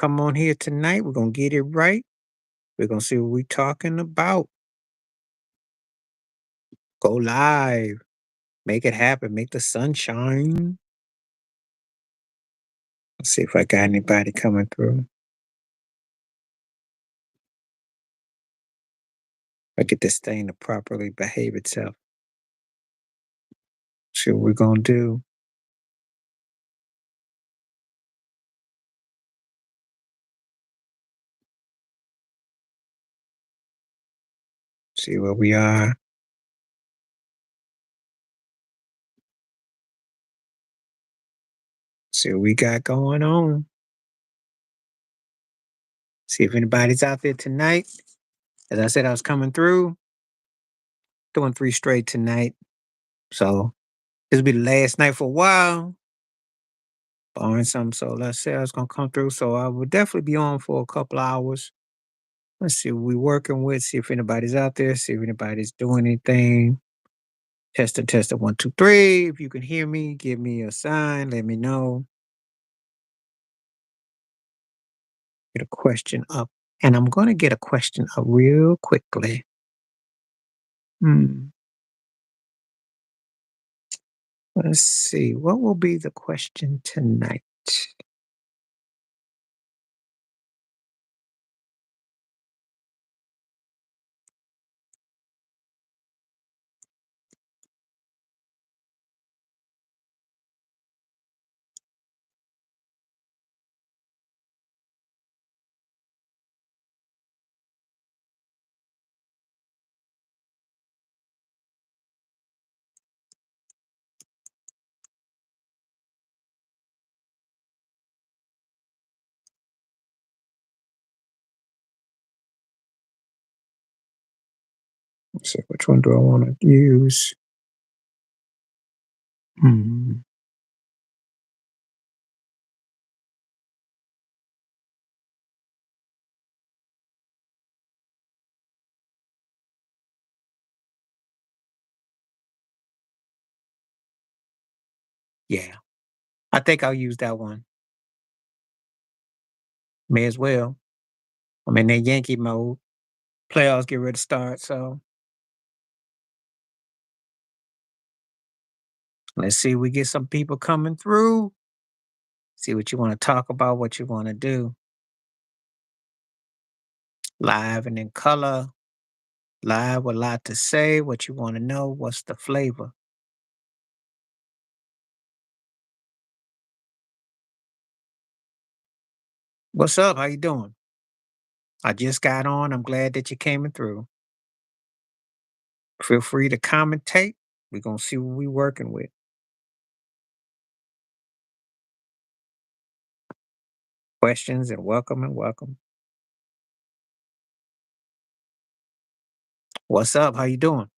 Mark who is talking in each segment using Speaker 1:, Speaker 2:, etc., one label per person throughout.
Speaker 1: come on here tonight. We're gonna get it right. We're gonna see what we're talking about. Go live. Make it happen. Make the sun shine. Let's see if I got anybody coming through. I get this thing to properly behave itself. See what we're gonna do. See where we are. See what we got going on. See if anybody's out there tonight. As I said, I was coming through, doing 3 straight tonight. So this will be the last night for a while. Barring something. So let's say I was gonna come through. So I will definitely be on for a couple hours. Let's see what we're working with. See if anybody's out there. See if anybody's doing anything. Testing, testing, 1, 2, 3. If you can hear me, give me a sign. Let me know. Get a question up. And I'm gonna get a question up real quickly. Hmm. Let's see. What will be the question tonight? Let's see, which one do I want to use? Hmm. Yeah, I think I'll use that one. May as well. I'm in that Yankee mode. Playoffs get ready to start, so let's see. We get some people coming through. See what you want to talk about, what you want to do. Live and in color. Live with a lot to say. What you want to know. What's the flavor? What's up? How you doing? I just got on. I'm glad that you came through. Feel free to commentate. We're gonna see what we're working with. Questions and welcome and welcome. What's up? How you doing?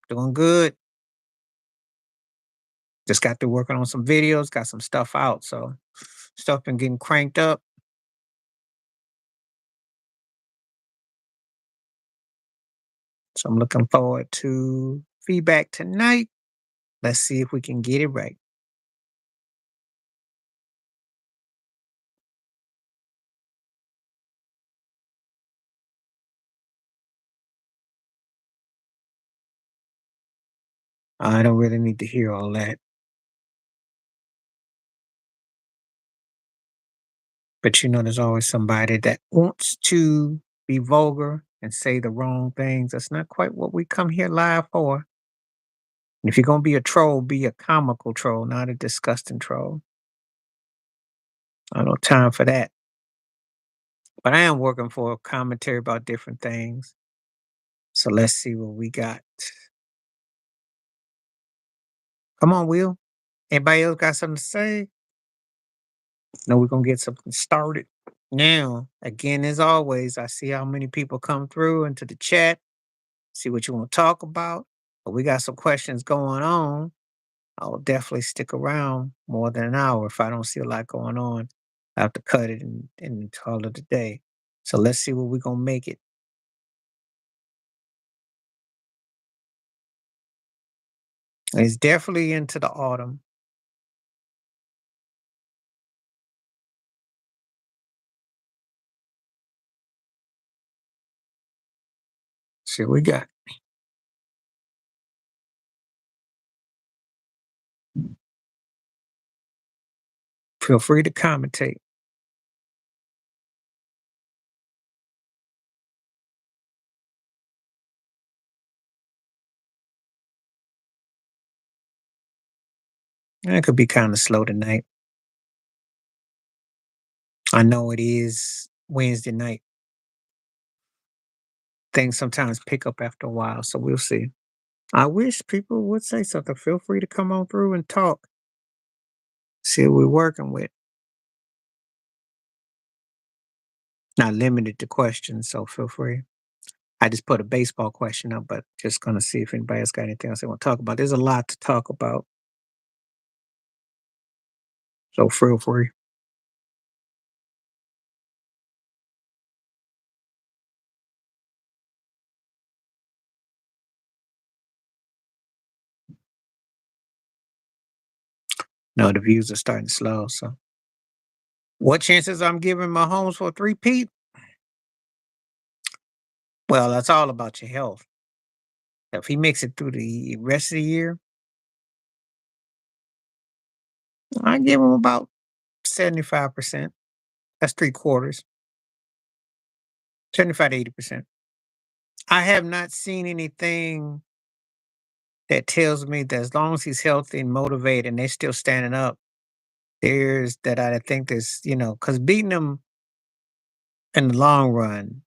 Speaker 1: Doing good. Just got through working on some videos, got some stuff out. So stuff been getting cranked up. So I'm looking forward to feedback tonight. Let's see if we can get it right. I don't really need to hear all that. But there's always somebody that wants to be vulgar and say the wrong things. That's not quite what we come here live for. And if you're going to be a troll, be a comical troll, not a disgusting troll. I don't have time for that. But I am working for a commentary about different things. So let's see what we got. Come on, Will. Anybody else got something to say? No, we're going to get something started. Now, again, as always, I see how many people come through into the chat, see what you want to talk about. But we got some questions going on. I'll definitely stick around more than an hour if I don't see a lot going on. I have to cut it and call it a day. So let's see what we're going to make it. It's definitely into the autumn. See what we got. Feel free to commentate. It could be kind of slow tonight. I know it is Wednesday night. Things sometimes pick up after a while, so we'll see. I wish people would say something. Feel free to come on through and talk. See what we're working with. Not limited to questions, so feel free. I just put a baseball question up, but just gonna see if anybody else got anything else they want to talk about. There's a lot to talk about, so feel free. No, the views are starting slow. So, what chances I'm giving Mahomes for a three-peat? Well, that's all about your health. If he makes it through the rest of the year, I give him about 75%. That's three quarters, 75 to 80%. I have not seen anything that tells me that as long as he's healthy and motivated and they're still standing up, there's that I think there's, because beating them in the long run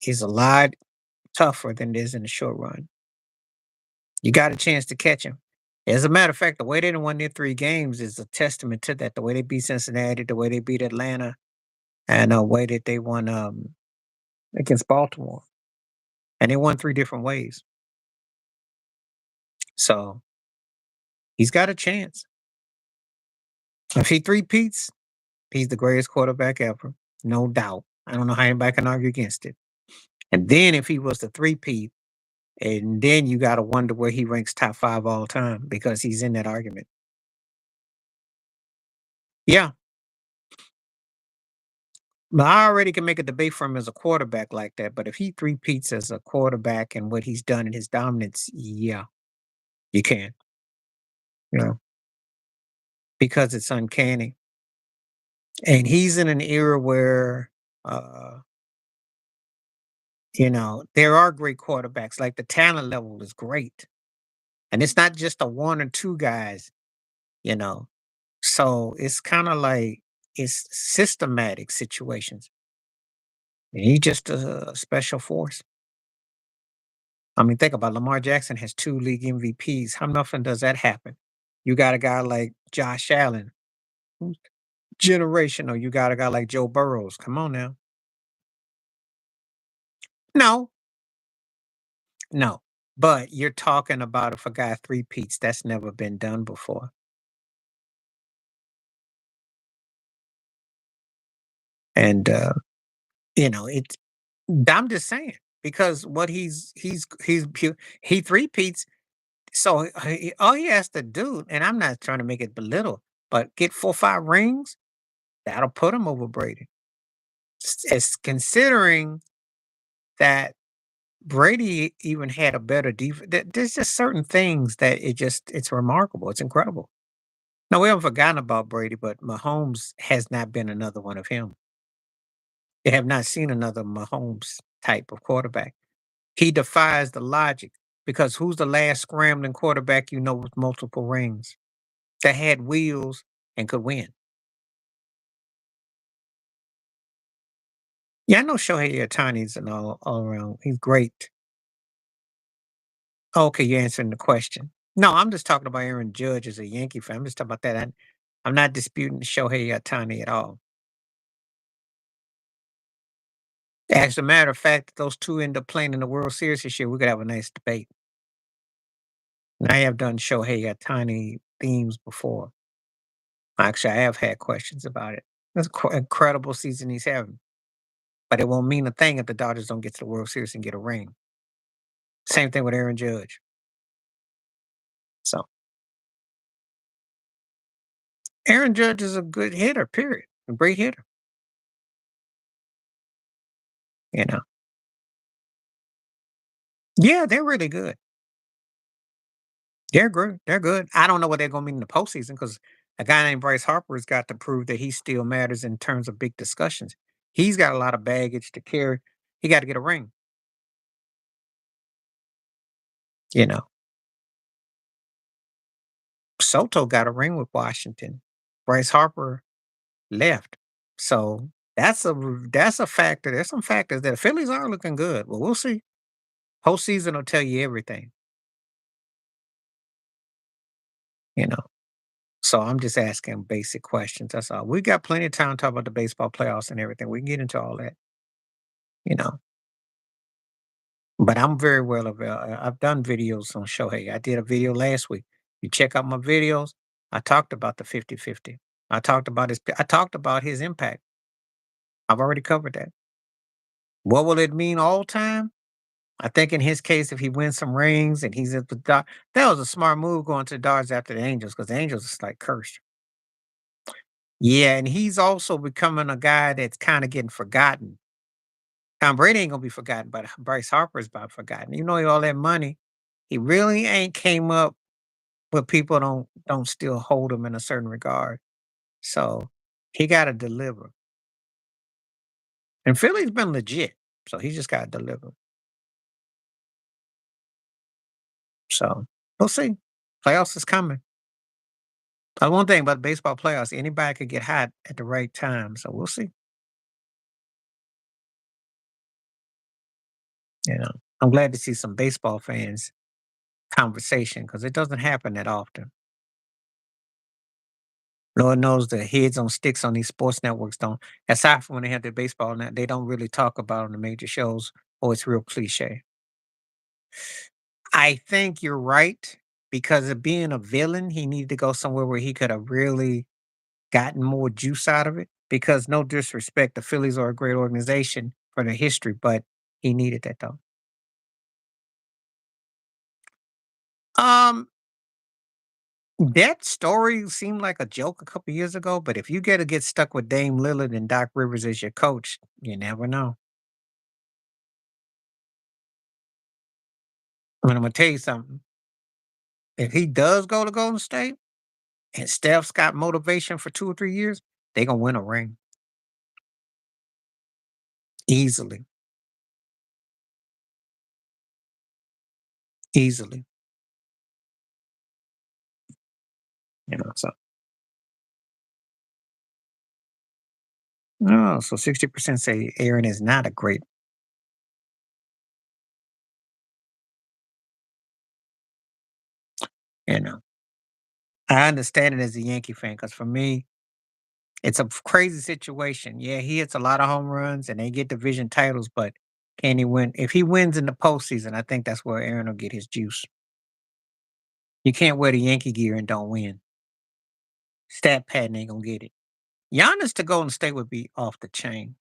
Speaker 1: is a lot tougher than it is in the short run. You got a chance to catch him. As a matter of fact, the way they done won their three games is a testament to that. The way they beat Cincinnati, the way they beat Atlanta, and the way that they won against Baltimore. And they won three different ways. So he's got a chance. If he three-peats, he's the greatest quarterback ever. No doubt. I don't know how anybody can argue against it. And then if he was the three-peat, and then you got to wonder where he ranks top five all time because he's in that argument. Yeah. But I already can make a debate for him as a quarterback like that. But if he three-peats as a quarterback and what he's done in his dominance, yeah, you can. You know, because it's uncanny. And he's in an era where uh, there are great quarterbacks. Like the talent level is great. And it's not just a one or two guys, you know. So it's kind of like it's systematic situations. And he's just a special force. I mean, think about Lamar Jackson has two league MVPs. How often does that happen? You got a guy like Josh Allen, who's generational. You got a guy like Joe Burrows. Come on now. No, no. But you're talking about if a guy three peats, that's never been done before. And it's I'm just saying because what he three peats. So all he has to do, and I'm not trying to make it belittle, but get 4 5 rings. That'll put him over Brady. As considering that Brady even had a better defense. There's just certain things that it's remarkable. It's incredible. Now we haven't forgotten about Brady, but Mahomes has not been another one of him. They have not seen another Mahomes type of quarterback. He defies the logic because who's the last scrambling quarterback with multiple rings that had wheels and could win? Yeah, I know Shohei Ohtani's and all around. He's great. Okay, you're answering the question. No, I'm just talking about Aaron Judge as a Yankee fan. I'm just talking about that. I'm not disputing Shohei Ohtani at all. As a matter of fact, if those two end up playing in the World Series this year, we could have a nice debate. And I have done Shohei Ohtani themes before. Actually, I have had questions about it. It's an incredible season he's having. But it won't mean a thing if the Dodgers don't get to the World Series and get a ring. Same thing with Aaron Judge. So Aaron Judge is a good hitter, period. A great hitter. You know. Yeah, they're really good. They're good. They're good. I don't know what they're gonna mean in the postseason because a guy named Bryce Harper has got to prove that he still matters in terms of big discussions. He's got a lot of baggage to carry. He got to get a ring. You know, Soto got a ring with Washington. Bryce Harper left. So that's a factor. There's some factors that the Phillies are looking good. Well, we'll see. Postseason will tell you everything. You know. So I'm just asking basic questions. That's all. We got plenty of time to talk about the baseball playoffs and everything. We can get into all that. You know. But I'm very well aware. I've done videos on Shohei. I did a video last week. You check out my videos. I talked about the 50-50. I talked about his impact. I've already covered that. What will it mean all time? I think in his case, if he wins some rings and he's at the that was a smart move going to the Dodgers after the Angels because the Angels is like cursed. Yeah, and he's also becoming a guy that's kind of getting forgotten. Tom Brady ain't gonna be forgotten, but Bryce Harper is about forgotten. You know, all that money, he really ain't came up. But people don't still hold him in a certain regard. So, he gotta deliver. And Philly's been legit, so he just gotta deliver. So, we'll see. Playoffs is coming. One thing about baseball playoffs, anybody could get hot at the right time, so we'll see, you know. I'm glad to see some baseball fans conversation because it doesn't happen that often. Lord knows the heads on sticks on these sports networks don't aside from when they have their baseball now, they don't really talk about it on the major shows, or it's real cliche. I think you're right because of being a villain, he needed to go somewhere where he could have really gotten more juice out of it. Because no disrespect, the Phillies are a great organization for their history, but he needed that though. Um, that story seemed like a joke a couple years ago, but if you get stuck with Dame Lillard and Doc Rivers as your coach, you never know. But I'm gonna tell you something. If he does go to Golden State and Steph's got motivation for 2 or 3 years, they gonna win a ring easily. Easily. So no, so 60% say Aaron is not a great, you know. I understand it as a Yankee fan because for me, it's a crazy situation. Yeah, he hits a lot of home runs and they get division titles, but can he win? If he wins in the postseason, I think that's where Aaron will get his juice. You can't wear the Yankee gear and don't win. Stat Patton ain't gonna get it. Giannis to Golden State would be off the chain.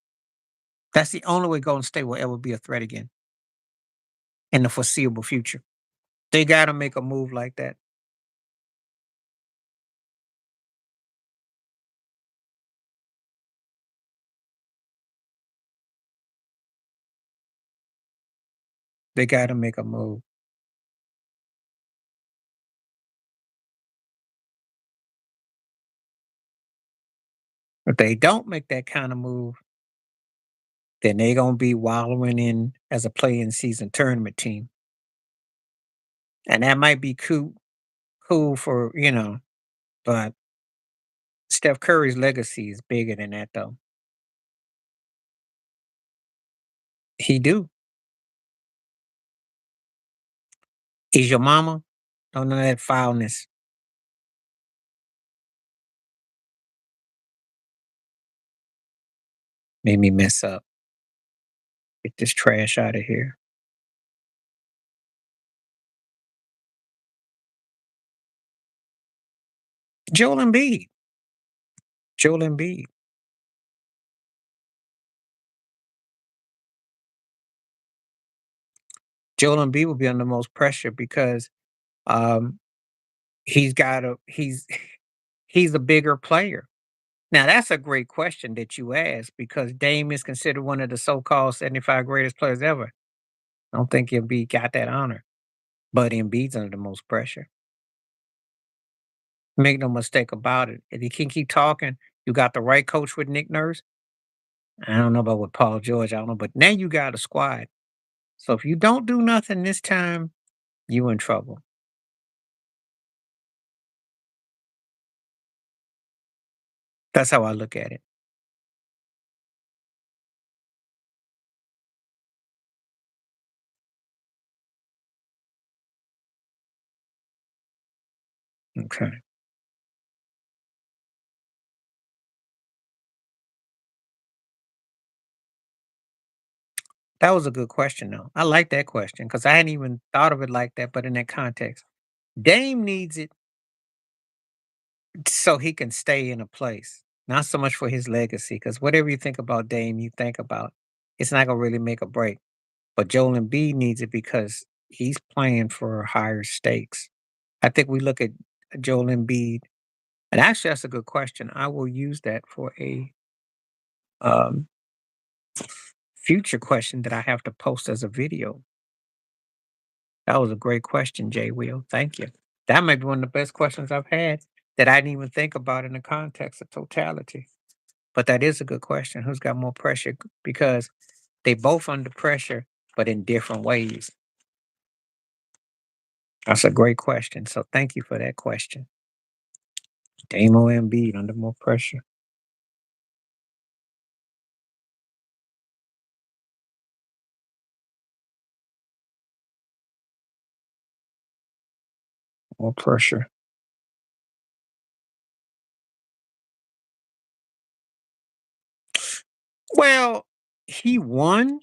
Speaker 1: That's the only way Golden State will ever be a threat again in the foreseeable future. They got to make a move like that. They got to make a move. If they don't make that kind of move, then they gonna be wallowing in as a play-in season tournament team, and that might be cool for but Steph Curry's legacy is bigger than that, though. He do. Is your mama? Don't know that foulness. Made me mess up. Get this trash out of here. Joel Embiid. Joel Embiid. Joel Embiid will be under the most pressure because um, he's he's a bigger player. Now that's a great question that you asked because Dame is considered one of the so-called 75 greatest players ever. I don't think Embiid got that honor, but Embiid's under the most pressure. Make no mistake about it. If he can keep talking, you got the right coach with Nick Nurse. I don't know about with Paul George. I don't know, but now you got a squad. So if you don't do nothing this time, you in trouble. That's how I look at it. Okay. That was a good question, though. I like that question because I hadn't even thought of it like that, but in that context. Dame needs it so he can stay in a place, not so much for his legacy. Because whatever you think about Dame, you think about it's not gonna really make a break. But Joel Embiid needs it because he's playing for higher stakes. I think we look at Joel Embiid, and actually that's a good question. I will use that for a um, future question that I have to post as a video. That was a great question, Jay Will. Thank you. That might be one of the best questions I've had that I didn't even think about in the context of totality. But that is a good question. Who's got more pressure? Because they both under pressure, but in different ways. That's a great question. So thank you for that question. Dame or Embiid under more pressure. More pressure. Well, he won,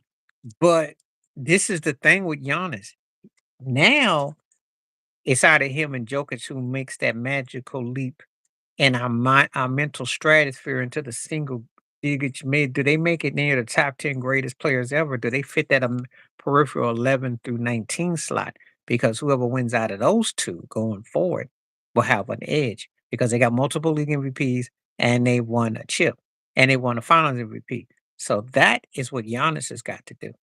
Speaker 1: but this is the thing with Giannis. Now it's out of him and Jokic who makes that magical leap in our mental stratosphere into the single digits made. Do they make it near the top 10 greatest players ever? Do they fit that peripheral 11 through 19 slot? Because whoever wins out of those two going forward will have an edge because they got multiple league MVPs and they won a chip and they won a finals MVP. So that is what Giannis has got to do.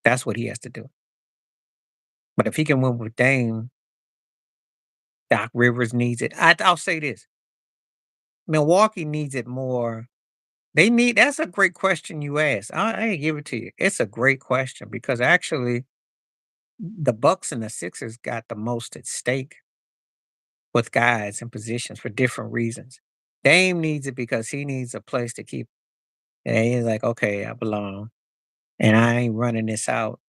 Speaker 1: That's what he has to do. But if he can win with Dame, Doc Rivers needs it. I'll say this: Milwaukee needs it more. They need. That's a great question you asked. I give it to you. It's a great question because actually, the Bucks and the Sixers got the most at stake with guys and positions for different reasons. Dame needs it because he needs a place to keep. And he's like, okay, I belong, and I ain't running this out.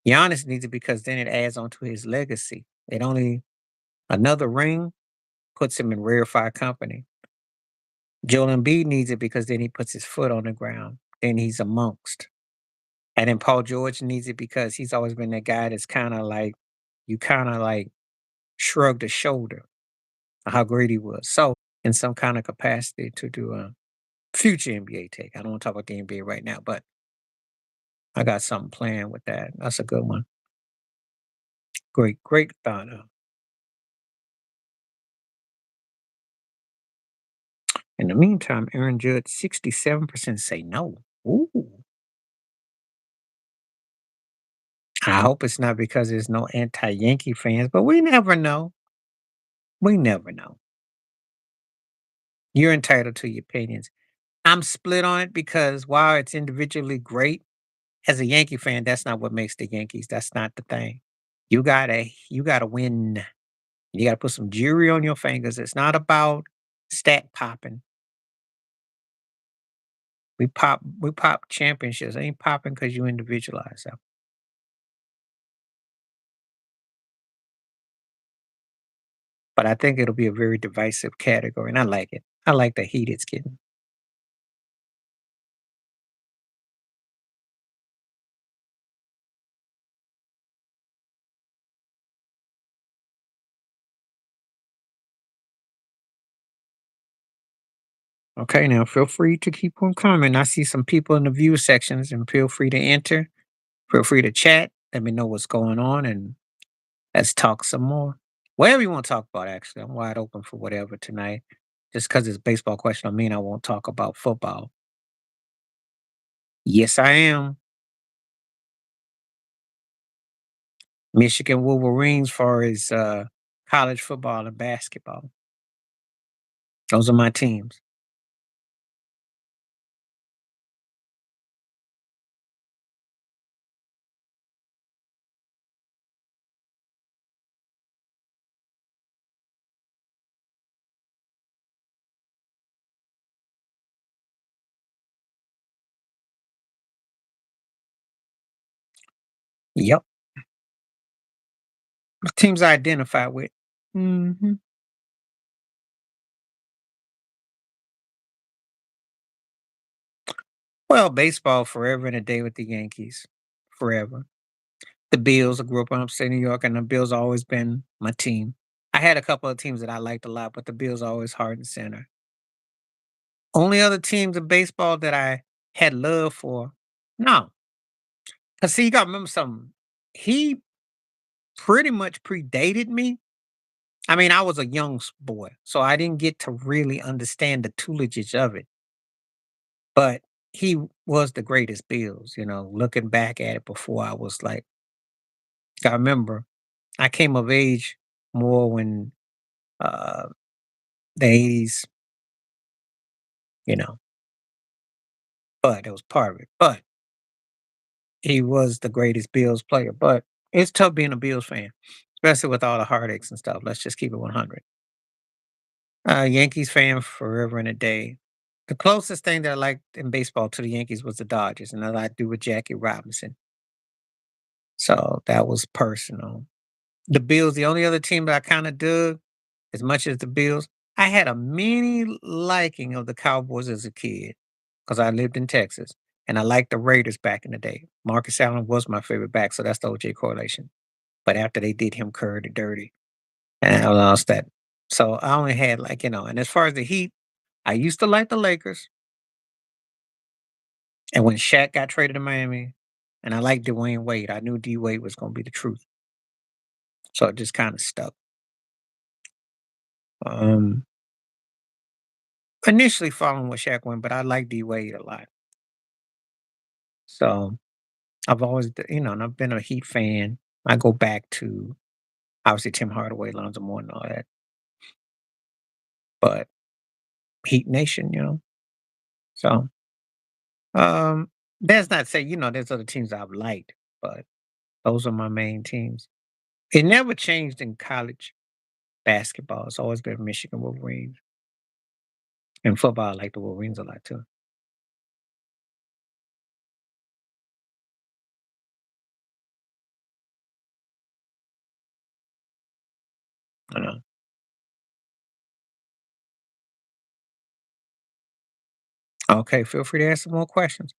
Speaker 1: Giannis needs it because then it adds on to his legacy. It only another ring puts him in rarefied company. Joel Embiid needs it because then he puts his foot on the ground. Then he's amongst. And then Paul George needs it because he's always been that guy that's kind of like, you kind of like shrugged a shoulder of how great he was. So, in some kind of capacity to do a future NBA take. I don't want to talk about the NBA right now, but I got something planned with that. That's a good one. Great, great thought. In the meantime, Aaron Judge, 67% say no. Ooh. I hope it's not because there's no anti Yankee fans, but we never know. We never know. You're entitled to your opinions. I'm split on it because while it's individually great, as a Yankee fan, that's not what makes the Yankees. That's not the thing. You gotta win. You gotta put some jury on your fingers. It's not about stat popping. We pop championships. It ain't popping because you individualize them. But I think it'll be a very divisive category, and I like it. I like the heat it's getting. Okay, now feel free to keep on coming. I see some people in the view sections, and feel free to enter. Feel free to chat. Let me know what's going on, and let's talk some more. Whatever you want to talk about, actually. I'm wide open for whatever tonight. Just because it's a baseball question, I mean I won't talk about football. Yes, I am. Michigan Wolverines for his college football and basketball. Those are my teams. Yep. The teams I identify with. Hmm. Well, baseball forever and a day with the Yankees. Forever. The Bills, I grew up in upstate New York, and the Bills always been my team. I had a couple of teams that I liked a lot, but the Bills always hard and center. Only other teams in baseball that I had love for, no. Cause see, you gotta remember something. He pretty much predated me. I mean, I was a young boy, so I didn't get to really understand the toolage of it. But he was the greatest Bills, looking back at it before I was like, I remember I came of age more when uh the 80s, you know, but it was part of it. But he was the greatest Bills player. But it's tough being a Bills fan, especially with all the heartaches and stuff. Let's just keep it 100. Yankees fan forever and a day. The closest thing that I liked in baseball to the Yankees was the Dodgers, and that I do with Jackie Robinson. So that was personal. The Bills, the only other team that I kind of dug as much as the Bills, I had a mini liking of the Cowboys as a kid because I lived in Texas and I liked the Raiders back in the day. Marcus Allen was my favorite back, so that's the OJ correlation. But after they did him curdy dirty, and I lost that. So I only had and as far as the Heat, I used to like the Lakers. And when Shaq got traded to Miami, and I liked Dwayne Wade, I knew D Wade was going to be the truth. So it just kind of stuck. Um, Initially following what Shaq went, but I like D Wade a lot. So I've always, and I've been a Heat fan. I go back to obviously Tim Hardaway, Lonzo Moore, and all that. But Heat Nation. So um, that's not to say, there's other teams I've liked, but those are my main teams. It never changed in college basketball. It's always been Michigan Wolverines. And football, I like the Wolverines a lot too. I know. Okay, feel free to ask some more questions.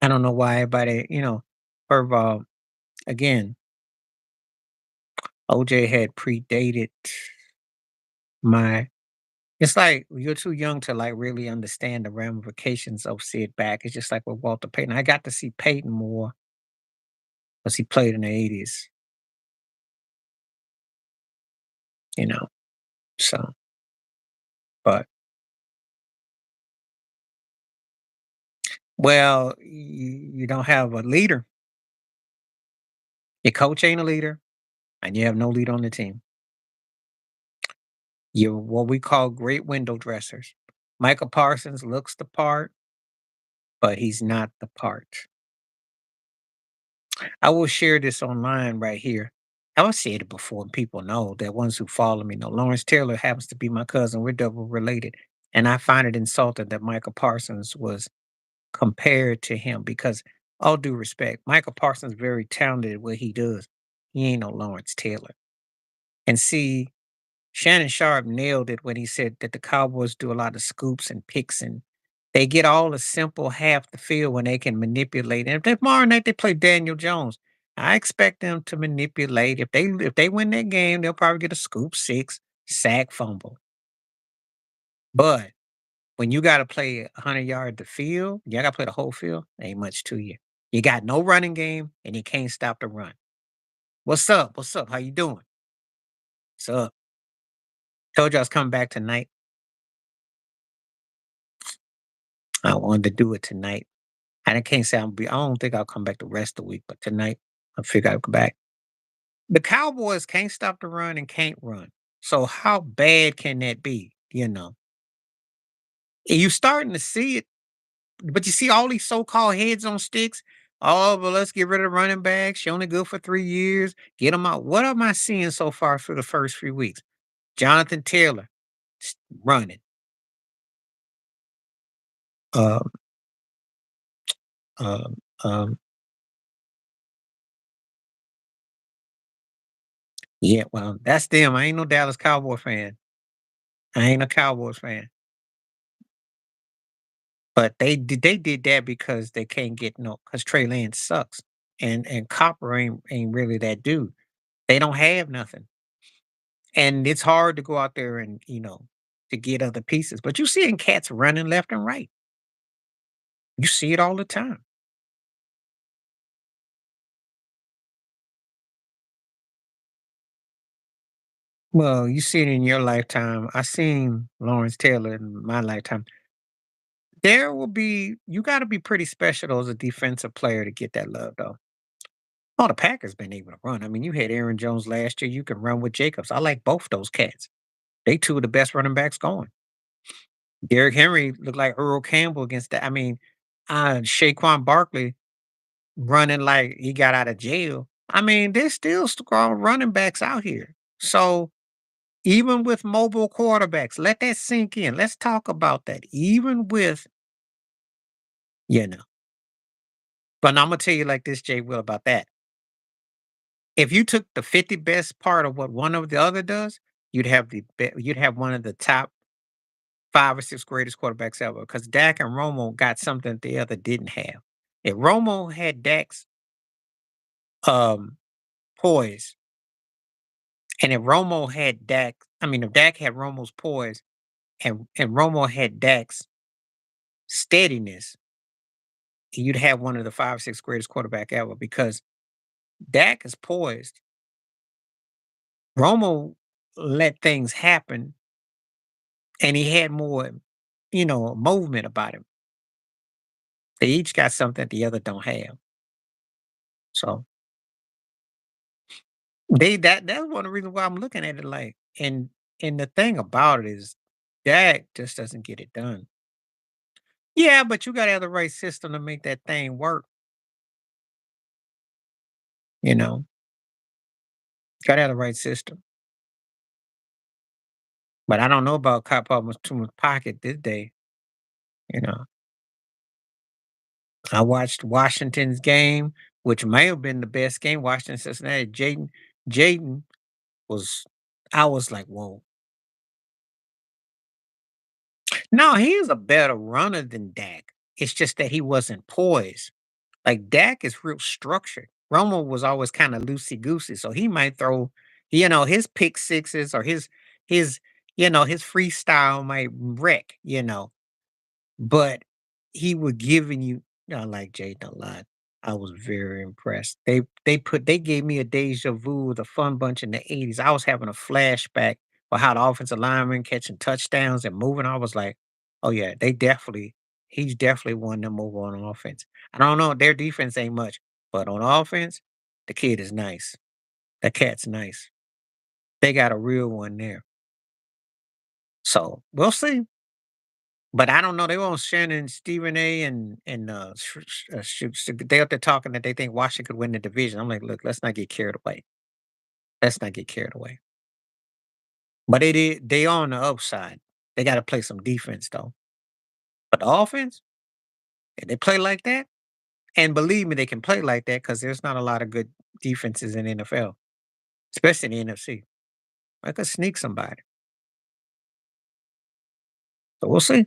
Speaker 1: I don't know why everybody, first of all, again, OJ had predated my. It's like you're too young to like really understand the ramifications of said back. It's just like with Walter Payton. I got to see Payton more because he played in the 80s, you know. So, but well, you don't have a leader. Your coach ain't a leader, and you have no leader on the team. You're what we call great window dressers. Michael Parsons looks the part, but he's not the part. I will share this online right here. I've said it before, and people know that ones who follow me know. Lawrence Taylor happens to be my cousin. We're double related. And I find it insulting that Michael Parsons was compared to him because, all due respect, Michael Parsons is very talented at what he does. He ain't no Lawrence Taylor. And see, Shannon Sharp nailed it when he said that the Cowboys do a lot of scoops and picks and they get all the simple half the field when they can manipulate. And if they tomorrow night they play Daniel Jones, I expect them to manipulate. If they win that game, they'll probably get a scoop six, sack fumble. But when you gotta play 100 yard the field, you gotta play the whole field, ain't much to you. You got no running game and you can't stop the run. What's up? What's up? How you doing? What's up? Told you I was coming back tonight. I wanted to do it tonight. And I can't say I don't think I'll come back the rest of the week, but tonight I figure I'll come back. The Cowboys can't stop the run and can't run. So how bad can that be? And you starting to see it, but you see all these so-called heads on sticks. Oh, but let's get rid of running backs. She only good for 3 years. Get them out. What am I seeing so far for the first few weeks? Jonathan Taylor running. Um, um, um, yeah, well, that's them. I ain't no Dallas Cowboy fan. I ain't a Cowboys fan. But they did that because they can't get no because Trey Lance sucks. And Copper ain't really that dude. They don't have nothing. And it's hard to go out there and, to get other pieces. But you seeing cats running left and right. You see it all the time. Well, you see it in your lifetime. I seen Lawrence Taylor in my lifetime. There will be you gotta be pretty special as a defensive player to get that love though. Oh, the Packers been able to run. I mean, you had Aaron Jones last year. You can run with Jacobs. I like both those cats. They two of the best running backs going. Derrick Henry looked like Earl Campbell against that. I mean, Saquon Barkley running like he got out of jail. I mean, there's still strong running backs out here. So even with mobile quarterbacks, let that sink in. Let's talk about that. Even with, you know, but I'm gonna tell you like this, Jay Will, about that. If you took the 50 best part of what one of the other does, you'd have one of the top 5 or 6 greatest quarterbacks ever. Because Dak and Romo got something the other didn't have. If Romo had Dak's um poise, and if Romo had Dak, I mean if Dak had Romo's poise and Romo had Dak's steadiness, you'd have one of the 5 or 6 greatest quarterback ever because Dak is poised. Romo let things happen and he had more, movement about him. They each got something the other don't have. So that's one of the reasons why I'm looking at it like and the thing about it is Dak just doesn't get it done. Yeah, but you gotta have the right system to make that thing work, you know. Gotta have the right system. But I don't know about cop up too much pocket this day, you know. I watched Washington's game, which may have been the best game, Washington Cincinnati. Jaden was I was like, whoa. No, he is a better runner than Dak. It's just that he wasn't poised. Like Dak is real structured. Romo was always kind of loosey goosey, so he might throw, his pick sixes or his his freestyle might wreck. But he was giving you I like Jaden a lot. I was very impressed. They gave me a deja vu with a fun bunch in the '80s. I was having a flashback for how the offensive linemen catching touchdowns and moving. I was like, oh yeah, he's definitely one them over on offense. I don't know, their defense ain't much, but on offense, the kid is nice. That cat's nice. They got a real one there. So we'll see. But I don't know. They want Shannon, Stephen A, they up there talking that they think Washington could win the division. I'm like, look, let's not get carried away. Let's not get carried away. But they on the upside. They got to play some defense though. But the offense, if they play like that, and believe me, they can play like that because there's not a lot of good defenses in the NFL, especially in the NFC. I could sneak somebody. So we'll see.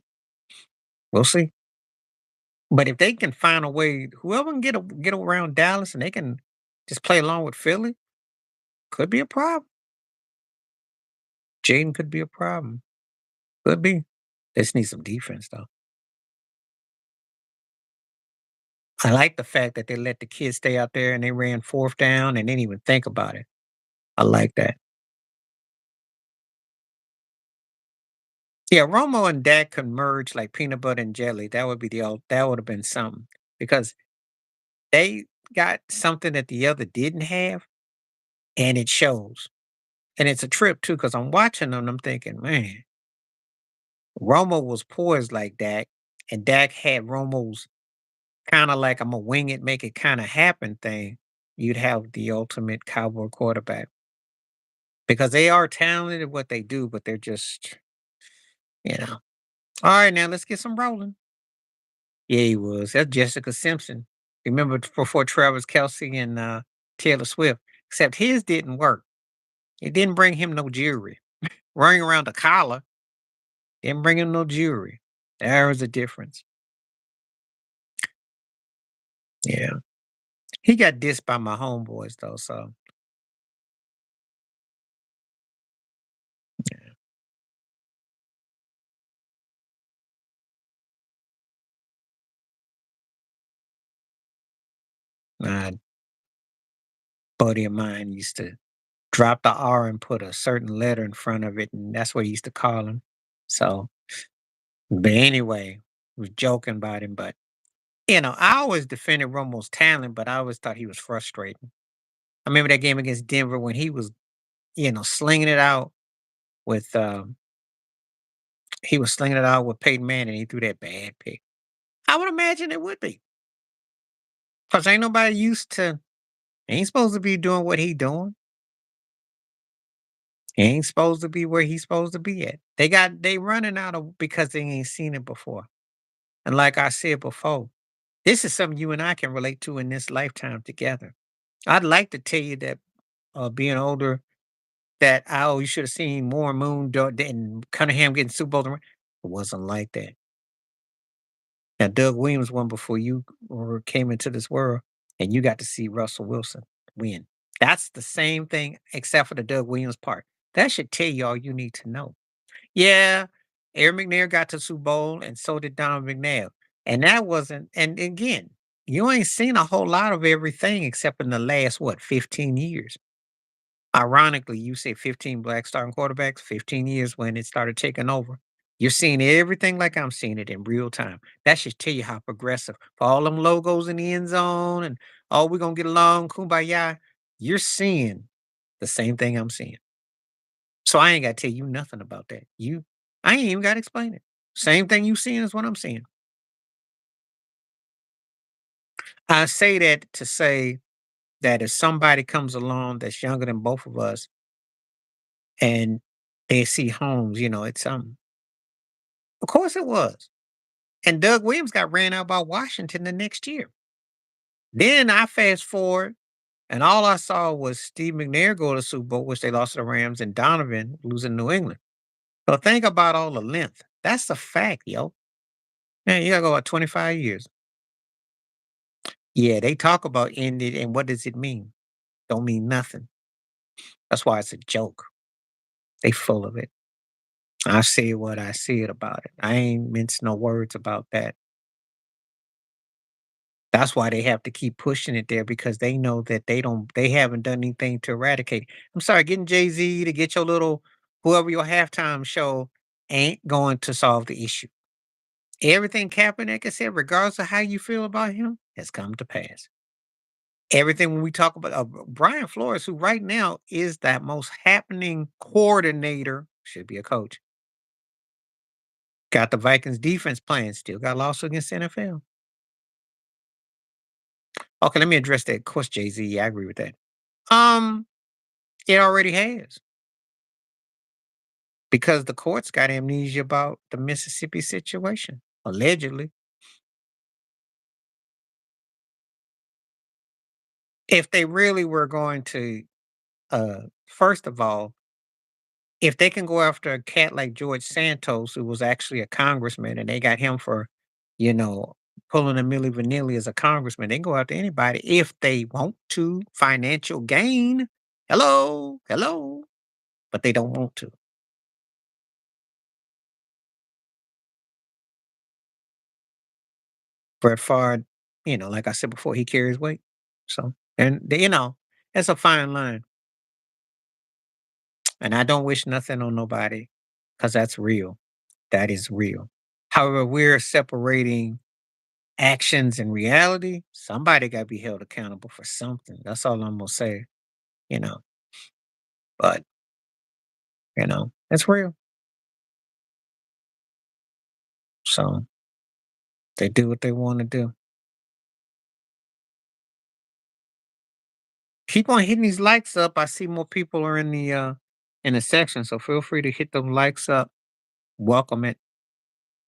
Speaker 1: We'll see. But if they can find a way, whoever can get around Dallas and they can just play along with Philly, could be a problem. Jaden could be a problem. Could be. They just need some defense, though. I like the fact that they let the kids stay out there and they ran fourth down and didn't even think about it. I like that. Yeah, Romo and Dak could merge like peanut butter and jelly. That would have been something because they got something that the other didn't have. and it shows. And it's a trip too, because I'm watching them. And I'm thinking, man, Romo was poised like Dak, and Dak had Romo's kind of like I'm gonna wing it, make it kind of happen thing. You'd have the ultimate cowboy quarterback because they are talented at what they do, but they're just, you know. All right, now let's get some rolling. Yeah, he was. That's Jessica Simpson. Remember before Travis Kelsey and Taylor Swift, except his didn't work. It didn't bring him no jewelry. Running around the collar didn't bring him no jewelry. There was a difference. Yeah. He got dissed by my homeboys though, so a buddy of mine used to drop the R and put a certain letter in front of it, and that's what he used to call him. So, but anyway, was joking about him, but I always defended Romo's talent, but I always thought he was frustrating. I remember that game against Denver when he was, slinging it out with he was slinging it out with Peyton Manning. He threw that bad pick. I would imagine it would be because ain't nobody used to. Ain't supposed to be doing what he doing. He ain't supposed to be where he's supposed to be at. They running out of because they ain't seen it before. And like I said before, this is something you and I can relate to in this lifetime together. I'd like to tell you that being older, that you should have seen more than Cunningham getting Super Bowl. It wasn't like that. Now Doug Williams won before you came into this world, and you got to see Russell Wilson win. That's the same thing, except for the Doug Williams part. That should tell you all you need to know. Yeah, Aaron McNair got to Super Bowl, and so did Don McNair. And that wasn't. And again, you ain't seen a whole lot of everything except in the last 15 years. Ironically, you say 15 black starting quarterbacks, 15 years when it started taking over. You're seeing everything like I'm seeing it in real time. That should tell you how progressive. For all them logos in the end zone and oh, we're gonna get along, kumbaya. You're seeing the same thing I'm seeing. So I ain't gotta tell you nothing about that. I ain't even gotta explain it. Same thing you seeing is what I'm seeing. I say that to say that if somebody comes along that's younger than both of us and they see homes, it's of course it was. And Doug Williams got ran out by Washington the next year. Then I fast forward, and all I saw was Steve McNair go to the Super Bowl, which they lost to the Rams, and Donovan losing New England. So think about all the length. That's a fact, yo. Man, you gotta go about 25 years. Yeah, they talk about ended, and what does it mean? Don't mean nothing. That's why it's a joke. They full of it. I say what I said about it. I ain't mince no words about that. That's why they have to keep pushing it there because they know that they haven't done anything to eradicate it. I'm sorry, getting Jay-Z to get your little whoever your halftime show ain't going to solve the issue. Everything Kaepernick has said, regardless of how you feel about him, has come to pass. Everything when we talk about Brian Flores, who right now is that most happening coordinator, should be a coach, got the Vikings defense playing, still got lost against the NFL. Okay, let me address that. Of course, Jay-Z, yeah, I agree with that. Um, it already has because the courts got amnesia about the Mississippi situation, allegedly. If they really were going to, first of all, if they can go after a cat like George Santos, who was actually a congressman, and they got him for, you know, pulling a Milli Vanilli as a congressman, they can go after anybody if they want to. Financial gain. Hello, hello, but they don't want to. Brett Favre, like I said before, he carries weight. So, and it's a fine line. And I don't wish nothing on nobody because that's real. That is real. However, we're separating actions and reality. Somebody got to be held accountable for something. That's all I'm going to say, you know. But, it's real. So they do what they want to do. Keep on hitting these likes up. I see more people are in the section, so feel free to hit them likes up. Welcome it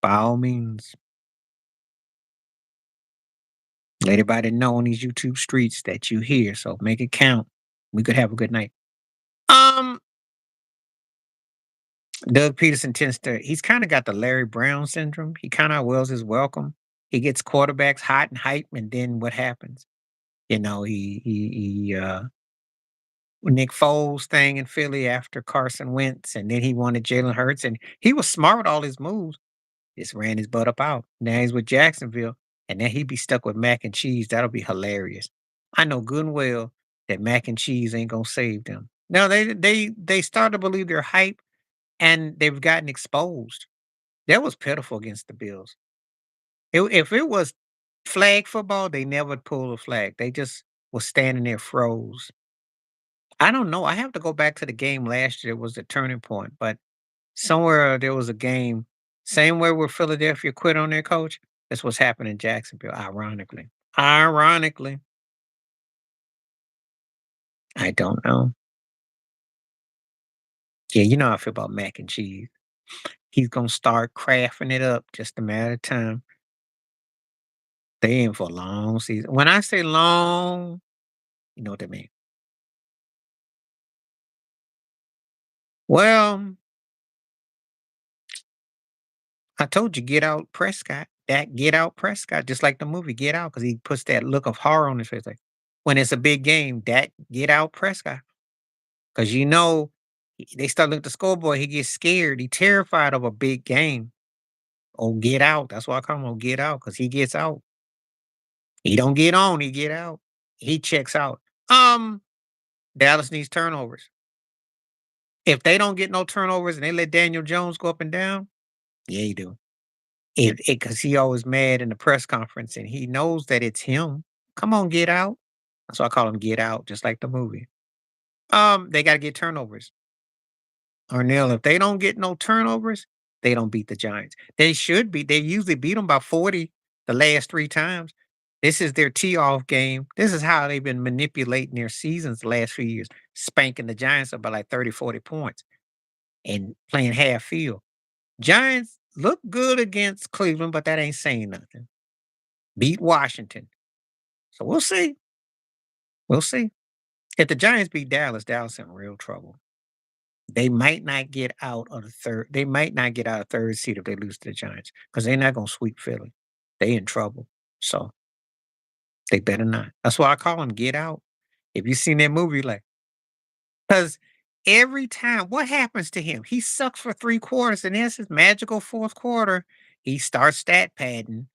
Speaker 1: by all means. Let everybody know on these YouTube streets that you here. So make it count. We could have a good night. Um, Doug Peterson tends to he's kind of got the Larry Brown syndrome. He kind of wills his welcome. He gets quarterbacks hot and hype, and then what happens? He Nick Foles thing in Philly after Carson Wentz, and then he wanted Jalen Hurts, and he was smart with all his moves. Just ran his butt up out. Now he's with Jacksonville, and then he'd be stuck with mac and cheese. That'll be hilarious. I know good and well that mac and cheese ain't gonna save them. No, they start to believe they're hype, and they've gotten exposed. That was pitiful against the Bills. If it was flag football, they never pull a flag. They just was standing there froze. I don't know. I have to go back to the game last year. It was the turning point, but somewhere there was a game, same way where Philadelphia quit on their coach. That's what's happening in Jacksonville, ironically. Ironically, I don't know. Yeah, you know how I feel about mac and cheese. He's gonna start crafting it up, just a matter of time. They in for a long season. When I say long, you know what I mean. Well, I told you, Get Out Prescott. That Get Out Prescott, just like the movie Get Out, because he puts that look of horror on his face. Like when it's a big game, that Get Out Prescott. Because they start looking at the scoreboard, he gets scared. He terrified of a big game. Oh, get out. That's why I call him Get Out, because he gets out. He don't get on, he get out. He checks out. Um, Dallas needs turnovers. If they don't get no turnovers and they let Daniel Jones go up and down, yeah, you do. Because he always mad in the press conference and he knows that it's him. Come on, get out. That's why I call him Get Out, just like the movie. They gotta get turnovers. Arnell, if they don't get no turnovers, they don't beat the Giants. They should be. They usually beat them by 40 the last 3 times. This is their tee-off game. This is how they've been manipulating their seasons the last few years, spanking the Giants up by like 30, 40 points and playing half field. Giants look good against Cleveland, but that ain't saying nothing. Beat Washington. So we'll see. We'll see. If the Giants beat Dallas, Dallas in real trouble. They might not get out of the third. They might not get out of third seed if they lose to the Giants because they're not gonna sweep Philly. They in trouble. So they better not. That's why I call him Get Out. If you seen that movie, like, because every time, what happens to him? He sucks for 3 quarters, and there's his magical fourth quarter. He starts stat padding.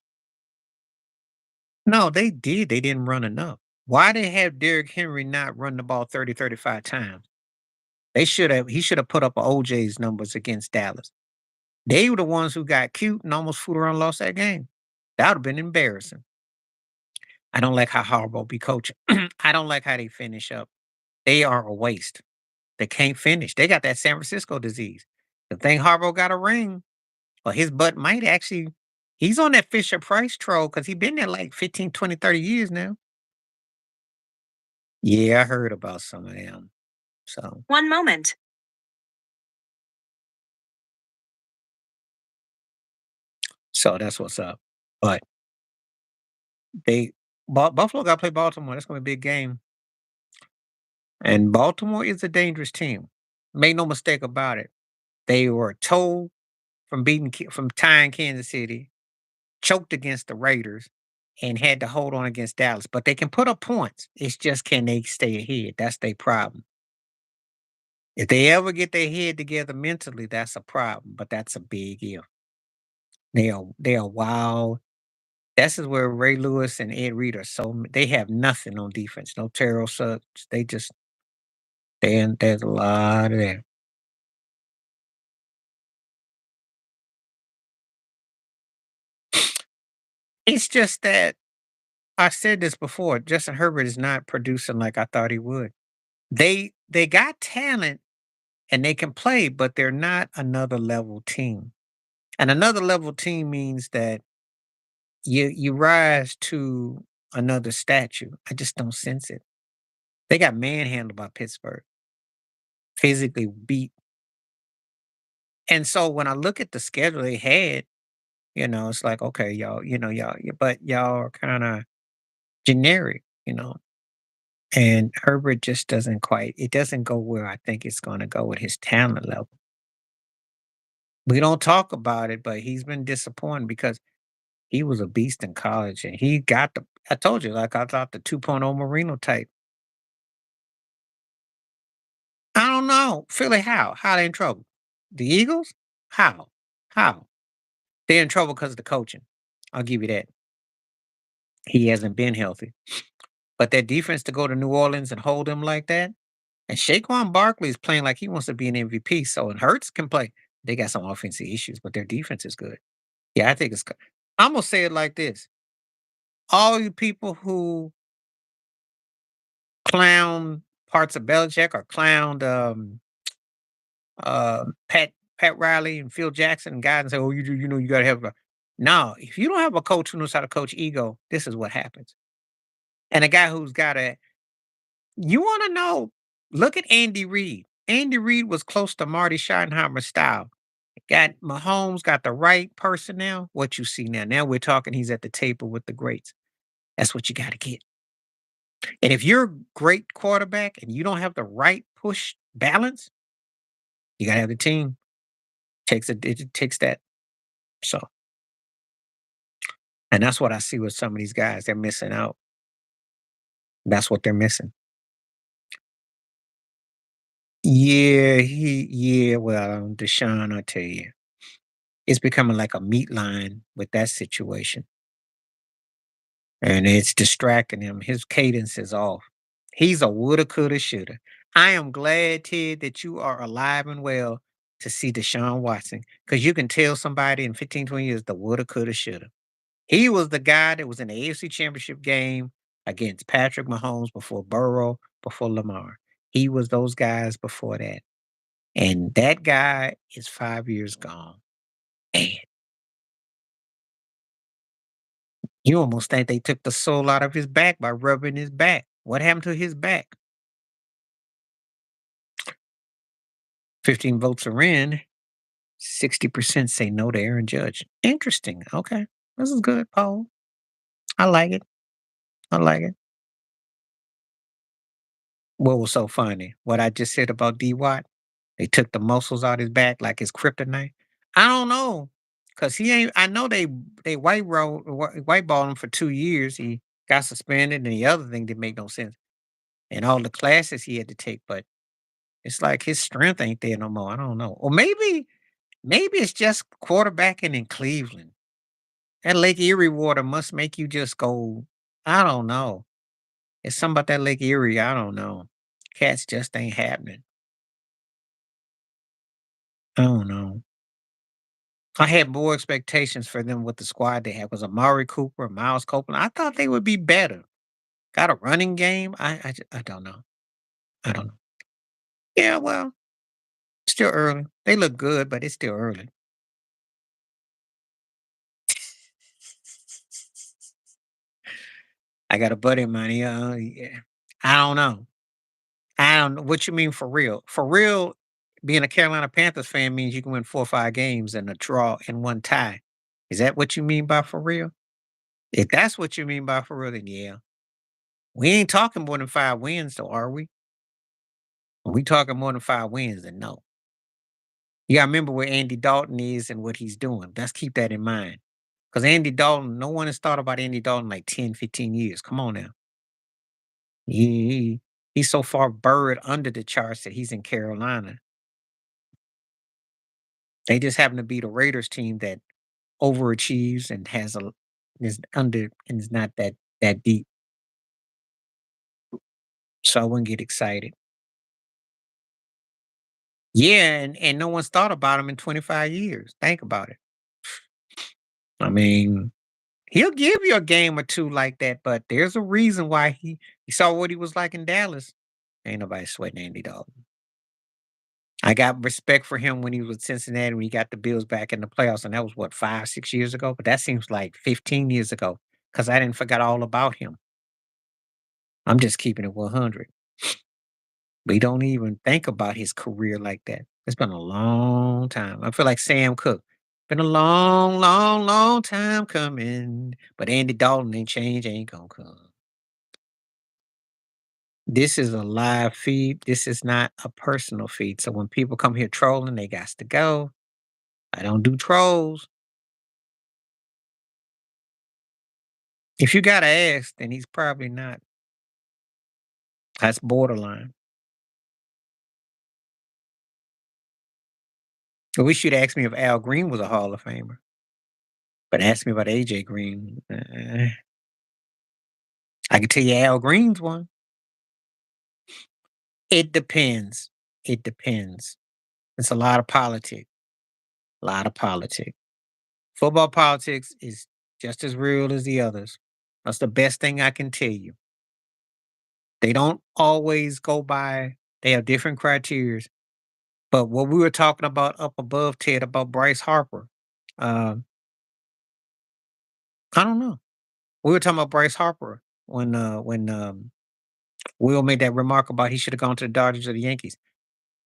Speaker 1: No, they did. They didn't run enough. Why they have Derrick Henry not run the ball 30, 35 times? He should have put up OJ's numbers against Dallas. They were the ones who got cute and almost fooled around and lost that game. That would have been embarrassing. I don't like how Harbaugh be coaching. I don't like how they finish up. They are a waste. They can't finish. They got that San Francisco disease. The thing Harbaugh got a ring, or his butt might actually, he's on that Fisher Price troll because he been there like 15, 20, 30 years now. Yeah, I heard about some of them. So, one moment. So that's what's up. But they, Buffalo got to play Baltimore. That's going to be a big game. And Baltimore is a dangerous team. Make no mistake about it. They were told from tying Kansas City, choked against the Raiders, and had to hold on against Dallas. But they can put up points. It's just can they stay ahead? That's their problem. If they ever get their head together mentally, that's a problem. But that's a big if. They are wild. This is where Ray Lewis and Ed Reed are they have nothing on defense. No Terrell Suggs. They just there's a lot of that. It's just that I said this before. Justin Herbert is not producing like I thought he would. They got talent and they can play, but they're not another level team. And another level team means that you rise to another statue. I just don't sense it. They got manhandled by Pittsburgh, physically beat. And so when I look at the schedule they had, it's like, okay, y'all, but y'all are kind of generic, and Herbert just doesn't quite, it doesn't go where I think it's going to go with his talent level. We don't talk about it, but he's been disappointed because he was a beast in college and he got I told you, like I thought the 2.0 Marino type. I don't know. Philly, how? How they in trouble? The Eagles? How? How? They're in trouble because of the coaching. I'll give you that. He hasn't been healthy. But that defense to go to New Orleans and hold them like that, and Saquon Barkley is playing like he wants to be an MVP. So and Hurts can play. They got some offensive issues, but their defense is good. Yeah, I think it's. I'm gonna say it like this: all you people who clown parts of Belichick or clowned Pat Riley and Phil Jackson and guys and say, "Oh, you got to have a." No, if you don't have a coach who knows how to coach ego, this is what happens. And a guy who's got a, you want to know? Look at Andy Reid. Andy Reid was close to Marty Schottenheimer's style. Got Mahomes, got the right personnel. What you see now? Now we're talking. He's at the table with the greats. That's what you got to get. And if you're a great quarterback and you don't have the right push balance, you got to have the team. It takes that. So, and that's what I see with some of these guys. They're missing out. That's what they're missing. Yeah, well, Deshaun, I tell you, it's becoming like a meat line with that situation. And it's distracting him. His cadence is off. He's a woulda, coulda, shoulda. I am glad, Ted, that you are alive and well to see Deshaun Watson because you can tell somebody in 15, 20 years the woulda, coulda, shoulda. He was the guy that was in the AFC Championship game against Patrick Mahomes before Burrow, before Lamar. He was those guys before that. And that guy is 5 years gone. And you almost think they took the soul out of his back by rubbing his back. What happened to his back? 15 votes are in. 60% say no to Aaron Judge. Interesting. Okay. This is good, Paul. I like it. I like it. What was so funny? What I just said about D Watt? They took the muscles out his back like his kryptonite. I don't know. Cause he ain't I know they whiteballed him for 2 years. He got suspended and the other thing didn't make no sense. And all the classes he had to take, but it's like his strength ain't there no more. I don't know. Or maybe it's just quarterbacking in Cleveland. That Lake Erie water must make you just go, I don't know. It's something about that Lake Erie, I don't know. Cats just ain't happening. I don't know. I had more expectations for them with the squad they had. Was Amari Cooper, Miles Copeland. I thought they would be better. Got a running game. I don't know. I don't know. Yeah, well, still early. They look good, but it's still early. I got a buddy of mine. Yeah. I don't know. I don't know what you mean for real. For real, being a Carolina Panthers fan means you can win 4 or 5 games and a draw and one tie. Is that what you mean by for real? If that's what you mean by for real, then yeah. We ain't talking more than 5 wins, though, are we? When we talking more than 5 wins, then no. You gotta remember where Andy Dalton is and what he's doing. Let's keep that in mind. Because Andy Dalton, no one has thought about Andy Dalton like 10, 15 years. Come on now. He's so far buried under the charts that he's in Carolina. They just happen to be the Raiders team that overachieves and has a is under and is not that deep. So I wouldn't get excited. Yeah, and no one's thought about him in 25 years. Think about it. I mean, he'll give you a game or two like that, but there's a reason why he saw what he was like in Dallas. Ain't nobody sweating Andy Dalton. I got respect for him when he was with Cincinnati when he got the Bills back in the playoffs, and that was what 5, 6 years ago. But that seems like 15 years ago because I didn't forget all about him. I'm just keeping it 100. We don't even think about his career like that. It's been a long time. I feel like Sam Cooke. Been a long, long, long time coming, but Andy Dalton ain't change, ain't gonna come. This is a live feed. This is not a personal feed. So when people come here trolling, they got to go. I don't do trolls. If you gotta ask, then he's probably not. That's borderline. I wish you'd asked me if Al Green was a Hall of Famer, but ask me about AJ Green. I can tell you Al Green's one. It depends. It depends. It's a lot of politics. A lot of politics. Football politics is just as real as the others. That's the best thing I can tell you. They don't always go by, they have different criterias. But what we were talking about up above, Ted, about Bryce Harper, um, I don't know. We were talking about Bryce Harper when Will made that remark about he should have gone to the Dodgers or the Yankees.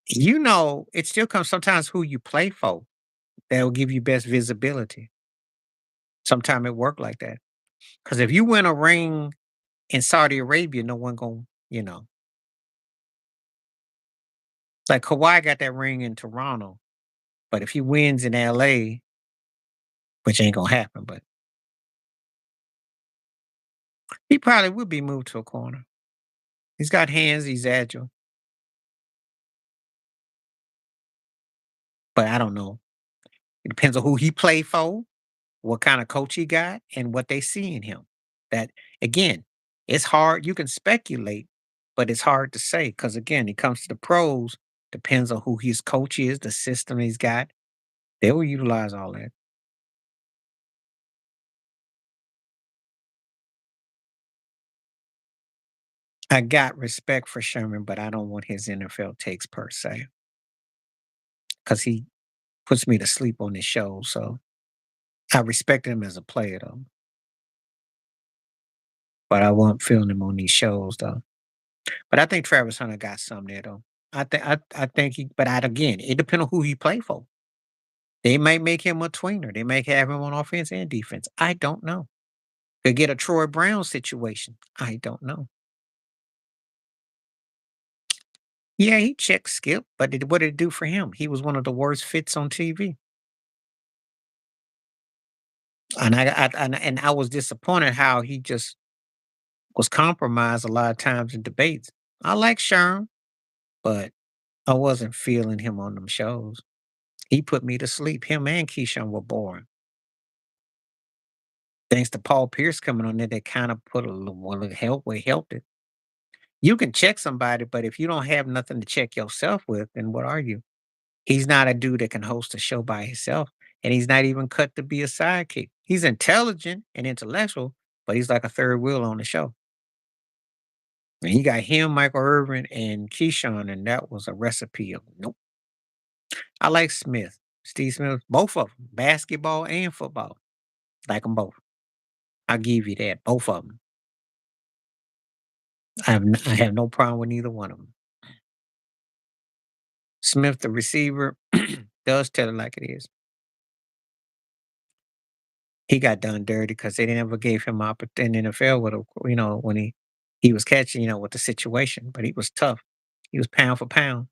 Speaker 1: It still comes sometimes who you play for that will give you best visibility. Sometimes it work like that. Because if you win a ring in Saudi Arabia, no one going, like Kawhi got that ring in Toronto, but if he wins in LA, which ain't gonna happen, but he probably would be moved to a corner. He's got hands, he's agile, but I don't know. It depends on who he played for, what kind of coach he got, and what they see in him. That again, it's hard. You can speculate, but it's hard to say because again, it comes to the pros. Depends on who his coach is, the system he's got. They will utilize all that. I got respect for Sherman, but I don't want his NFL takes per se because he puts me to sleep on his show. So I respect him as a player though, but I won't feel him on these shows though. But I think Travis Hunter got some there though. I think he, but again, it depends on who he play for. They might make him a tweener. They may have him on offense and defense. I don't know. Could get a Troy Brown situation. I don't know. Yeah, he checked Skip, but what did it do for him? He was one of the worst fits on TV. And I was disappointed how he just was compromised a lot of times in debates. I like Sherm, but I wasn't feeling him on them shows. He put me to sleep. Him and Keyshawn were boring. Thanks to Paul Pierce coming on there, that kind of put a little well, it helped it. You can check somebody, but if you don't have nothing to check yourself with, then what are you? He's not a dude that can host a show by himself, and he's not even cut to be a sidekick. He's intelligent and intellectual, but he's like a third wheel on the show. And you got him, Michael Irvin, and Keyshawn, and that was a recipe of nope. I like Smith, Steve Smith, both of them, basketball and football. Like them both. I'll give you that, both of them. I have no problem with neither one of them. Smith, the receiver, does tell it like it is. He got done dirty because they never gave him opportunity in the NFL with a, when he was catching, with the situation, but he was tough. He was pound for pound.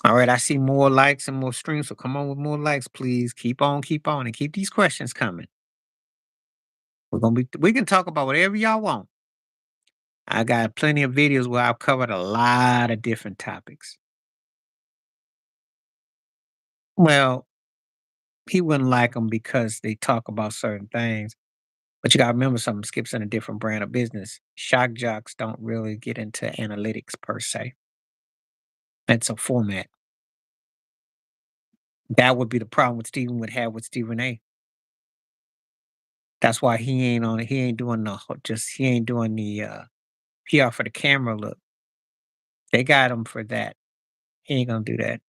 Speaker 1: All right, I see more likes and more streams, so come on with more likes, please. Keep on, and keep these questions coming. We can talk about whatever y'all want. I got plenty of videos where I've covered a lot of different topics. Well, he wouldn't like them because they talk about certain things. But you gotta remember something, Skip's in a different brand of business. Shock jocks don't really get into analytics per se. That's a format. That would be the problem with Stephen would have with Stephen A. That's why he ain't doing the PR for the camera look. They got him for that. He ain't gonna do that.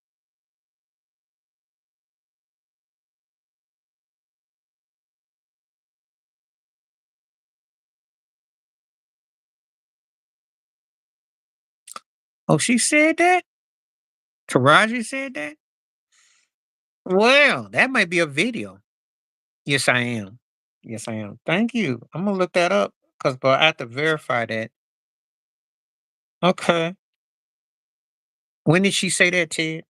Speaker 1: Oh, she said that? Taraji said that? Well, that might be a video. Yes, I am. Yes, I am. Thank you. I'm gonna look that up because, but I have to verify that. Okay. When did she say that, Ted?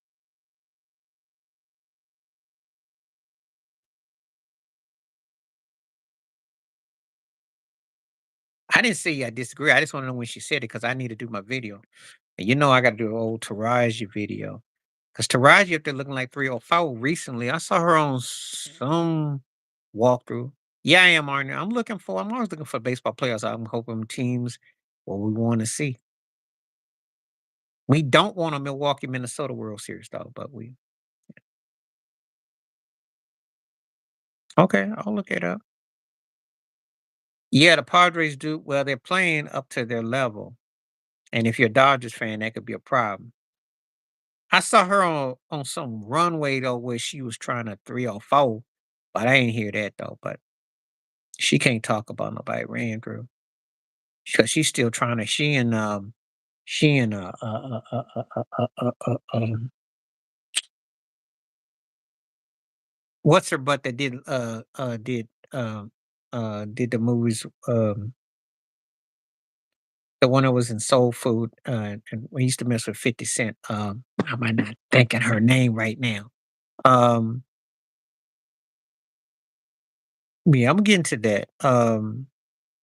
Speaker 1: I didn't say I disagree. I just want to know when she said it because I need to do my video. And you know I got to do an old Taraji video because Taraji up there looking like 304 recently. I saw her on some walkthrough. Yeah, I am, Arnie. I'm always looking for baseball players. I'm hoping teams what we want to see. We don't want a Milwaukee, Minnesota World Series though, but we okay. I'll look it up. Yeah, the Padres do well. They're playing up to their level, and if you're a Dodgers fan, that could be a problem. I saw her on some runway though where she was trying to 304, but I ain't hear that though. But she can't talk about nobody ran through because she's still trying to. She and what's her butt that did the movies the one that was in Soul Food and we used to mess with 50 Cent. Am I not thinking her name right now? Um yeah, I'm getting to that.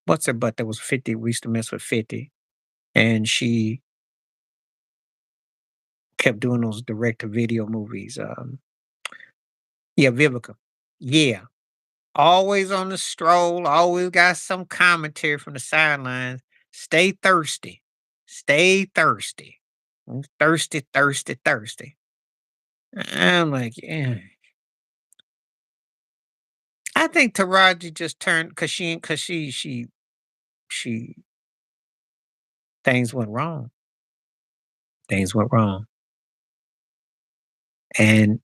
Speaker 1: What's her butt that was 50? We used to mess with 50. And she kept doing those direct to video movies. Yeah, Vivica. Yeah. Always on the stroll, always got some commentary from the sidelines. Stay thirsty. Stay thirsty. Thirsty, thirsty, thirsty. I'm like, yeah. I think Taraji just turned cause she things went wrong. Things went wrong. And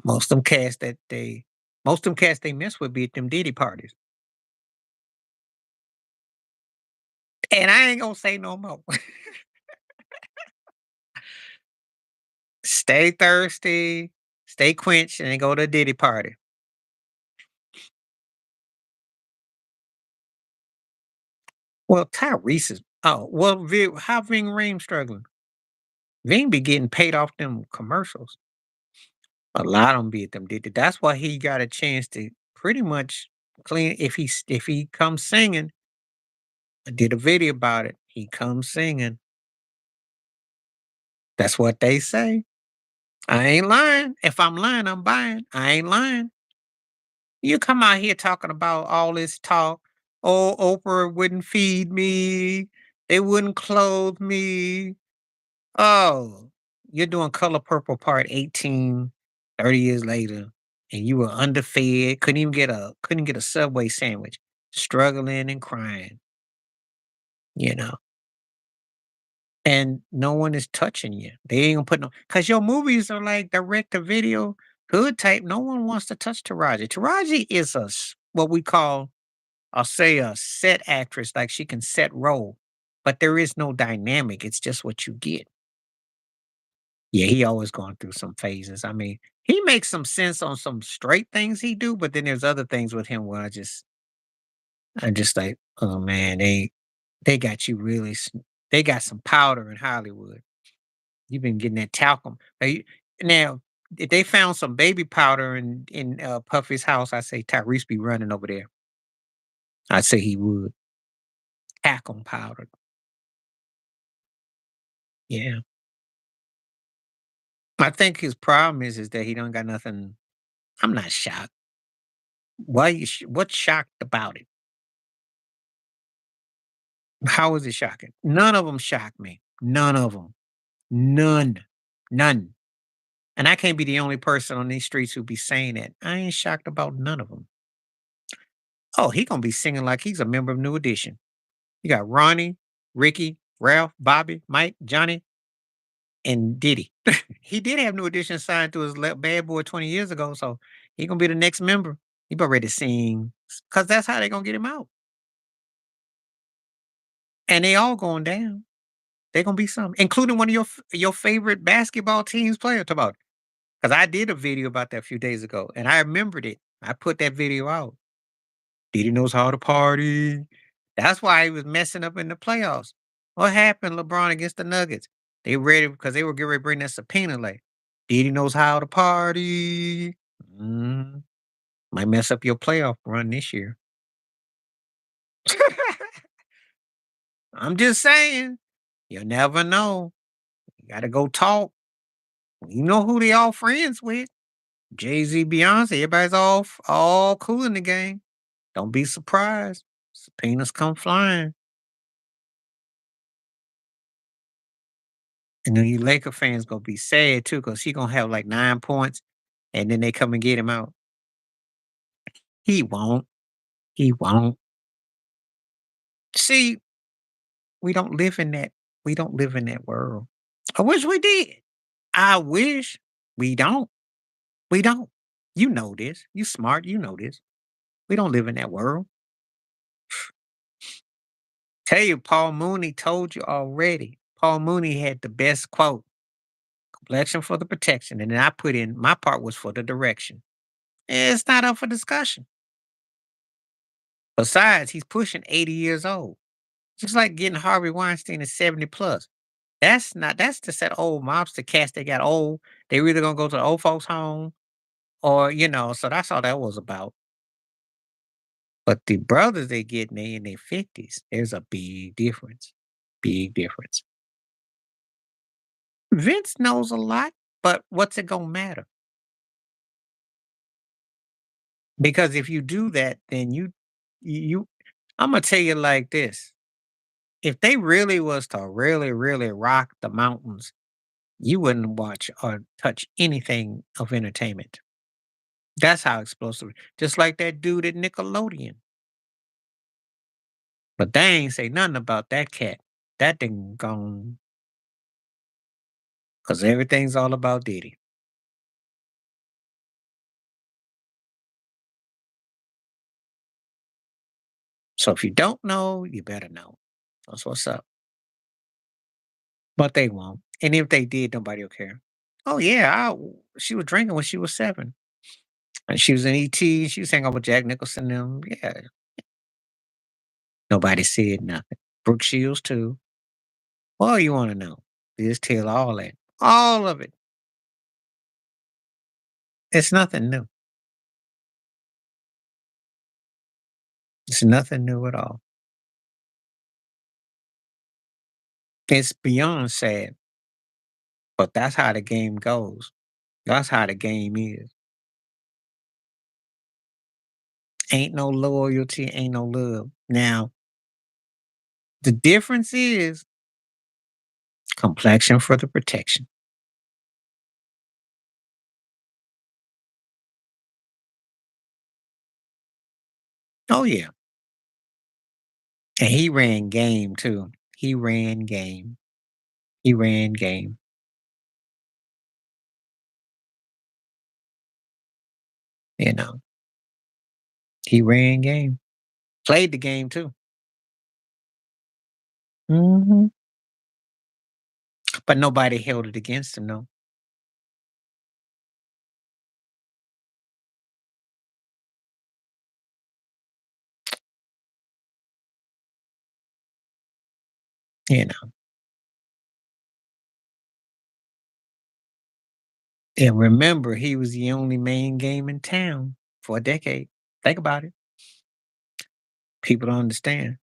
Speaker 1: most them cats that they most them cats they mess with be at them Diddy parties. And I ain't gonna say no more. Stay thirsty, stay quenched, and then go to a Diddy party. Well, Tyrese is well, how Ving Rhames struggling? Ving be getting paid off them commercials. A lot of them be at them Diddy. That's why he got a chance to pretty much clean if he comes singing. I did a video about it. He comes singing. That's what they say. I ain't lying. If I'm lying, I'm buying. I ain't lying. You come out here talking about all this talk. Oh, Oprah wouldn't feed me. They wouldn't clothe me. Oh, you're doing Color Purple Part 18, 30 years later, and you were underfed, couldn't get a Subway sandwich, struggling and crying, you know. And no one is touching you. They ain't gonna put no because your movies are like direct to video, hood type. No one wants to touch Taraji. Taraji is what we call, I'll say a set actress, like she can set role, but there is no dynamic. It's just what you get. Yeah, he always going through some phases. I mean, he makes some sense on some straight things he do, but then there's other things with him where I just like, oh man, they got you they got some powder in Hollywood. You've been getting that talcum. Now, if they found some baby powder in Puffy's house, I say Tyrese be running over there. I say he would talcum powder. Yeah, I think his problem is that he don't got nothing. I'm not shocked. What's shocked about it? How is it shocking? None of them shock me. None of them. None. None. And I can't be the only person on these streets who be saying that. I ain't shocked about none of them. Oh, he gonna be singing like he's a member of New Edition. You got Ronnie, Ricky, Ralph, Bobby, Mike, Johnny, and Diddy. He did have New Edition signed to his Bad Boy 20 years ago, so he gonna be the next member. He about ready to sing, cause that's how they gonna get him out. And they all going down. They gonna be some, including one of your favorite basketball teams player. Talk about, cause I did a video about that a few days ago, and I remembered it. I put that video out. Diddy knows how to party. That's why he was messing up in the playoffs. What happened, LeBron against the Nuggets? They ready because they were getting ready to bring that subpoena like, Diddy knows how to party. Mm, might mess up your playoff run this year. I'm just saying, you never know. You gotta go talk. You know who they all friends with. Jay-Z, Beyonce, everybody's all cool in the game. Don't be surprised. Subpoenas come flying. And then you Laker fans gonna be sad too, cause he gonna have like 9 points, and then they come and get him out. He won't. He won't. See, we don't live in that. We don't live in that world. I wish we did. I wish we don't. We don't. You know this. You smart. You know this. We don't live in that world. Tell you, Paul Mooney told you already. Paul Mooney had the best quote: "Complexion for the protection," and then I put in my part was for the direction. It's not up for discussion. Besides, he's pushing 80 years old. Just like getting Harvey Weinstein at 70 plus. That's just that old mobster cast that got old. They either gonna go to the old folks home or, so that's all that was about. But the brothers they get they in their 50s, there's a big difference. Big difference. Vince knows a lot, but what's it gonna matter? Because if you do that, then you I'm gonna tell you like this. If they really was to really, really rock the mountains, you wouldn't watch or touch anything of entertainment. That's how explosive. Just like that dude at Nickelodeon. But they ain't say nothing about that cat. That thing gone because everything's all about Diddy. So if you don't know, you better know. That's what's up. But they won't. And if they did, nobody will care. Oh yeah, she was drinking when she was 7. And she was in ET. She was hanging out with Jack Nicholson and them. Yeah. Nobody said nothing. Brooke Shields too. Well, you want to know. Just tell all that. All of it. It's nothing new. It's nothing new at all. It's beyond sad, but that's how the game goes. That's how the game is. Ain't no loyalty, ain't no love. Now, the difference is complexion for the protection. Oh, yeah. And he ran game too. He ran game. He ran game. You know, he ran game. Played the game too. Hmm. But nobody held it against him, though. You know, and remember, he was the only main game in town for a decade. Think about it. People don't understand.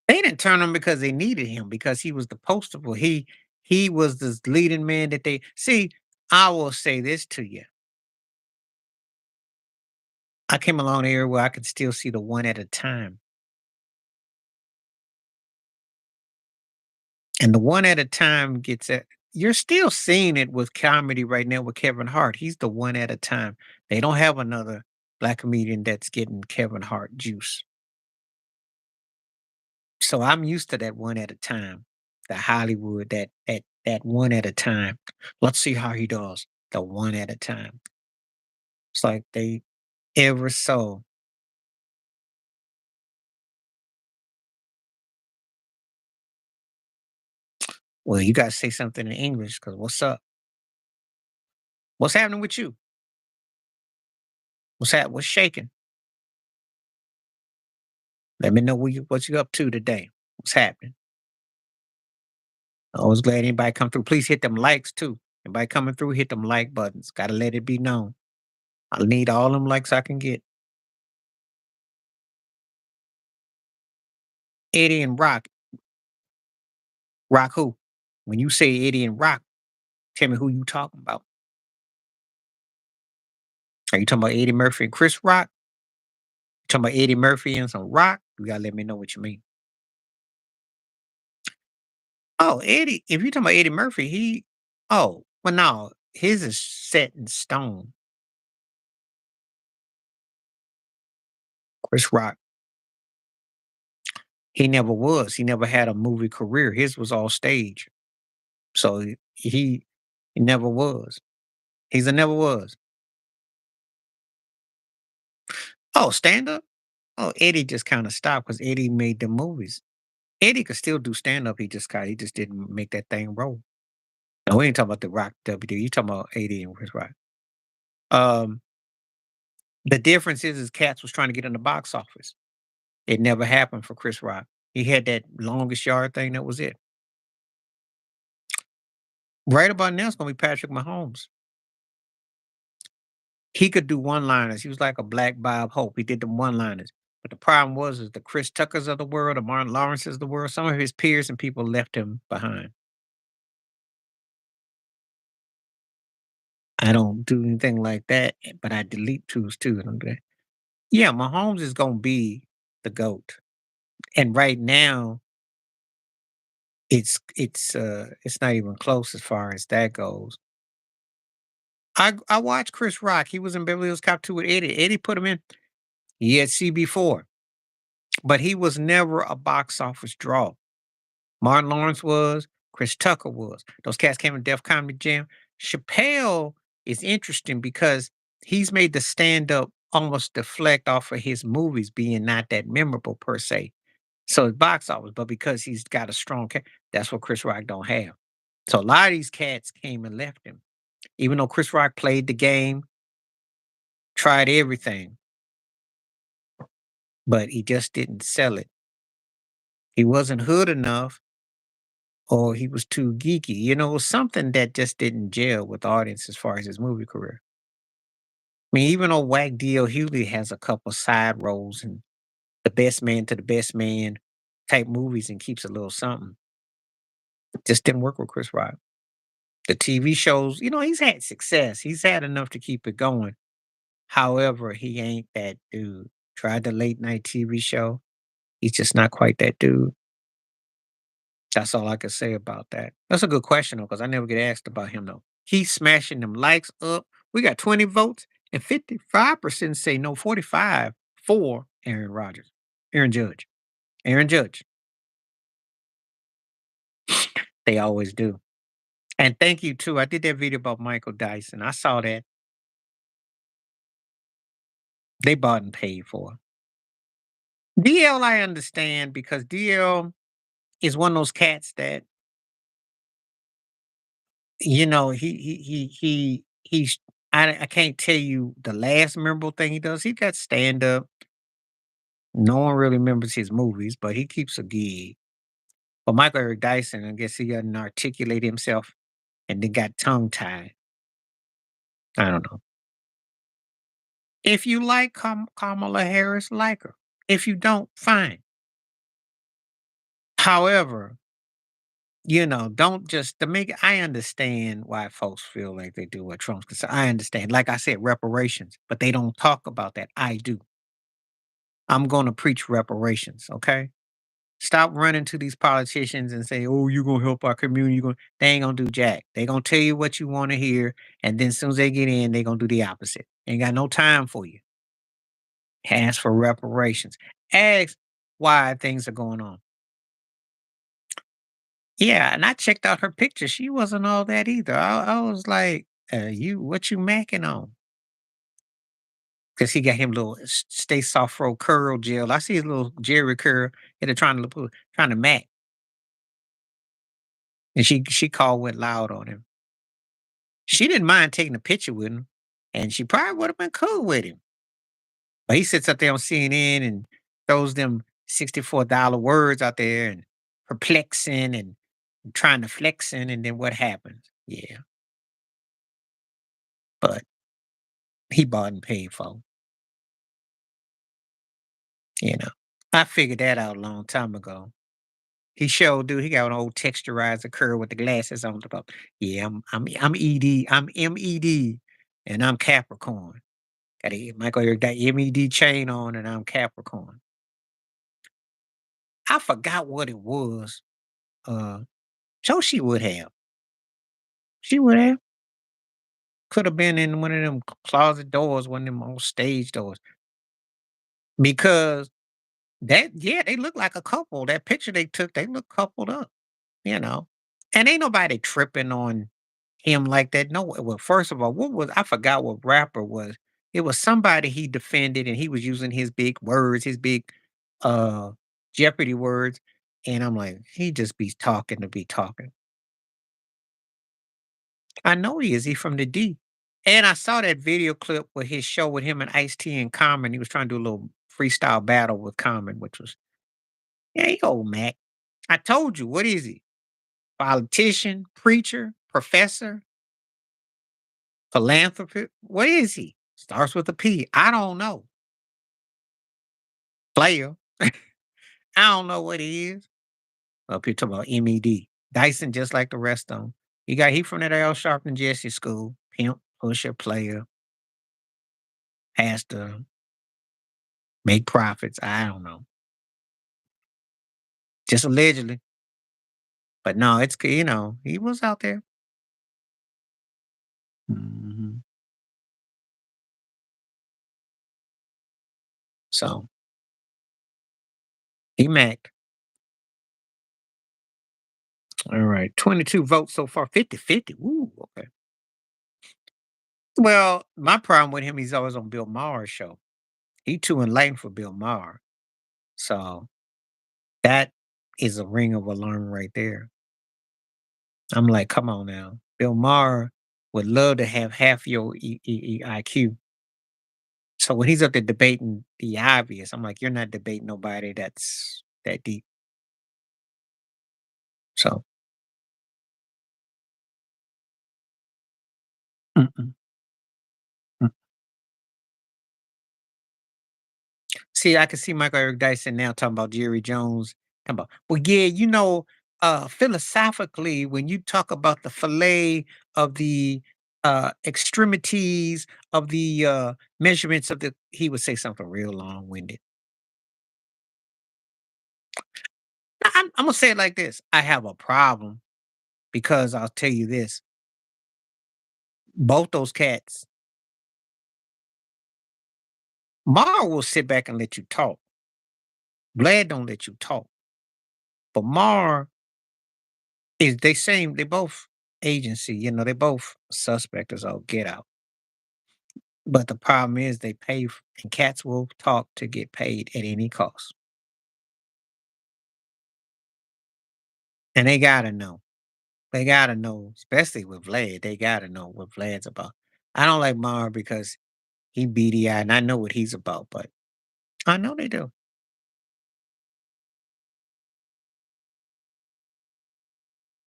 Speaker 1: They didn't turn him because they needed him because he was the poster boy. He was the leading man that they see. I will say this to you. I came along an era where I could still see the one at a time. And the one at a time gets at you're still seeing it with comedy right now with Kevin Hart. He's the one at a time. They don't have another black comedian that's getting Kevin Hart juice. So I'm used to that one at a time. The Hollywood, that one at a time. Let's see how he does. The one at a time. It's like they ever so. Well, you gotta say something in English because what's up? What's happening with you? What's shaking? Let me know what you up to today. What's happening? I was glad anybody come through. Please hit them likes too. Anybody coming through, hit them like buttons. Gotta let it be known. I need all them likes I can get. Eddie and Rock. Rock who? When you say Eddie and Rock, tell me who you talking about. Are you talking about Eddie Murphy and Chris Rock? You talking about Eddie Murphy and some rock? You gotta let me know what you mean. Oh, Eddie, if you're talking about Eddie Murphy, well, no, his is set in stone. Chris Rock, he never was. He never had a movie career. His was all stage. So he never was. He's a never was. Oh, stand up? Oh, Eddie just kind of stopped because Eddie made the movies. Eddie could still do stand up. He just didn't make that thing roll. No, we ain't talking about the Rock WD. You talking about Eddie and Chris Rock. Um, the difference is Cats was trying to get in the box office. It never happened for Chris Rock. He had that longest yard thing. That was it. Right about now, it's gonna be Patrick Mahomes. He could do one-liners. He was like a black Bob Hope. He did the one-liners. But the problem was is the Chris Tuckers of the world, the Martin Lawrences of the world, some of his peers and people left him behind. I don't do anything like that, but I delete tools too. And I'm like, yeah, Mahomes is gonna be the GOAT. And right now, it's not even close as far as that goes. I watched Chris Rock. He was in Beverly Hills Cop 2 with Eddie. Eddie put him in. He had CB4, but he was never a box office draw. Martin Lawrence was, Chris Tucker was. Those cats came to Def Comedy Jam. Chappelle is interesting because he's made the stand-up almost deflect off of his movies being not that memorable per se. So it's box office, but because he's got a strong that's what Chris Rock don't have. So a lot of these cats came and left him. Even though Chris Rock played the game, tried everything, but he just didn't sell it. He wasn't hood enough or he was too geeky. It was something that just didn't gel with the audience as far as his movie career. I mean, even though Whack D.L. Hughley has a couple side roles and the best man to the best man type movies and keeps a little something, just didn't work with Chris Rock. The TV shows, he's had success. He's had enough to keep it going. However, he ain't that dude. Tried the late night TV show. He's just not quite that dude. That's all I can say about that. That's a good question though, because I never get asked about him though. He's smashing them likes up. We got 20 votes and 55% say no, 45 for Aaron Rodgers. Aaron Judge. Aaron Judge. They always do. And thank you too. I did that video about Michael Dyson. I saw that. They bought and paid for. DL I understand because DL is one of those cats that he's I can't tell you the last memorable thing he does. He got stand up. No one really remembers his movies, but he keeps a gig. But Michael Eric Dyson, I guess he doesn't articulate himself and then got tongue tied. I don't know. If you like Kamala Harris, like her. If you don't, fine. However, don't just to make I understand why folks feel like they do what Trump's concerned. I understand. Like I said, reparations, but they don't talk about that. I do. I'm going to preach reparations. Okay. Stop running to these politicians and say, "Oh, you're gonna help our community." They ain't gonna do jack. They gonna tell you what you want to hear, and then as soon as they get in, they gonna do the opposite. Ain't got no time for you. Ask for reparations. Ask why things are going on. Yeah, and I checked out her picture. She wasn't all that either. I was like, you what you macking on? Because he got him little stay soft fro curl gel. I see his little Jerry curl and they're trying to mac. And she called went loud on him. She didn't mind taking a picture with him, and she probably would have been cool with him. But he sits up there on CNN and throws them $64 words out there and perplexing and trying to flexing, and then what happens? Yeah, but he bought and paid for, you know. I figured that out a long time ago. He showed dude, he got an old texturizer curl with the glasses on the top. Yeah, I'm ED, I'm MED, and I'm Capricorn. Got a Michael Eric that MED chain on, and I'm Capricorn. I forgot what it was. Uh, so she would have. She would have. Could have been in one of them closet doors, one of them old stage doors. Because yeah, they look like a couple. That picture they took, they look coupled up, you know. And ain't nobody tripping on him like that. No, well, first of all, what was I forgot what rapper was. It was somebody he defended and he was using his big words, his big uh Jeopardy words. And I'm like, he just be talking to be talking. I know he is. He from the D. And I saw that video clip with his show with him and Ice T and Common. He was trying to do a little freestyle battle with Common, which was, yeah, he old Mac. I told you, what is he? Politician, preacher, professor, philanthropist? What is he? Starts with a P. I don't know. Player. I don't know what he is. People talking about MED. Dyson, just like the rest of them. He from that L Sharpton Jesse school. Pimp, pusher, player, pastor, make profits. I don't know. Just allegedly. But no, he was out there. Mhm. So he macked. All right. 22 votes so far. 50-50. Ooh, okay. Well, my problem with him, he's always on Bill Maher's show. He too enlightened for Bill Maher. So that is a ring of alarm right there. I'm like, come on now. Bill Maher would love to have half your IQ. So when he's up there debating the obvious, I'm like, you're not debating nobody that's that deep. So mm-mm, mm. See, I can see Michael Eric Dyson now talking about Jerry Jones. Talking about, well, yeah, philosophically, when you talk about the fillet of the extremities of the measurements of he would say something real long winded. I'm gonna say it like this: I have a problem because I'll tell you this: both those cats, Mara will sit back and let you talk. Vlad don't let you talk, but Mar is they both agency, they both suspect as all get out. But the problem is they and cats will talk to get paid at any cost. And they gotta know. They gotta know, especially with Vlad. They gotta know what Vlad's about. I don't like Mar because he beady eyed and I know what he's about, but I know they do.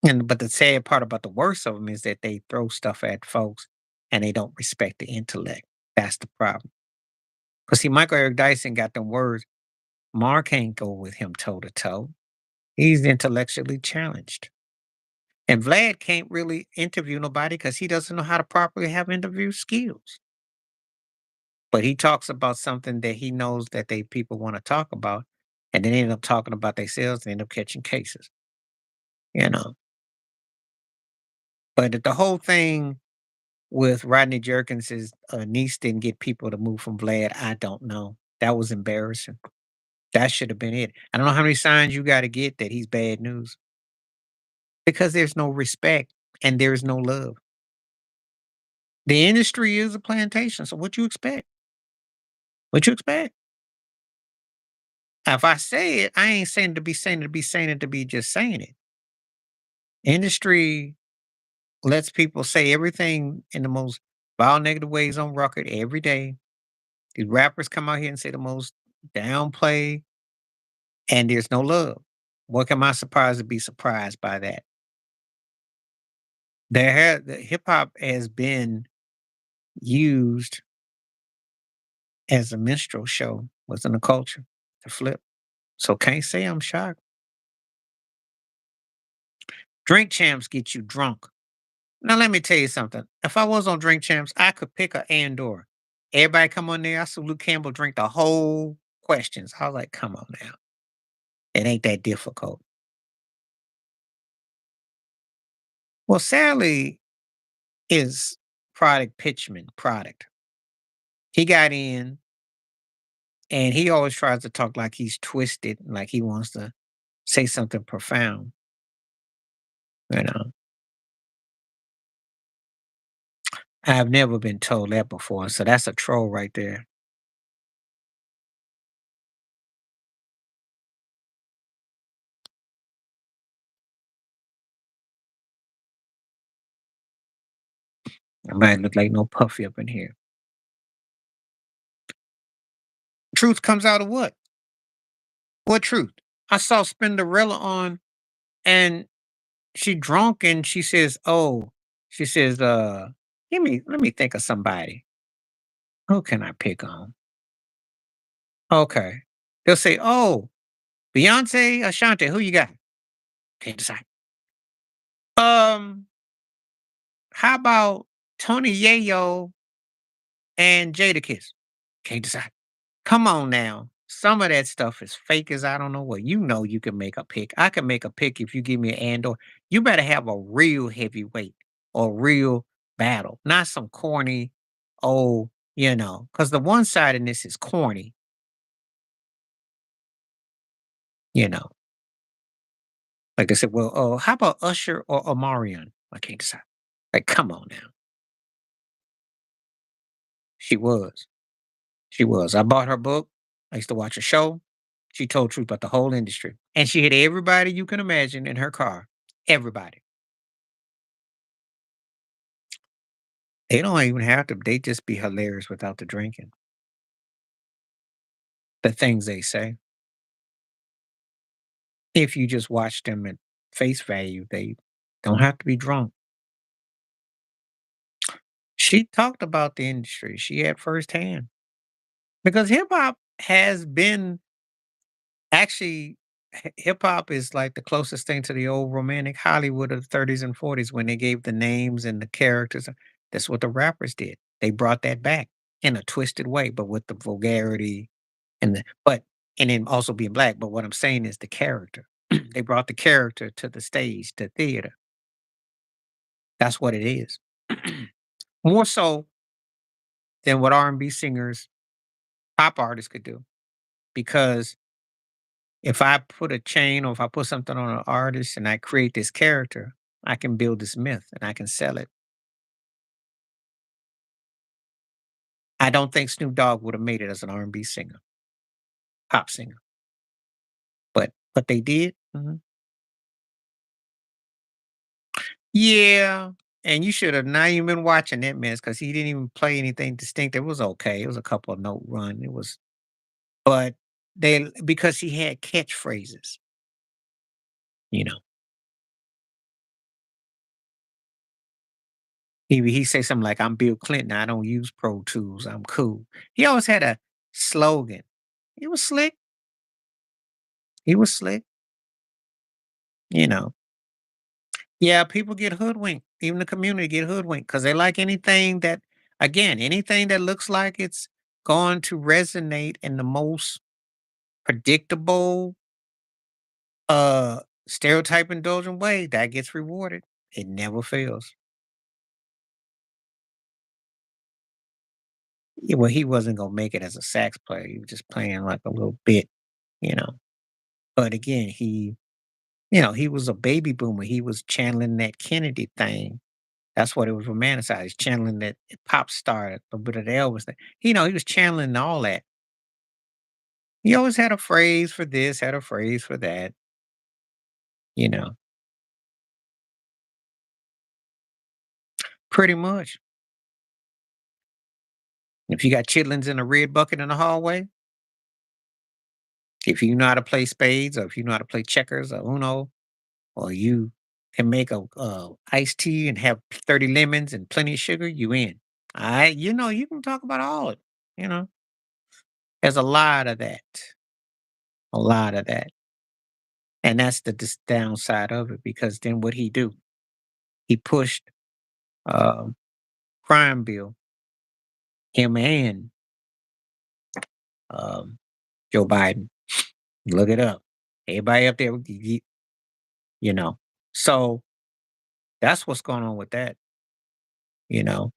Speaker 1: And but the sad part about the worst of them is that they throw stuff at folks and they don't respect the intellect. That's the problem. Because see, Michael Eric Dyson got them words. Mar can't go with him toe to toe. He's intellectually challenged. And Vlad can't really interview nobody because he doesn't know how to properly have interview skills. But he talks about something that he knows that they people want to talk about, and then they end up talking about themselves and end up catching cases. You know. But the whole thing with Rodney Jerkins' niece didn't get people to move from Vlad. I don't know. That was embarrassing. That should have been it. I don't know how many signs you gotta get that he's bad news because there's no respect and there's no love. The industry is a plantation, so what you expect? What you expect? If I say it, I ain't saying it to be saying it to be saying it to be just saying it. Industry lets people say everything in the most vile, negative ways on record every day. These rappers come out here and say the most downplay, and there's no love. What am I surprised to be surprised by that? The hip hop has been used as a minstrel show within the culture to flip. So can't say I'm shocked. Drink champs get you drunk. Now let me tell you something. If I was on Drink Champs, I could pick a Andor. Everybody come on there. I saw Luke Campbell drink the whole questions. I was like, come on now. It ain't that difficult. Well, Sally is product pitchman product. He got in and he always tries to talk like he's twisted, like he wants to say something profound. You know, I've never been told that before. So that's a troll right there. I might look like no puffy up in here. Truth comes out of what? What truth? I saw Spinderella on and she drunk and she says, "Oh," she says, let me think of somebody. Who can I pick on?" Okay. They'll say, "Oh, Beyonce, Ashanti, who you got?" Can't decide. Um, how about Tony Yayo and Jadakiss? Can't decide. Come on now. Some of that stuff is fake as I don't know what. You know you can make a pick. I can make a pick if you give me an and or. You better have a real heavyweight or real battle, not some corny, oh, because the one sidedness is corny, you know. Like I said, well, oh, how about Usher or Omarion? I can't decide. Like, come on now. She was. She was. I bought her book. I used to watch a show. She told truth about the whole industry. And she had everybody you can imagine in her car. Everybody. They don't even have to. They just be hilarious without the drinking. The things they say. If you just watch them at face value, they don't have to be drunk. She talked about the industry. She had firsthand. Because hip hop has been actually hip hop is like the closest thing to the old romantic Hollywood of the 30s and 40s when they gave the names and the characters. That's what the rappers did. They brought that back in a twisted way, but with the vulgarity and then also being black. But what I'm saying is the character. They brought the character to the stage, to theater. That's what it is. More so than what R&B singers, pop artists could do. Because if I put a chain or if I put something on an artist and I create this character, I can build this myth and I can sell it. I don't think Snoop Dogg would have made it as an R&B singer, pop singer, but they did. Mhm. Yeah, and you should have not even been watching that mess because he didn't even play anything distinct. It was okay. It was a couple of note run. It was, but they because he had catchphrases. You know, he say something like, "I'm Bill Clinton. I don't use Pro Tools. I'm cool." He always had a slogan. He was slick. He was slick. You know, yeah. People get hoodwinked. Even the community get hoodwinked because they like anything that, again, anything that looks like it's going to resonate in the most predictable, stereotype indulgent way, that gets rewarded. It never fails. Yeah, well, he wasn't gonna make it as a sax player. He was just playing like a little bit, you know. But again, he was a baby boomer. He was channeling that Kennedy thing. That's what it was romanticized, channeling that pop star, a bit of the Elvis thing. He was channeling all that. He always had a phrase for this, had a phrase for that, you know. Pretty much. If you got chitlins in a red bucket in the hallway, if you know how to play spades, or if you know how to play checkers or Uno, or you can make a iced tea and have 30 lemons and plenty of sugar, you in. You can talk about all of it. You know, there's a lot of that, a lot of that, and that's the downside of it. Because then what he do? He pushed um, crime bill, him and um, Joe Biden. Look it up. Everybody up there, you know. So that's what's going on with that. You know,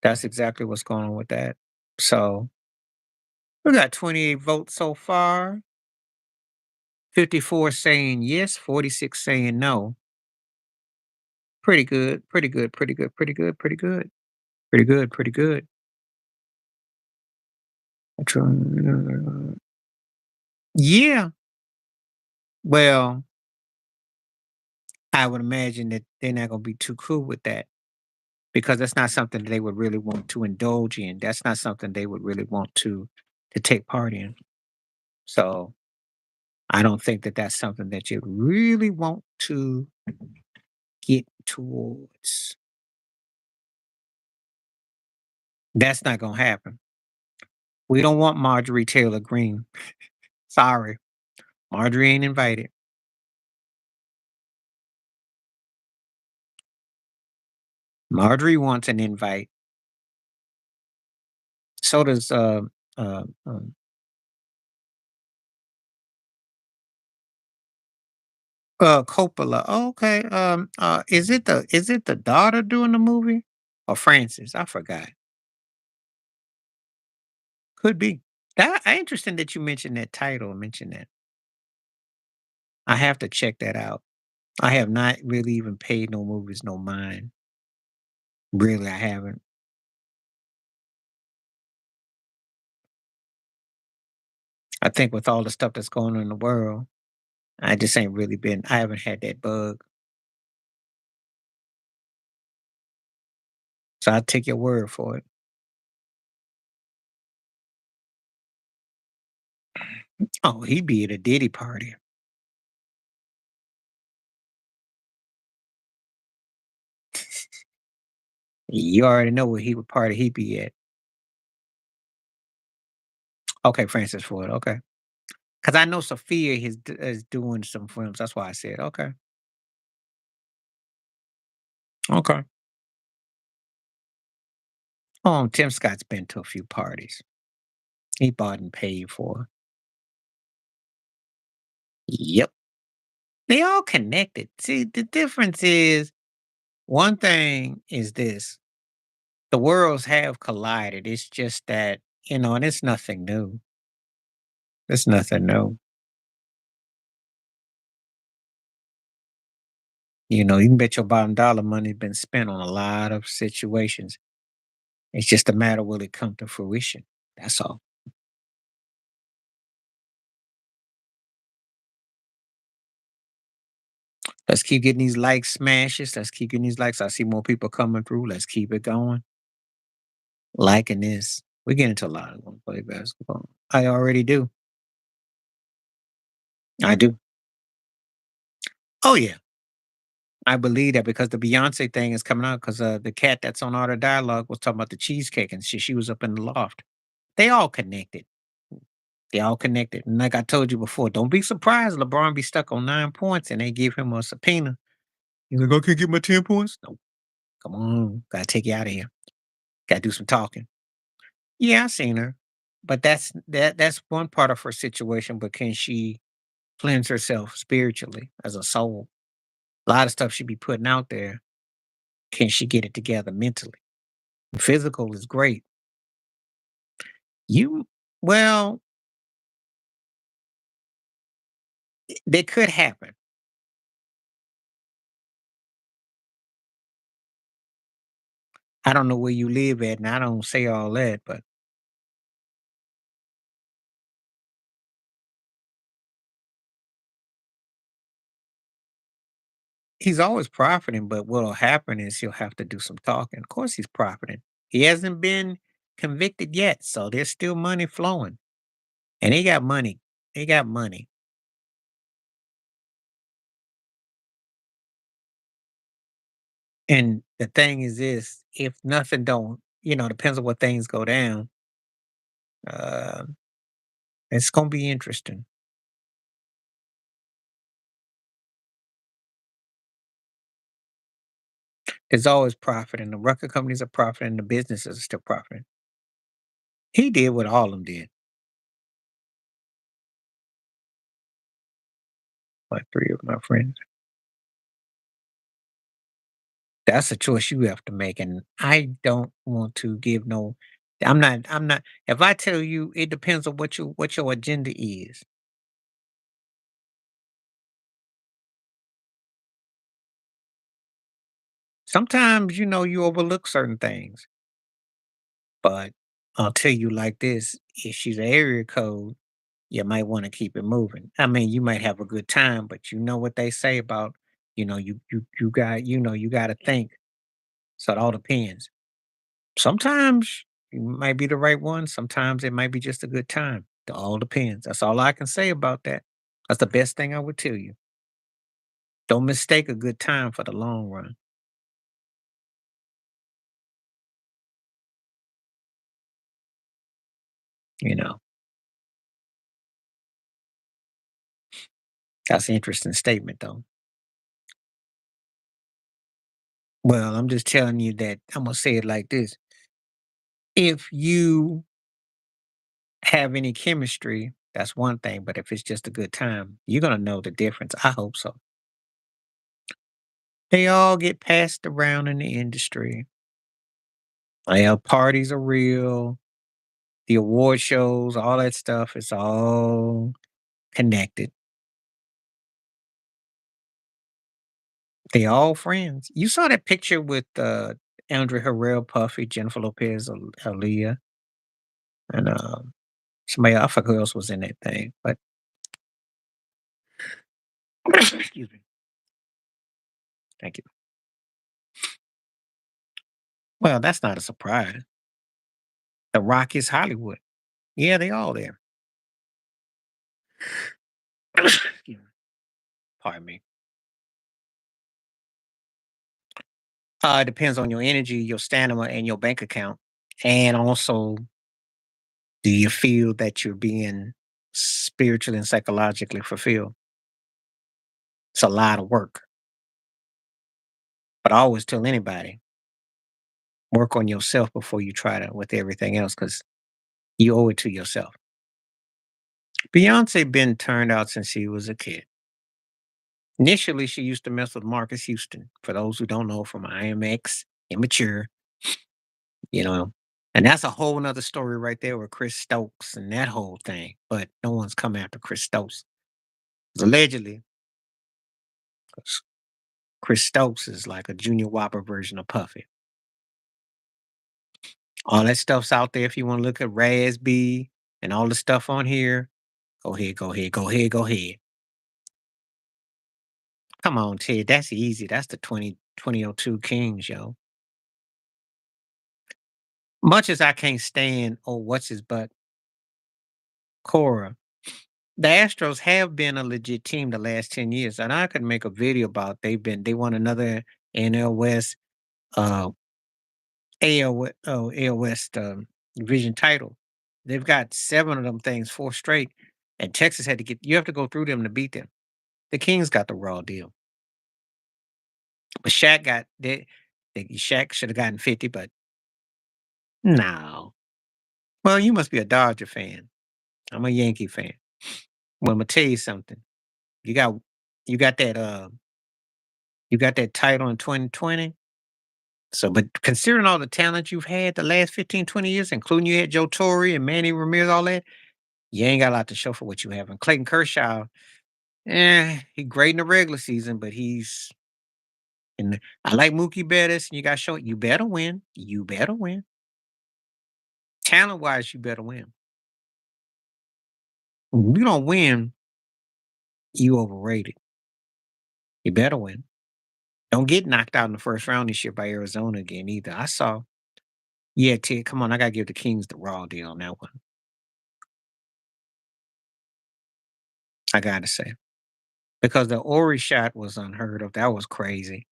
Speaker 1: that's exactly what's going on with that. So we got 28 votes so far, 54 saying yes, 46 saying no. Pretty good, pretty good, pretty good, pretty good, pretty good, pretty good, pretty good. Yeah, well, I would imagine that they're not going to be too cool with that because that's not something they would really want to indulge in. That's not something they would really want to take part in. So I don't think that that's something that you really want to get towards. That's not going to happen. We don't want Marjorie Taylor Greene. Sorry, Marjorie ain't invited. Marjorie wants an invite. So does uh, um, Coppola. Oh, okay. Is it the daughter doing the movie or Francis? I forgot. Could be. That interesting that you mentioned that title. Mentioned that. I have to check that out. I have not really even paid no movies no mind. Really, I haven't. I think with all the stuff that's going on in the world, I just ain't really been. I haven't had that bug. So I take your word for it. Oh, he be at a Diddy party. You already know what he would party he be at. Okay, Francis Ford. Okay, because I know Sophia is doing some films. That's why I said okay. Okay. Tim Scott's been to a few parties. He bought and paid for. Yep, they all connected. See, the difference is one thing is this: the worlds have collided. It's just that and it's nothing new. It's nothing new. You can bet your bottom dollar money's been spent on a lot of situations. It's just a matter will it come to fruition. That's all. Let's keep getting these like smashes. Let's keep getting these likes. I see more people coming through. Let's keep it going. Liking this. We get into a lot of them play basketball. I already do. I do. Oh yeah. I believe that because the Beyonce thing is coming out because the cat that's on Art of Dialogue was talking about the cheesecake and she was up in the loft. They all connected. They all connected. And like I told you before, don't be surprised LeBron be stuck on 9 points and they give him a subpoena. He's like, I can't get my 10 points. No, come on. Gotta take you out of here. Gotta do some talking. Yeah, I seen her. But that's one part of her situation, but can she cleanse herself spiritually as a soul? A lot of stuff she be putting out there. Can she get it together mentally? Physical is great. You well, that could happen. I don't know where you live at, and I don't say all that, but he's always profiting, but what'll happen is he'll have to do some talking. Of course, he's profiting. He hasn't been convicted yet, so there's still money flowing, and he got money. He got money, and the thing is this: if nothing don't, depends on what things go down. Uh, it's gonna be interesting. It's always profiting. The record companies are profiting. The businesses are still profiting. He did what all of them did. Like three of my friends. That's a choice you have to make, and I don't want to give no. I'm not. If I tell you, it depends on what your agenda is. Sometimes you overlook certain things, but I'll tell you like this: if she's an area code, you might want to keep it moving. I mean, you might have a good time, but you know what they say about you got to think. So it all depends. Sometimes you might be the right one. Sometimes it might be just a good time. It all depends. That's all I can say about that. That's the best thing I would tell you. Don't mistake a good time for the long run. You know, that's an interesting statement, though. Well, I'm just telling you that I'm going to say it like this. If you have any chemistry, that's one thing. But if it's just a good time, you're going to know the difference. I hope so. They all get passed around in the industry. Yeah, parties are real. The award shows, all that stuff is all connected. They all friends. You saw that picture with Andre Harrell, Puffy, Jennifer Lopez, Aaliyah, and somebody I forgot who else was in that thing. But excuse me, thank you. Well, that's not a surprise. The Rock is Hollywood. Yeah, they all there. Excuse me. Pardon me. It depends on your energy, your stamina, and your bank account. And also, do you feel that you're being spiritually and psychologically fulfilled? It's a lot of work. But I always tell anybody, work on yourself before you try to with everything else, because you owe it to yourself. Beyonce been turned out since she was a kid. Initially, she used to mess with Marcus Houston. For those who don't know, from IMX, immature, you know. And that's a whole nother story right there with Chris Stokes and that whole thing. But no one's coming after Chris Stokes. 'Cause allegedly, 'cause Chris Stokes is like a Junior Whopper version of Puffy. All that stuff's out there if you want to look at Razby and all the stuff on here. Go ahead, go ahead, go ahead, go ahead. Come on, Ted. That's easy. That's the 2002 Kings, yo. Much as I can't stand, oh, what's his butt, Cora. The Astros have been a legit team the last 10 years. And I could make a video about they won another NL West, uh, AL West division title. They've got seven of them things, four straight. And Texas had to you have to go through them to beat them. The Kings got the raw deal. But Shaq should have gotten 50, but no. Well, you must be a Dodger fan. I'm a Yankee fan. Well, Imma tell you something. You got you got that, you got that title in 2020. So, but considering all the talent you've had the last 15, 20 years, including you had Joe Torre and Manny Ramirez, all that, you ain't got a lot to show for what you have. And Clayton Kershaw, he great in the regular season, but he's in the, I like Mookie Betts, and you got to show it. You better win. You better win. Talent wise, you better win. When you don't win, you overrated. You better win. Don't get knocked out in the first round this year by Arizona again either. I saw. Yeah, Ted, come on. I gotta give the Kings the raw deal on that one. I gotta say. Because the Ori shot was unheard of. That was crazy.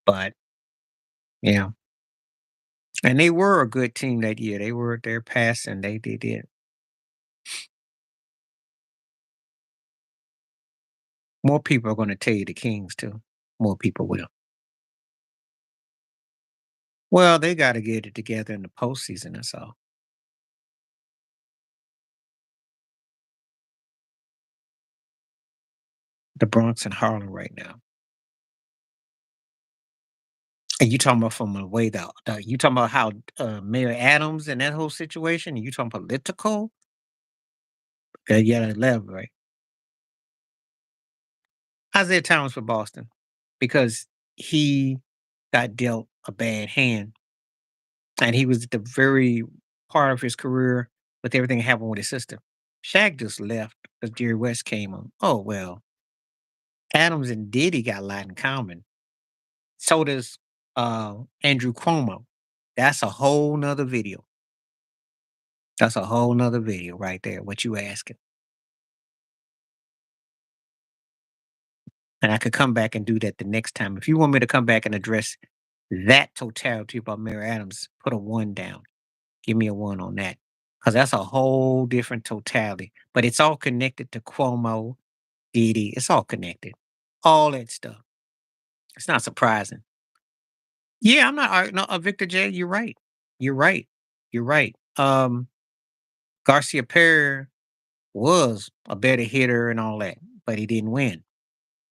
Speaker 1: But yeah. And they were a good team that year. They were their passing. They did. More people are gonna tell you the Kings too. More people will. Well, they gotta get it together in the postseason, that's all. The Bronx and Harlem right now. And you talking about from the way the you talking about how Mayor Adams and that whole situation, and you talking political? Yeah, that level, right? Isaiah Thomas for Boston because he got dealt a bad hand, and he was at the very part of his career with everything that happened with his sister. Shaq just left because Jerry West came on. Oh well, Adams and Diddy got a lot in common. So does Andrew Cuomo. That's a whole nother video. That's a whole nother video right there. What you asking? And I could come back and do that the next time. If you want me to come back and address that totality about Mayor Adams, put a one down. Give me a one on that. Because that's a whole different totality. But it's all connected to Cuomo, Diddy. It's all connected. All that stuff. It's not surprising. Yeah, I'm not no, Victor J, you're right. You're right. You're right. Garcia Perez was a better hitter and all that, but he didn't win.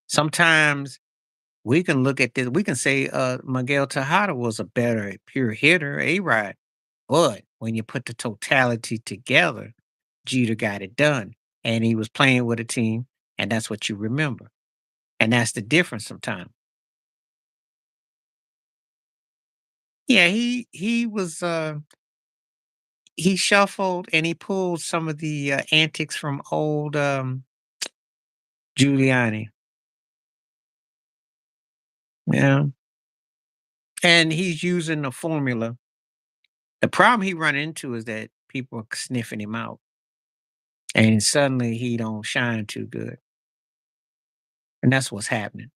Speaker 1: Sometimes we can look at this, we can say Miguel Tejada was a better pure hitter, A-Rod. But when you put the totality together, Jeter got it done. And he was playing with a team, and that's what you remember. And that's the difference sometimes. Yeah, he was he shuffled and he pulled some of the antics from old Giuliani. Yeah. And he's using the formula. The problem he run into is that people are sniffing him out. And suddenly he don't shine too good. And that's what's happening.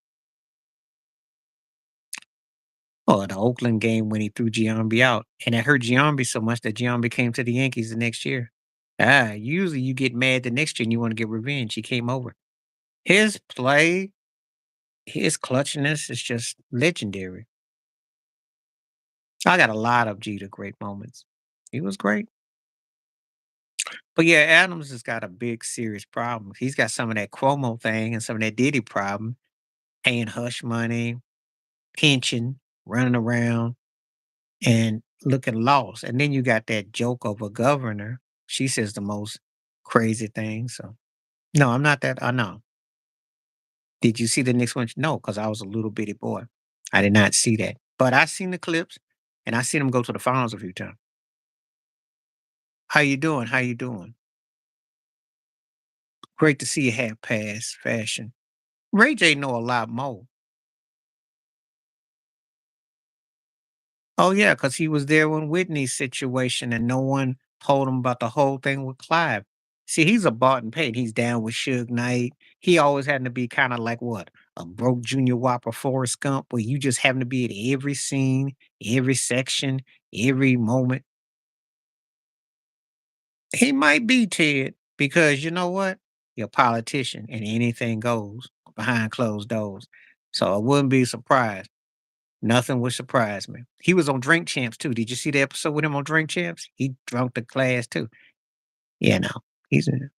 Speaker 1: Oh, the Oakland game when he threw Giambi out. And it hurt Giambi so much that Giambi came to the Yankees the next year. Usually you get mad the next year and you want to get revenge. He came over. His play, his clutchness is just legendary. I got a lot of Jeter great moments. He was great. But yeah, Adams has got a big serious problem. He's got some of that Cuomo thing and some of that Diddy problem, paying hush money, pension, running around, and looking lost. And then you got that joke of a governor. She says the most crazy things. So no, I'm not that. I know. Did you see the next one? No, because I was a little bitty boy. I did not see that. But I seen the clips and I seen him go to the finals a few times. How you doing? How you doing? Great to see you have pass fashion. Ray J know a lot more. Oh yeah, because he was there when Whitney's situation and no one told him about the whole thing with Clive. See, he's a bought and paid. He's down with Suge Knight. He always had to be kind of like what? A broke Junior Whopper Forrest Gump, where you just having to be at every scene, every section, every moment. He might be Ted, because you know what? You're a politician and anything goes behind closed doors. So I wouldn't be surprised. Nothing would surprise me. He was on Drink Champs too. Did you see the episode with him on Drink Champs? He drunk the class too. Yeah, no. He's in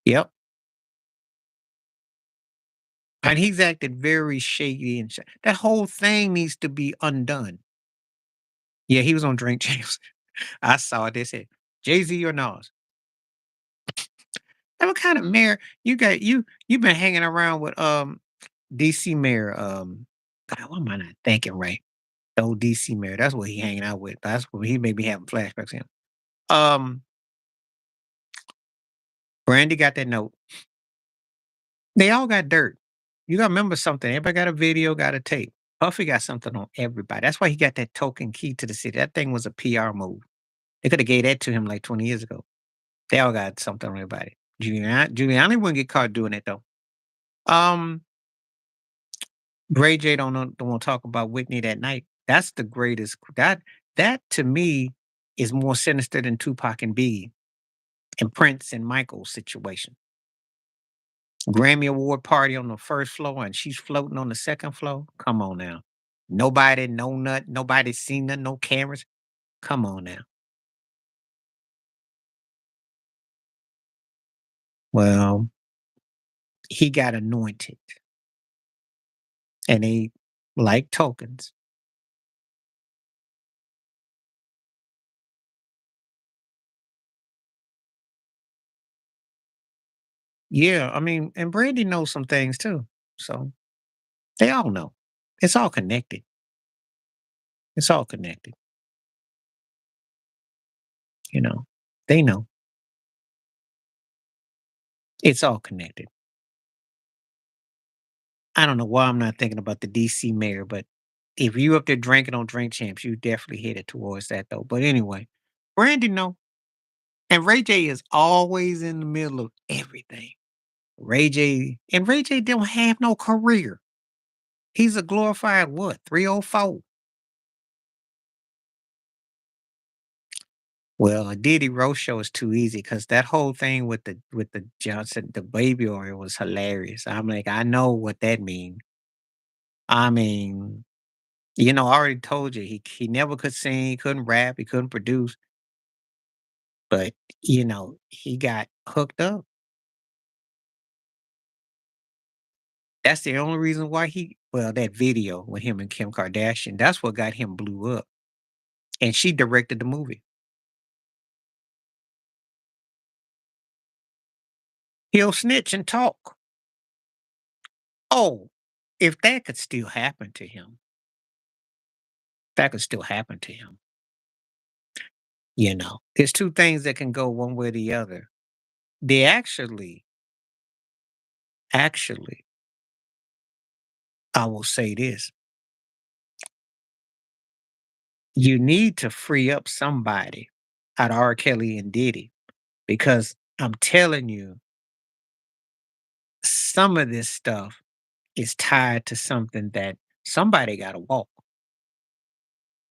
Speaker 1: Yep. And he's acted very shady and that whole thing needs to be undone. Yeah, he was on Drink Champs. I saw it. They said, Jay-Z or Nas. Now what kind of mayor you got you've been hanging around with DC mayor God, what am I not thinking right? The old DC mayor. That's what he hanging out with. That's what he made me having flashbacks to him. Um Brandy got that note. They all got dirt. You gotta remember something. Everybody got a video, got a tape. Puffy got something on everybody. That's why he got that token key to the city. That thing was a PR move. They could have gave that to him like 20 years ago. They all got something on everybody. Giuliani wouldn't get caught doing it though. Um, Ray J don't want to talk about Whitney that night. That's the greatest. That to me is more sinister than Tupac and Biggie and Prince and Michael's situation. Grammy Award party on the first floor and she's floating on the second floor. Come on now. Nobody, no nut, nobody seen nothing, no cameras. Come on now. Well, he got anointed and they like tokens. Yeah, I mean, and Brandy knows some things too. So they all know. It's all connected. It's all connected. You know, they know. It's all connected. I don't know why I'm not thinking about the DC mayor, but if you up there drinking on Drink Champs, you definitely headed towards that though. But anyway, Brandy know. And Ray J is always in the middle of everything. Ray J don't have no career. He's a glorified what? 304. Well, a Diddy roast show is too easy because that whole thing with the Johnson, the baby oil was hilarious. I'm like, I know what that means. I mean, I already told you he never could sing, he couldn't rap, he couldn't produce, but he got hooked up. That's the only reason why that video with him and Kim Kardashian, that's what got him blew up. And she directed the movie. He'll snitch and talk. Oh, if that could still happen to him, that could still happen to him. There's two things that can go one way or the other. They actually, I will say this. You need to free up somebody out of R. Kelly and Diddy because I'm telling you, some of this stuff is tied to something that somebody got to walk.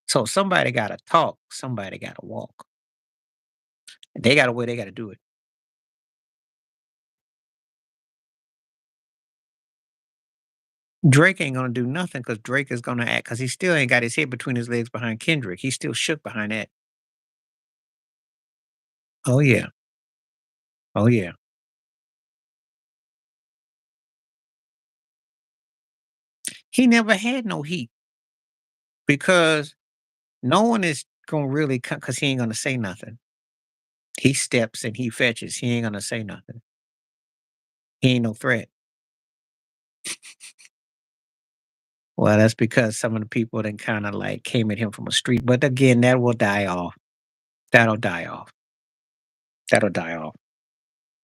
Speaker 1: So somebody got to talk, somebody got to walk. They got a way they got to do it. Drake ain't gonna do nothing because Drake is gonna act because he still ain't got his head between his legs behind Kendrick. He's still shook behind that. Oh yeah. Oh yeah. He never had no heat because no one is gonna really because he ain't gonna say nothing. He steps and he fetches. He ain't gonna say nothing. He ain't no threat. Well, that's because some of the people then kind of like came at him from a street. But again, that will die off. That'll die off. That'll die off.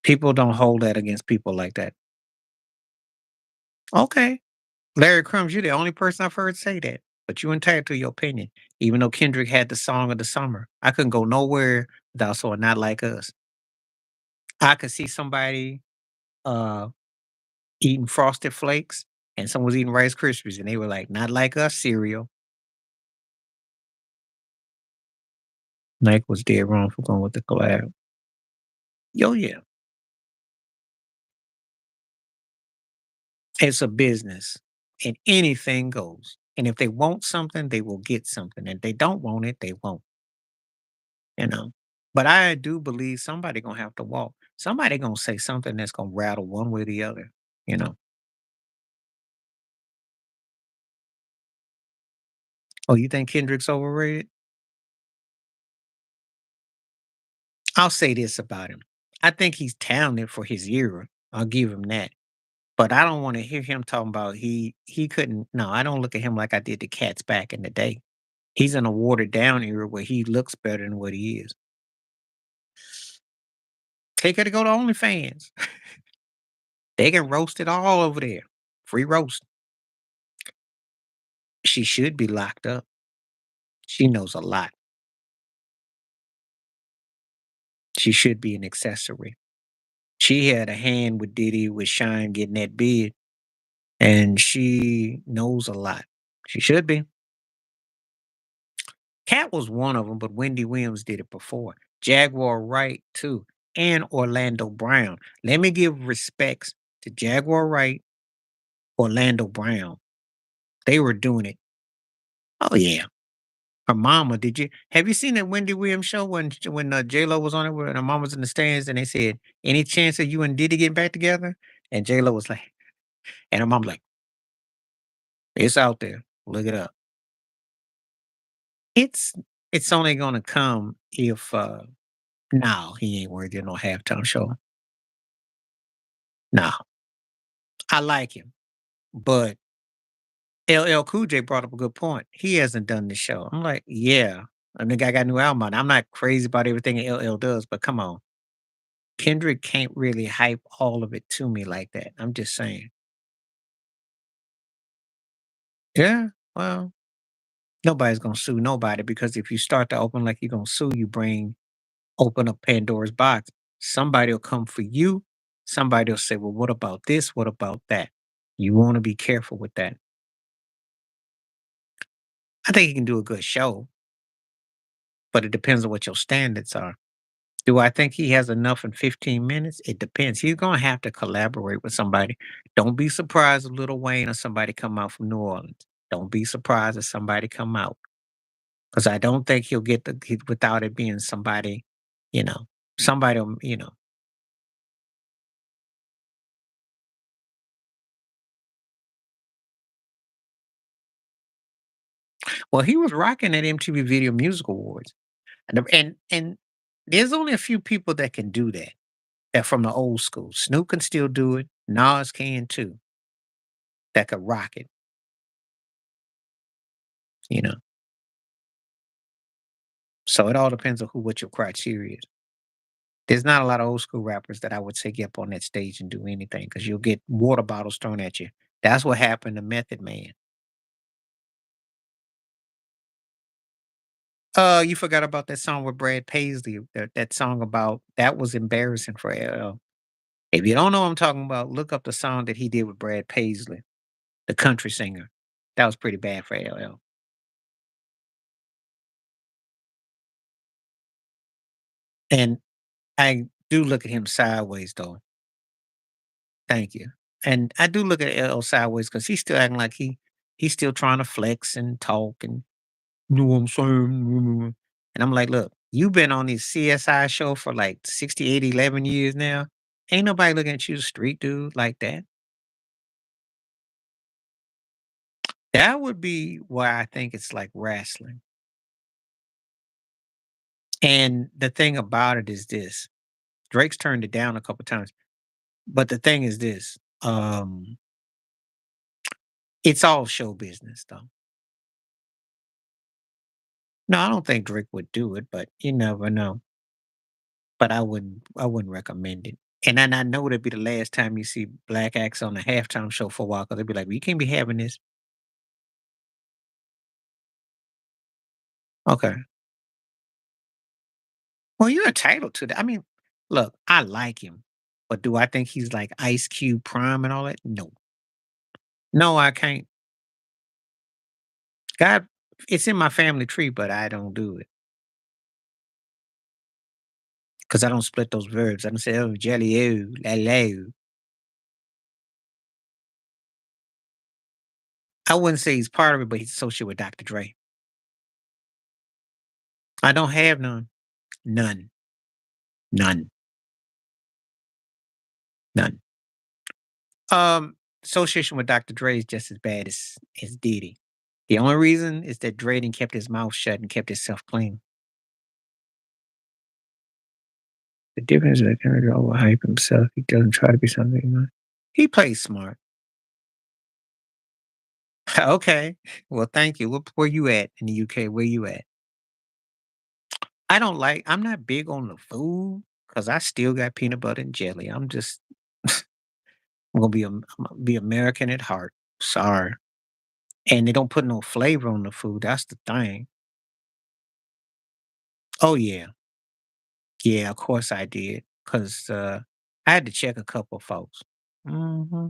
Speaker 1: People don't hold that against people like that. Okay. Larry Crumbs, you're the only person I've heard say that. But you entitled to your opinion. Even though Kendrick had the song of the summer. I couldn't go nowhere without saying not like us. I could see somebody uh eating frosted flakes and someone was eating Rice Krispies and they were like, not like us cereal. Nike was dead wrong for going with the collab. Yo, yeah. It's a business and anything goes. And if they want something, they will get something. And if they don't want it, they won't, you know. But I do believe somebody gonna have to walk. Somebody gonna say something that's gonna rattle one way or the other, you know. Oh, you think Kendrick's overrated? I'll say this about him. I think he's talented for his era. I'll give him that. But I don't wanna hear him talking about he couldn't no, I don't look at him like I did the cats back in the day. He's in a watered down era where he looks better than what he is. Take her to go to OnlyFans. They can roast it all over there. Free roast. She should be locked up. She knows a lot. She should be an accessory. She had a hand with Diddy, with Shine getting that bid, and she knows a lot. She should be. Cat was one of them, but Wendy Williams did it before. Jaguar Wright too, and Orlando Brown. Let me give respects to Jaguar Wright, Orlando Brown. They were doing it. Oh yeah. Her mama, did you have you seen that Wendy Williams show when J Lo was on it and her mom was in the stands and they said, "Any chance of you and Diddy getting back together?" And J Lo was like, and her mom like, "It's out there. Look it up." It's it's only gonna come if no, he ain't worthy of no halftime show. No, I like him, but LL Cool J brought up a good point. He hasn't done the show. I'm like, yeah, and the guy got a new album out. I'm not crazy about everything LL does, but come on, Kendrick can't really hype all of it to me like that. I'm just saying. Yeah, well, nobody's gonna sue nobody because if you start to open like you're gonna sue, open up Pandora's box. Somebody will come for you. Somebody will say, well, what about this? What about that? You want to be careful with that. I think he can do a good show, but it depends on what your standards are. Do I think he has enough in 15 minutes? It depends. He's gonna have to collaborate with somebody. Don't be surprised if Lil Wayne or somebody come out from New Orleans. Don't be surprised if somebody come out. Because I don't think he'll get without it being somebody, you know, somebody, well, he was rocking at MTV Video Music Awards. And there's only a few people that can do that. That from the old school. Snoop can still do it. Nas can too. That could rock it, you know. So it all depends on what your criteria is. There's not a lot of old school rappers that I would say get up on that stage and do anything because you'll get water bottles thrown at you. That's what happened to Method Man. You forgot about that song with Brad Paisley. That song about that was embarrassing for LL. If you don't know what I'm talking about, look up the song that he did with Brad Paisley, the country singer. That was pretty bad for LL. And I do look at him sideways though. Thank you. And I do look at LL sideways because he's still acting like he's still trying to flex and talk and know what I'm saying. And I'm like, look, you've been on this CSI show for like 60, 80, 11 years now. Ain't nobody looking at you, street dude, like that. That would be why I think it's like wrestling. And the thing about it is this Drake's turned it down a couple times. But the thing is this it's all show business though. No, I don't think Drake would do it, but you never know. But I wouldn't recommend it. And then I know it'd be the last time you see black acts on a halftime show for a while because they'd be like, "Well, you can't be having this." Okay. Well, you're entitled to that. I mean, look, I like him, but do I think he's like Ice Cube Prime and all that? No. No, I can't. God, it's in my family tree, but I don't do it because I don't split those verbs. I don't say, oh, jelly, oh, la, la. I wouldn't say he's part of it, but he's associated with Dr. Dre. I don't have none. None. None. None. Association with Dr. Dre is just as bad as Diddy. The only reason is that Drayden kept his mouth shut and kept himself clean. The difference is that Henry overhype himself. He doesn't try to be something he's not. He plays smart. Okay. Well, thank you. Where you at in the UK? Where you at? I'm not big on the food because I still got peanut butter and jelly. I'm gonna I'm gonna be American at heart. Sorry. And they don't put no flavor on the food. That's the thing. Oh yeah. Yeah, of course I did. Cause I had to check a couple folks. Hmm.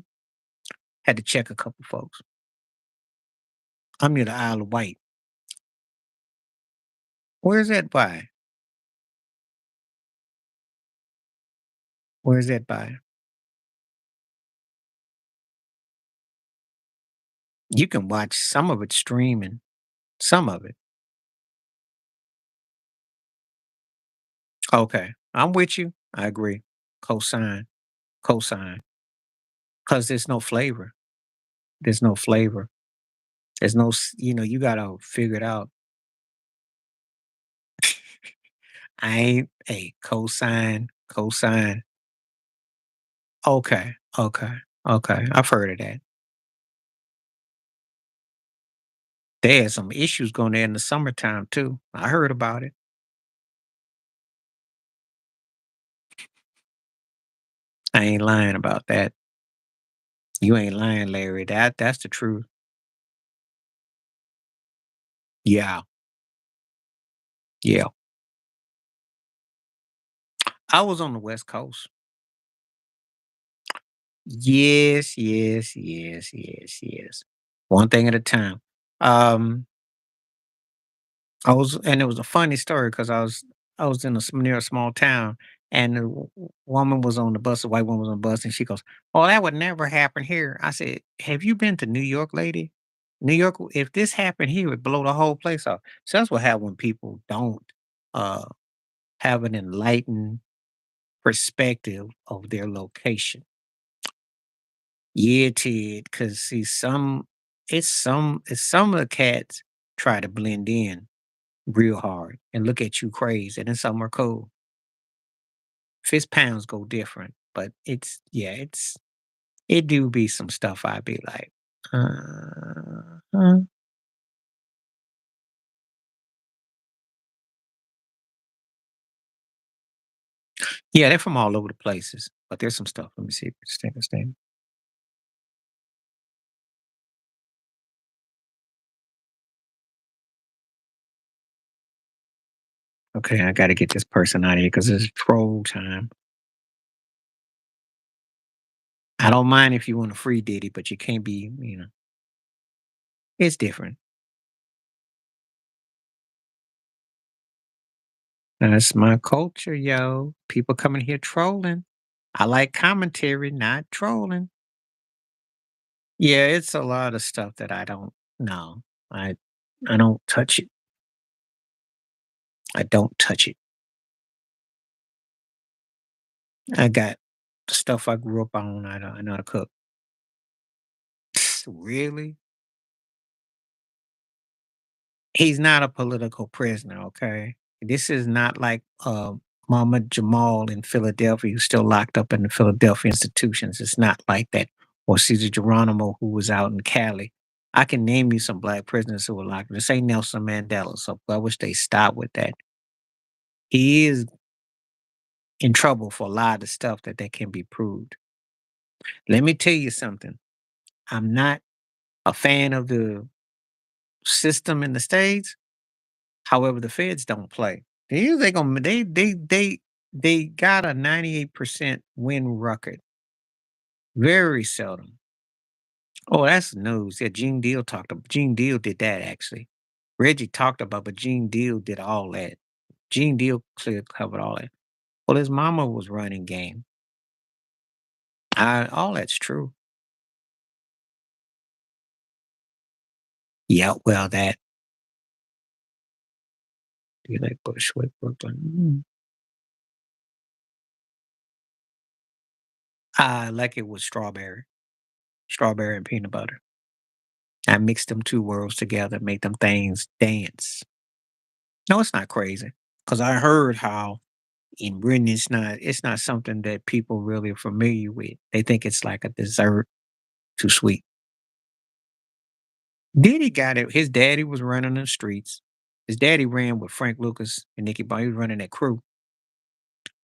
Speaker 1: Had to check a couple folks. I'm near the Isle of Wight. Where's that by? Where's that by? You can watch some of it streaming. Some of it. Okay. I'm with you. I agree. Cosign. Cosign. Cause there's no flavor. There's no flavor. There's no, you gotta figure it out. I ain't, hey, cosign, cosign. Okay. Okay. Okay. I've heard of that. They had some issues going there in the summertime too. I heard about it. I ain't lying about that. You ain't lying, Larry. That's the truth. Yeah. Yeah. I was on the West Coast. Yes, yes, yes, yes, yes. One thing at a time. Um, and it was a funny story because I was in near a small town, and the woman was on the bus. The white woman was on the bus, and she goes, "Oh, that would never happen here." I said, "Have you been to New York, lady? New York, if this happened here, it would blow the whole place up." So that's what happens when people don't uh, have an enlightened perspective of their location. Yeah, Ted, because see, it's some of the cats try to blend in real hard and look at you crazy, and then some are cool. Fist pounds go different, but it do be some stuff I be like, uh yeah, they're from all over the places, but there's some stuff. Let me see. Stand. Okay, I got to get this person out of here because it's troll time. I don't mind if you want a free ditty, but you can't be, it's different. That's my culture, yo. People coming here trolling. I like commentary, not trolling. Yeah, it's a lot of stuff that I don't know. I I don't touch it. I don't touch it. I got the stuff I grew up on. I know how to cook. Really? He's not a political prisoner, okay? This is not like Muhammad Jamal in Philadelphia, who's still locked up in the Philadelphia institutions. It's not like that. Or Caesar Geronimo, who was out in Cali. I can name you some black prisoners who were locked. This ain't Nelson Mandela, so I wish they stop with that. He is in trouble for a lot of stuff that can be proved. Let me tell you something. I'm not a fan of the system in the States. However, the feds don't play. They gonna they got a 98% win record. Very seldom. Oh, that's news. Yeah, Gene Deal did that actually. Reggie talked about, but Gene Deal did all that. Gene Deal clear covered all that. Well, his mama was running game. All that's true. Yeah, well, that do you like Bushwick, Brooklyn? I like it with strawberry and peanut butter. I mix them 2 worlds together, make them things dance. No, it's not crazy, cause I heard how in Britain it's not something that people really are familiar with. They think it's like a dessert, too sweet. Diddy got it. His daddy was running the streets. His daddy ran with Frank Lucas and Nicky Bone. He was running that crew,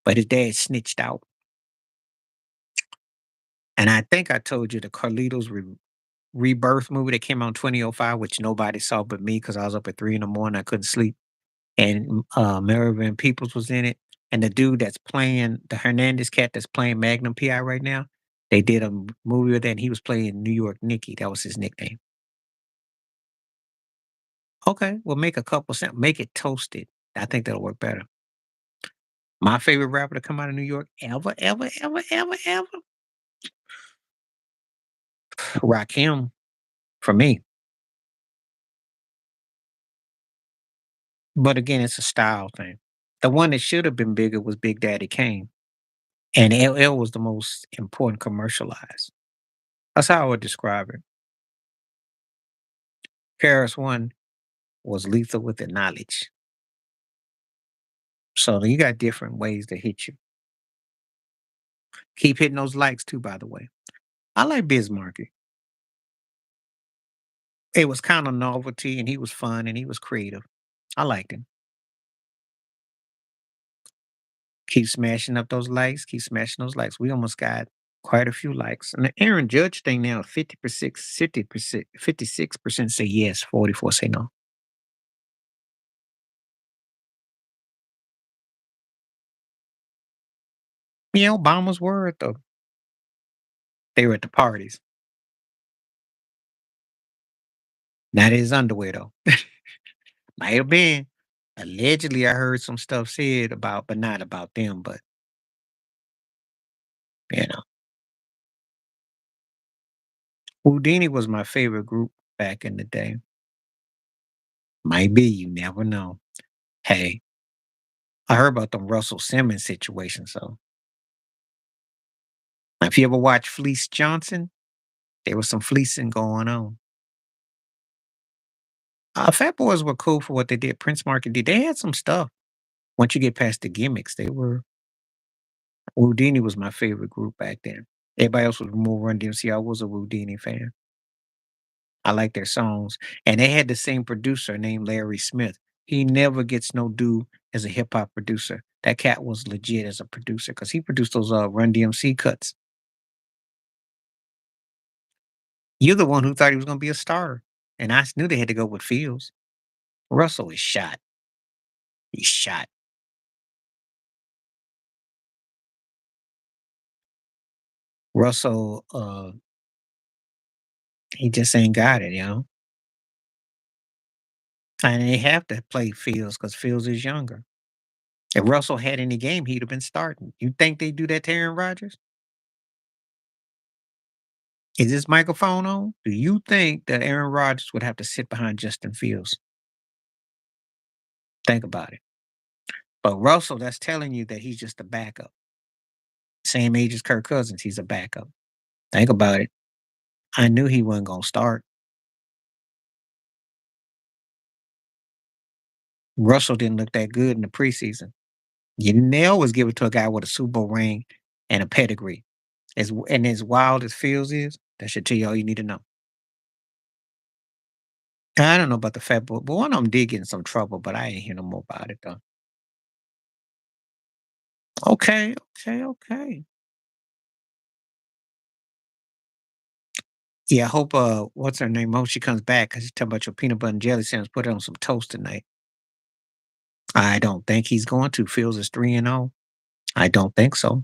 Speaker 1: but his dad snitched out. And I think I told you the Carlitos Rebirth movie that came out in 2005, which nobody saw but me because I was up at 3 in the morning. I couldn't sleep. And Mervyn Peoples was in it. And the dude that's playing the Hernandez cat that's playing Magnum PI right now, they did a movie with that, and he was playing New York Nicky. That was his nickname. Okay, well, make a couple cent, make it toasted. I think that'll work better. My favorite rapper to come out of New York ever, ever, ever, ever, ever, Rakim for me. But again, it's a style thing. The one that should have been bigger was Big Daddy Kane, and LL was the most important commercialized. That's how I would describe it. Paris One was lethal with the knowledge. So you got different ways to hit you. Keep hitting those likes too, by the way. I like Bismarck. It was kind of novelty, and he was fun, and he was creative. I liked him. Keep smashing up those likes. Keep smashing those likes. We almost got quite a few likes. And the Aaron Judge thing now, 50%, 50%, 56% say yes, 44 say no. Yeah, Obama's word though. They were at the parties. Not his underwear though. Might have been. Allegedly, I heard some stuff said about, but not about them. But you know, Houdini was my favorite group back in the day. Might be, you never know. Hey, I heard about the Russell Simmons situation. So if you ever watch Fleece Johnson, there was some fleecing going on. Fat Boys were cool for what they did. Prince Market did. They had some stuff. Once you get past the gimmicks, they were. Houdini was my favorite group back then. Everybody else was more Run DMC. I was a Houdini fan. I like their songs. And they had the same producer named Larry Smith. He never gets no due as a hip hop producer. That cat was legit as a producer because he produced those Run DMC cuts. You're the one who thought he was going to be a star. And I knew they had to go with Fields. Russell is shot. He's shot. Russell, he just ain't got it, you know? And they have to play Fields because Fields is younger. If Russell had any game, he'd have been starting. You think they do that to Aaron Rodgers? Is this microphone on? Do you think that Aaron Rodgers would have to sit behind Justin Fields? Think about it. But Russell, that's telling you that he's just a backup. Same age as Kirk Cousins, he's a backup. Think about it. I knew he wasn't going to start. Russell didn't look that good in the preseason. They always give it to a guy with a Super Bowl ring and a pedigree. As wild as Fields is, that should tell you all you need to know. I don't know about the Fat Boy, but one of them did get in some trouble, but I ain't hear no more about it though. Okay, okay, okay. Yeah, I hope what's her name? Hope she comes back because she's talking about your peanut butter and jelly sandwich. Put it on some toast tonight. I don't think he's going to. Fields is 3-0. I don't think so.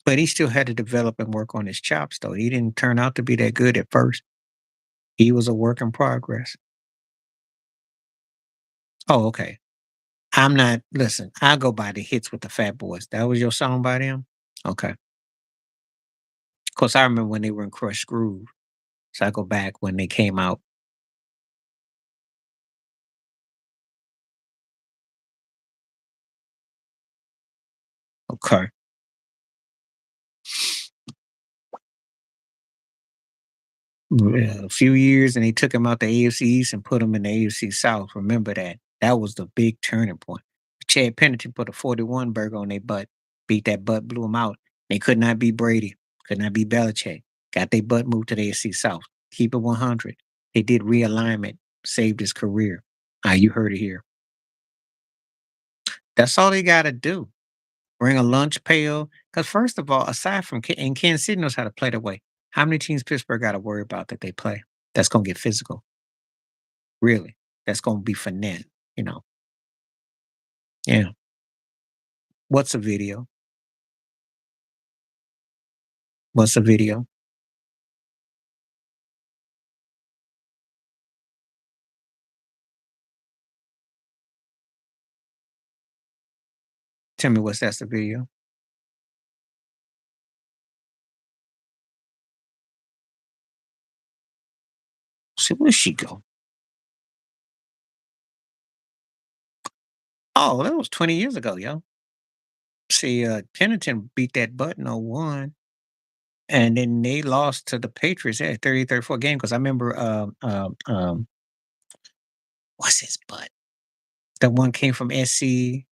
Speaker 1: But he still had to develop and work on his chops though. He didn't turn out to be that good at first. He was a work in progress. Oh, okay. I'm not listen, I go by the hits with the Fat Boys. That was your song by them? Okay. Of course, I remember when they were in Crush Groove. So I go back when they came out. Okay. A few years, and they took him out the AFC East and put him in the AFC South. Remember that. That was the big turning point. Chad Pennington put a 41 burger on their butt, beat that butt, blew him out. They could not beat Brady, could not beat Belichick. Got their butt moved to the AFC South. Keep it 100. They did realignment, saved his career. Ah, you heard it here. That's all they got to do. Bring a lunch pail. Because first of all, aside from and Kansas City knows how to play the way. How many teams Pittsburgh got to worry about that they play? That's gonna get physical. Really. That's gonna be finesse. You know. Yeah. What's a video? What's a video? Tell me what's that's a video. See where she go? Oh, that was 20 years ago, yo. See, Pennington beat that button on one, and then they lost to the Patriots at 30-34 game. Because I remember what's his butt? That one came from SC,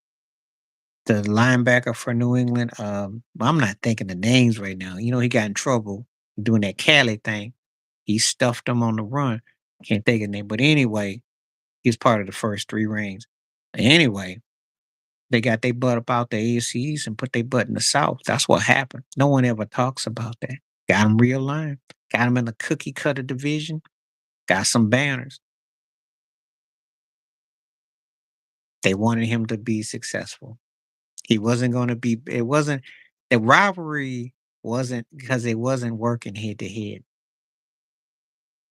Speaker 1: the linebacker for New England. I'm not thinking the names right now. You know, he got in trouble doing that Cali thing. He stuffed them on the run. Can't think of the name. But anyway, he's part of the first three rings. Anyway, they got their butt up out the AFCs and put their butt in the South. That's what happened. No one ever talks about that. Got them realigned. Got them in the cookie cutter division. Got some banners. They wanted him to be successful. He wasn't going to be. It wasn't the rivalry. Wasn't because it wasn't working head to head.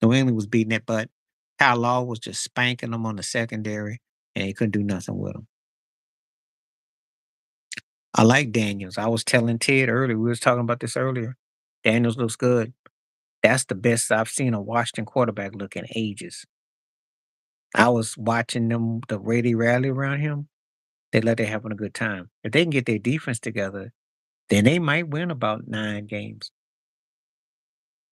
Speaker 1: New England was beating it, but Kyle Law was just spanking them on the secondary, and he couldn't do nothing with them. I like Daniels. I was telling Ted earlier. We was talking about this earlier. Daniels looks good. That's the best I've seen a Washington quarterback look in ages. I was watching them the way they rally around him. They let they having a good time. If they can get their defense together, then they might win about 9 games.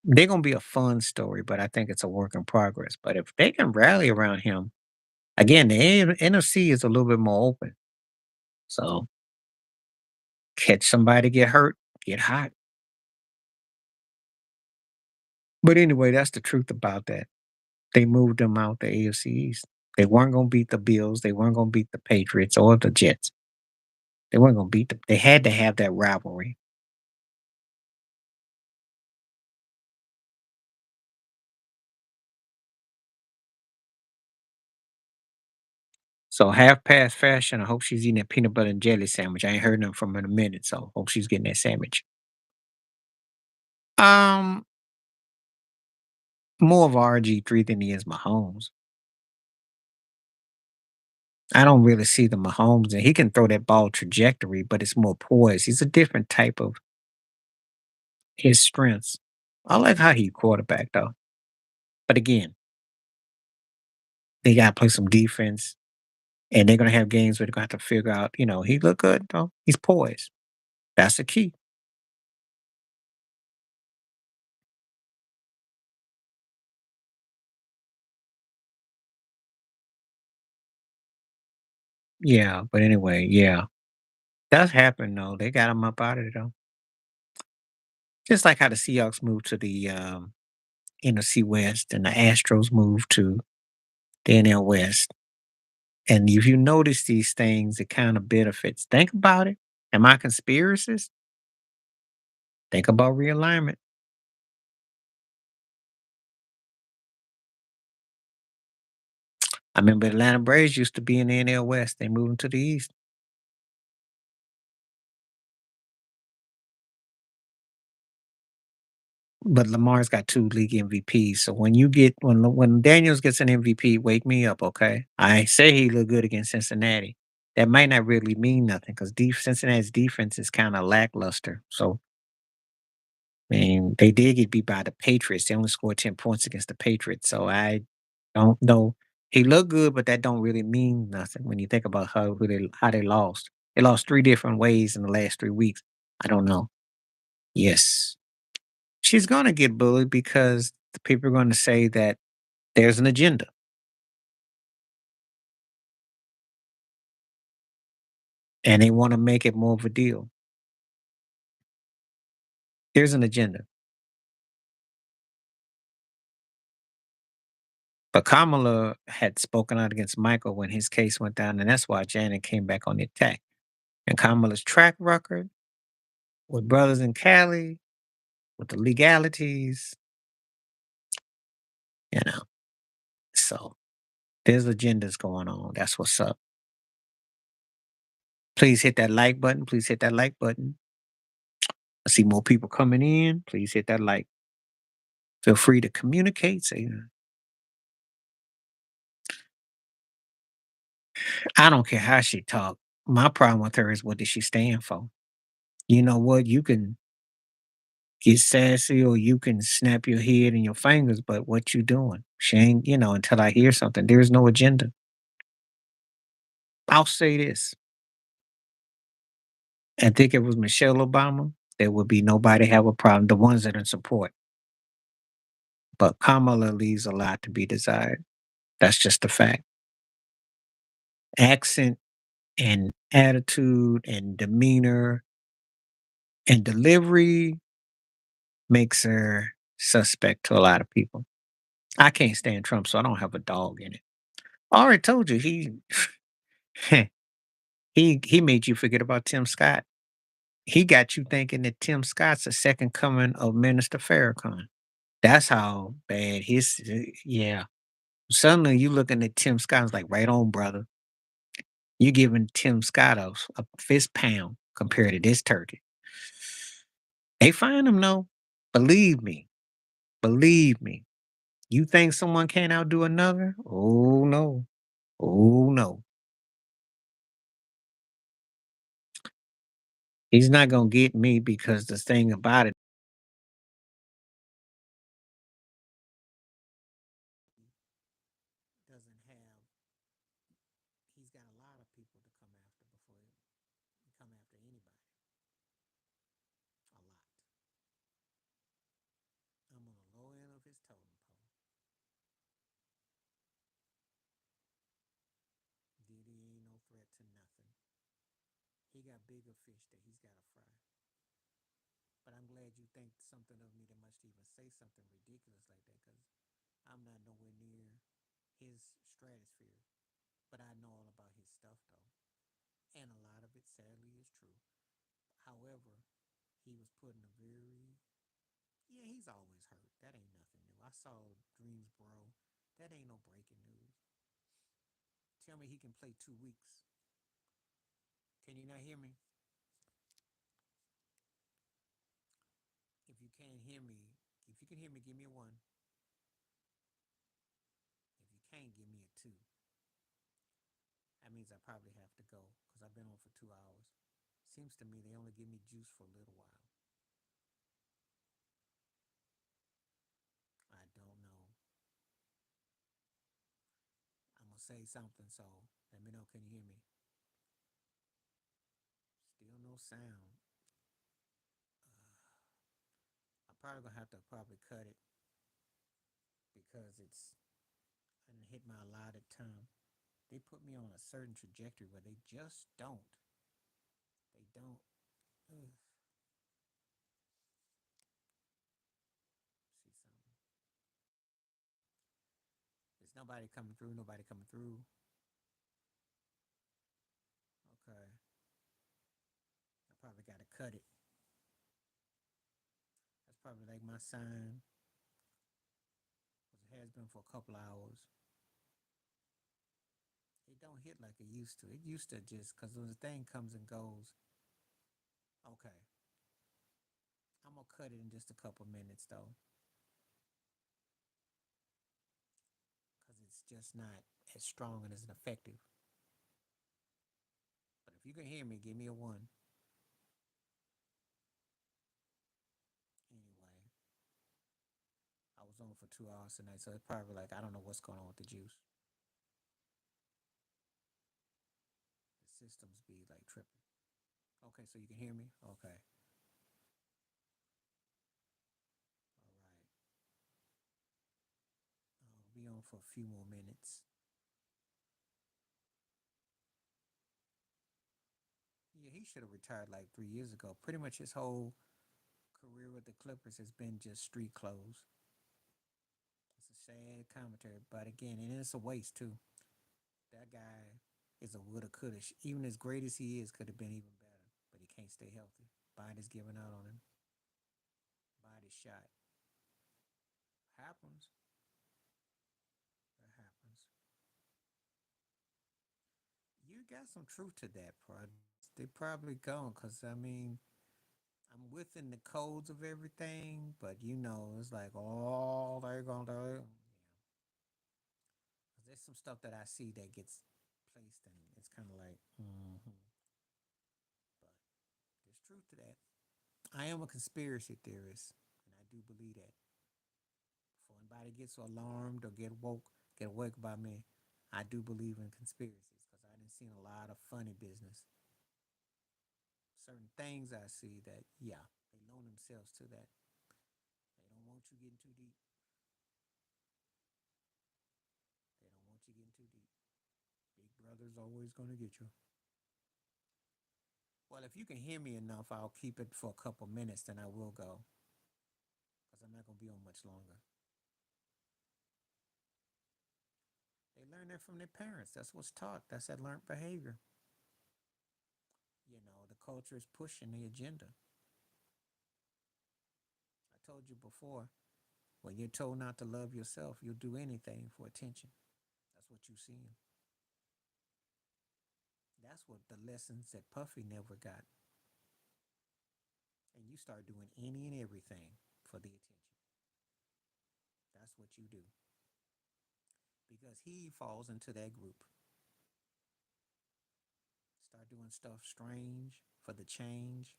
Speaker 1: They're gonna be a fun story, but I think it's a work in progress. But if they can rally around him, again, the NFC is a little bit more open. So catch somebody get hurt, get hot. But anyway, that's the truth about that. They moved them out the AFC East. They weren't gonna beat the Bills. They weren't gonna beat the Patriots or the Jets. They weren't gonna beat them. They had to have that rivalry. So half past fashion. I hope she's eating that peanut butter and jelly sandwich. I ain't heard nothing from her in a minute, so hope she's getting that sandwich. Um, More of RG3 than he is Mahomes. I don't really see the Mahomes, and he can throw that ball trajectory, but it's more poised. He's a different type of his strengths. I like how he quarterback though. But again, they gotta play some defense, and they're gonna have games where they're gonna have to figure out, he look good though. He's poised. That's the key. Yeah, but anyway, yeah. That's happened though. They got him up out of it though. Just like how the Seahawks moved to the NFC West and the Astros moved to the NL West. And if you notice these things, it kind of benefits. Think about it. Am I conspiracist? Think about realignment. I remember Atlanta Braves used to be in the NL West. They moved to the East. But Lamar's got 2 league MVPs. So when Daniels gets an MVP, wake me up, okay? I say he looked good against Cincinnati. That might not really mean nothing because Cincinnati's defense is kind of lackluster. So I mean, they did get beat by the Patriots. They only scored 10 points against the Patriots. So I don't know. He looked good, but that don't really mean nothing when you think about how they lost. They lost 3 different ways in the last 3 weeks. I don't know. Yes. She's gonna get bullied because The people are going to say that there's an agenda, and they want to make it more of a deal. There's an agenda. But Kamala had spoken out against Michael when his case went down, and that's why Janet came back on the attack. And Kamala's track record with brothers in Cali, with the legalities, you know. So there's agendas going on. That's what's up. Please hit that like button. Please hit that like button. I see more people coming in. Please hit that like. Feel free to communicate. Say, I don't care how she talk. My problem with her is what did she stand for? You know what? You can get sassy or you can snap your head and your fingers, but what you doing? She ain't, until I hear something. There's no agenda. I'll say this. I think it was Michelle Obama. There would be nobody have a problem. The ones that are in support. But Kamala leaves a lot to be desired. That's just a fact. Accent and attitude and demeanor and delivery makes her suspect to a lot of people. I can't stand Trump, so I don't have a dog in it. I already told you he made you forget about Tim Scott. He got you thinking that Tim Scott's the second coming of Minister Farrakhan. That's how bad yeah. Suddenly you looking at Tim Scott, it's like, right on, brother. You giving Tim Scott a fist pound compared to this turkey. They find him, no. Believe me. Believe me. You think someone can't outdo another? Oh no. Oh no. He's not gonna get me because the thing about it doesn't have he's got a lot of people to come after before he come after anybody. A lot. I'm on the low end of his totem pole. Diddy ain't no threat to nothing. He got bigger fish that he's got to fry. But I'm glad you think something of me that much to even say something ridiculous like that because I'm not nowhere near his stratosphere. But I know all about his stuff though. And a lot of it sadly is true. However, he was put in a very yeah, he's always hurt. That ain't nothing new. I saw Greensboro. That ain't no breaking news. Tell me he can play 2 weeks. Can you not hear me? If you can't hear me, if you can hear me, give me a one. If you can't, give me a two. That means I probably have to go because I've been on for 2 hours. Seems to me they only give me juice for a little while. I don't know. I'm gonna say something, so let me know. Can you hear me? Still no sound. I'm probably gonna have to probably cut it because I didn't hit my allotted time. They put me on a certain trajectory where they just don't. They don't. Ugh. See something. There's nobody coming through. Nobody coming through. Okay. I probably got to cut it. That's probably like my sign. Because it has been for a couple hours. It don't hit like it used to. It used to just, because when the thing comes and goes. Okay. I'm going to cut it in just a couple minutes, though. Because it's just not as strong and as effective. But if you can hear me, give me a one. Anyway, I was on for 2 hours tonight, so it's probably like, I don't know what's going on with the juice. The systems be like tripping. Okay, so you can hear me? Okay. All right. on for a few more minutes. Yeah, he should have retired like 3 years ago. Pretty much his whole career with the Clippers has been just street clothes. It's a sad commentary, but again, and it's a waste too. That guy is a woulda, coulda. Even as great as he is, could have been even better. But he can't stay healthy. Body's giving out on him. Body's shot. Happens. That happens. You got some truth to that, bro. They probably gone, cause I mean, I'm within the codes of everything, but it's like, oh, they're gonna do it. Yeah, 'cause there's some stuff that I see that gets placed, and it's kind of like, but there's truth to that. I am a conspiracy theorist, and I do believe that. Before anybody gets alarmed or get awake by me, I do believe in conspiracies because I didn't seen a lot of funny business. Certain things I see that, yeah, they loan themselves to that. They don't want you getting too deep. They don't want you getting too deep. Big brother's always going to get you. Well, if you can hear me enough, I'll keep it for a couple minutes, then I will go because I'm not going to be on much longer. They learn that from their parents. That's what's taught. That's that learned behavior. The culture is pushing the agenda. I told you before, when you're told not to love yourself, you'll do anything for attention. That's what you're seeing. That's what the lessons that Puffy never got. And you start doing any and everything for the attention. That's what you do. Because he falls into that group. Start doing stuff strange for the change,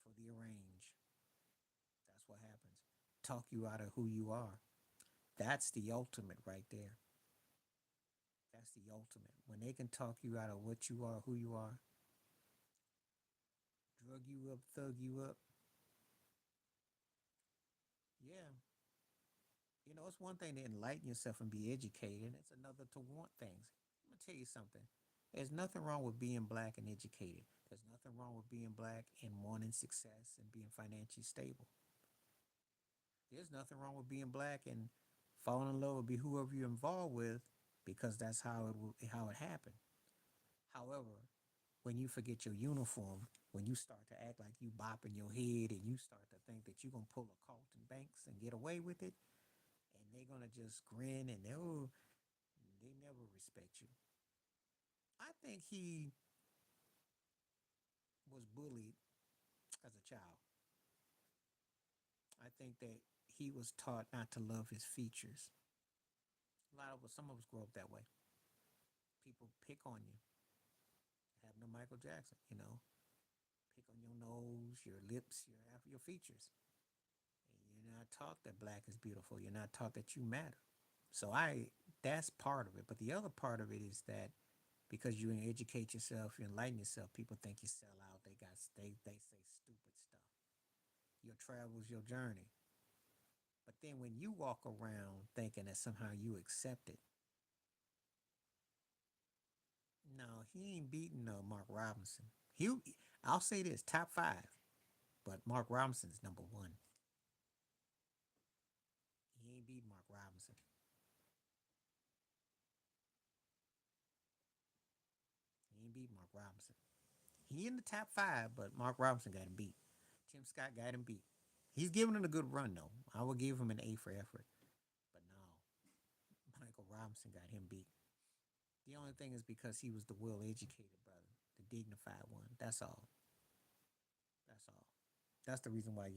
Speaker 1: for the arrange. That's what happens. Talk you out of who you are. That's the ultimate right there. That's the ultimate. When they can talk you out of what you are, who you are, drug you up, thug you up. Yeah. It's one thing to enlighten yourself and be educated. It's another to want things. I'm going to tell you something. There's nothing wrong with being black and educated. There's nothing wrong with being black and wanting success and being financially stable. There's nothing wrong with being black and falling in love with be whoever you're involved with because that's how it happened. However, when you forget your uniform, when you start to act like you bopping your head and you start to think that you're gonna pull a Carlton Banks and get away with it, and they're gonna just grin and they never respect you. I think he was bullied as a child. I think that he was taught not to love his features. Some of us grow up that way. People pick on you. Have no Michael Jackson, pick on your nose, your lips, your features. And you're not taught that black is beautiful. You're not taught that you matter. So that's part of it. But the other part of it is that because you educate yourself, you enlighten yourself, people think you sell out. They say stupid stuff. Your travel's your journey. But then when you walk around thinking that somehow you accept it, no, he ain't beating Mark Robinson. I'll say this, top five, but Mark Robinson's number one. He ain't beating Mark Robinson. He ain't beat Mark Robinson. He in the top five, but Mark Robinson got him beat. Tim Scott got him beat. He's giving him a good run though. I will give him an A for effort. But no, Michael Robinson got him beat. The only thing is because he was the well educated brother, the dignified one. That's all. That's all. That's the reason why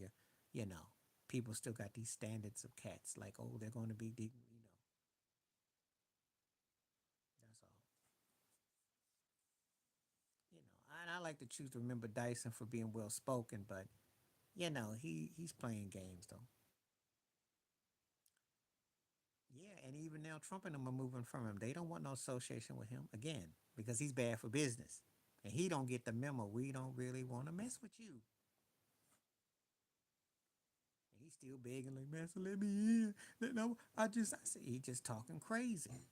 Speaker 1: you know, people still got these standards of cats. Like, oh, they're going to be dignified. That's all. And I like to choose to remember Dyson for being well spoken, but he's playing games though. Yeah, and even now Trump and them are moving from him. They don't want no association with him again because he's bad for business, and he don't get the memo. We don't really want to mess with you. He's still begging like, Master, let me in. No, I said, he just talking crazy.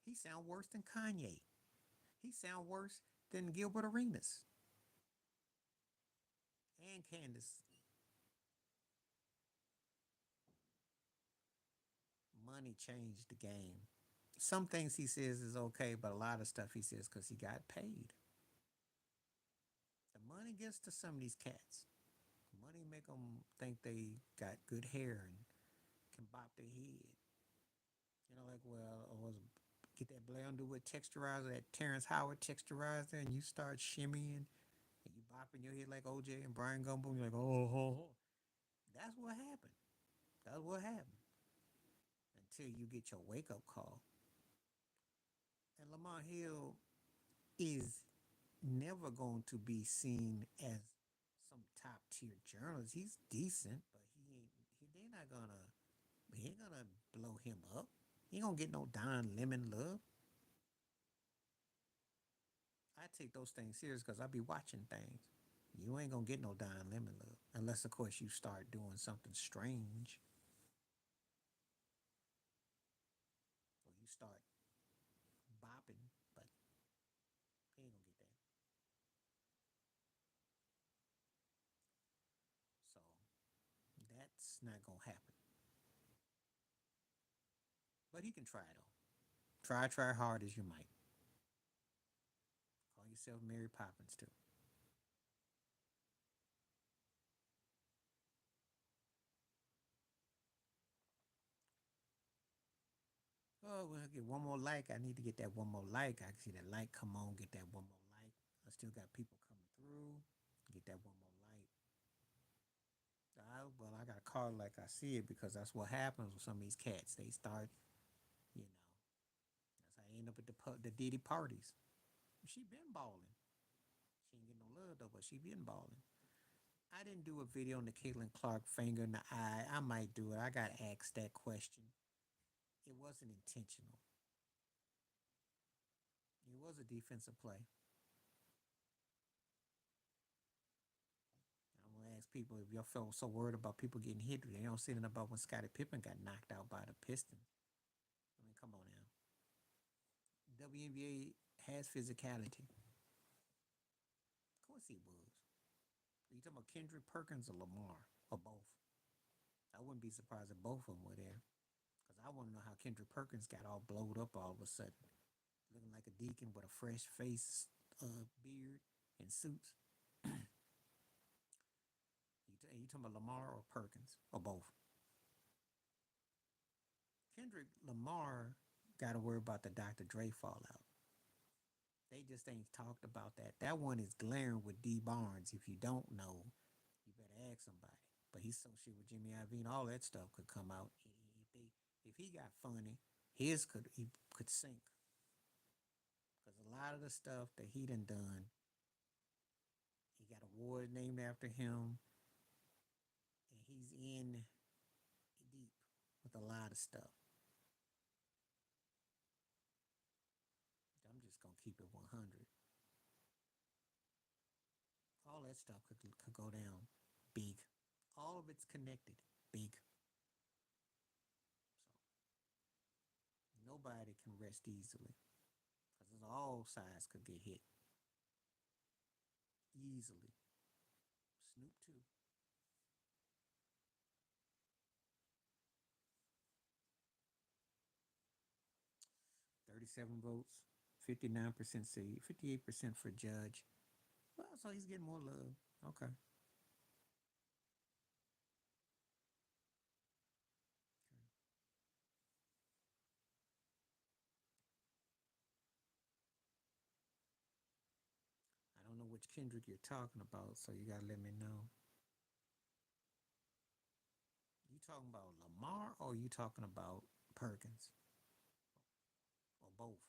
Speaker 1: He sound worse than Kanye. He sound worse than Gilbert Arenas and Candace. Money changed the game. Some things he says is okay, but a lot of stuff he says because he got paid. The money gets to some of these cats. Money make them think they got good hair and can bop their head. You know, like, well, or was get that Blair Underwood texturizer, that Terrence Howard texturizer, and you start shimmying and you bopping your head like OJ and Brian Gumbo. You're like, oh. That's what happened. That's what happened. Until you get your wake up call. And Lamar Hill is never going to be seen as some top tier journalist. He's decent, but they're not gonna. He ain't gonna blow him up. He ain't gonna get no Don Lemon love. I take those things serious because I be watching things. You ain't gonna get no Don Lemon love unless, of course, you start doing something strange or you start bopping. But he ain't gonna get that. So that's not gonna happen. But he can try though. Try hard as you might. Call yourself Mary Poppins too. Oh, well, get one more like. I need to get that one more like. I can see that like come on, get that one more like. I still got people coming through. Get that one more like. Well, I got to call it like I see it because that's what happens with some of these cats. They start, you know, that's how I end up at the Diddy parties. She been balling. She ain't getting no love though, but she been balling. I didn't do a video on the Caitlin Clark finger in the eye. I might do it. I got asked that question. It wasn't intentional. It was a defensive play. I'm gonna ask people if y'all felt so worried about people getting hit. They don't say anything about when Scottie Pippen got knocked out by the Pistons. I mean, come on now. WNBA has physicality. Of course he was. Are you talking about Kendrick Perkins or Lamar or both? I wouldn't be surprised if both of them were there. Because I want to know how Kendrick Perkins got all blowed up all of a sudden. Looking like a deacon with a fresh face, beard, and suits. You talking about Lamar or Perkins or both? Kendrick Lamar got to worry about the Dr. Dre fallout. They just ain't talked about that. That one is glaring with D Barnes. If you don't know, you better ask somebody. But he's so shit with Jimmy Iovine. All that stuff could come out. If he got funny, he could sink. Because a lot of the stuff that he done, he got awards named after him, and he's in deep with a lot of stuff. I'm just gonna keep it 100. All that stuff could go down big. All of it's connected big. So nobody can rest easily because all sides could get hit easily. Snoop too. 37 votes, 59% say, 58% for judge. Well, so he's getting more love. Okay. I don't know which Kendrick you're talking about, so you gotta let me know. You talking about Lamar or you talking about Perkins or both?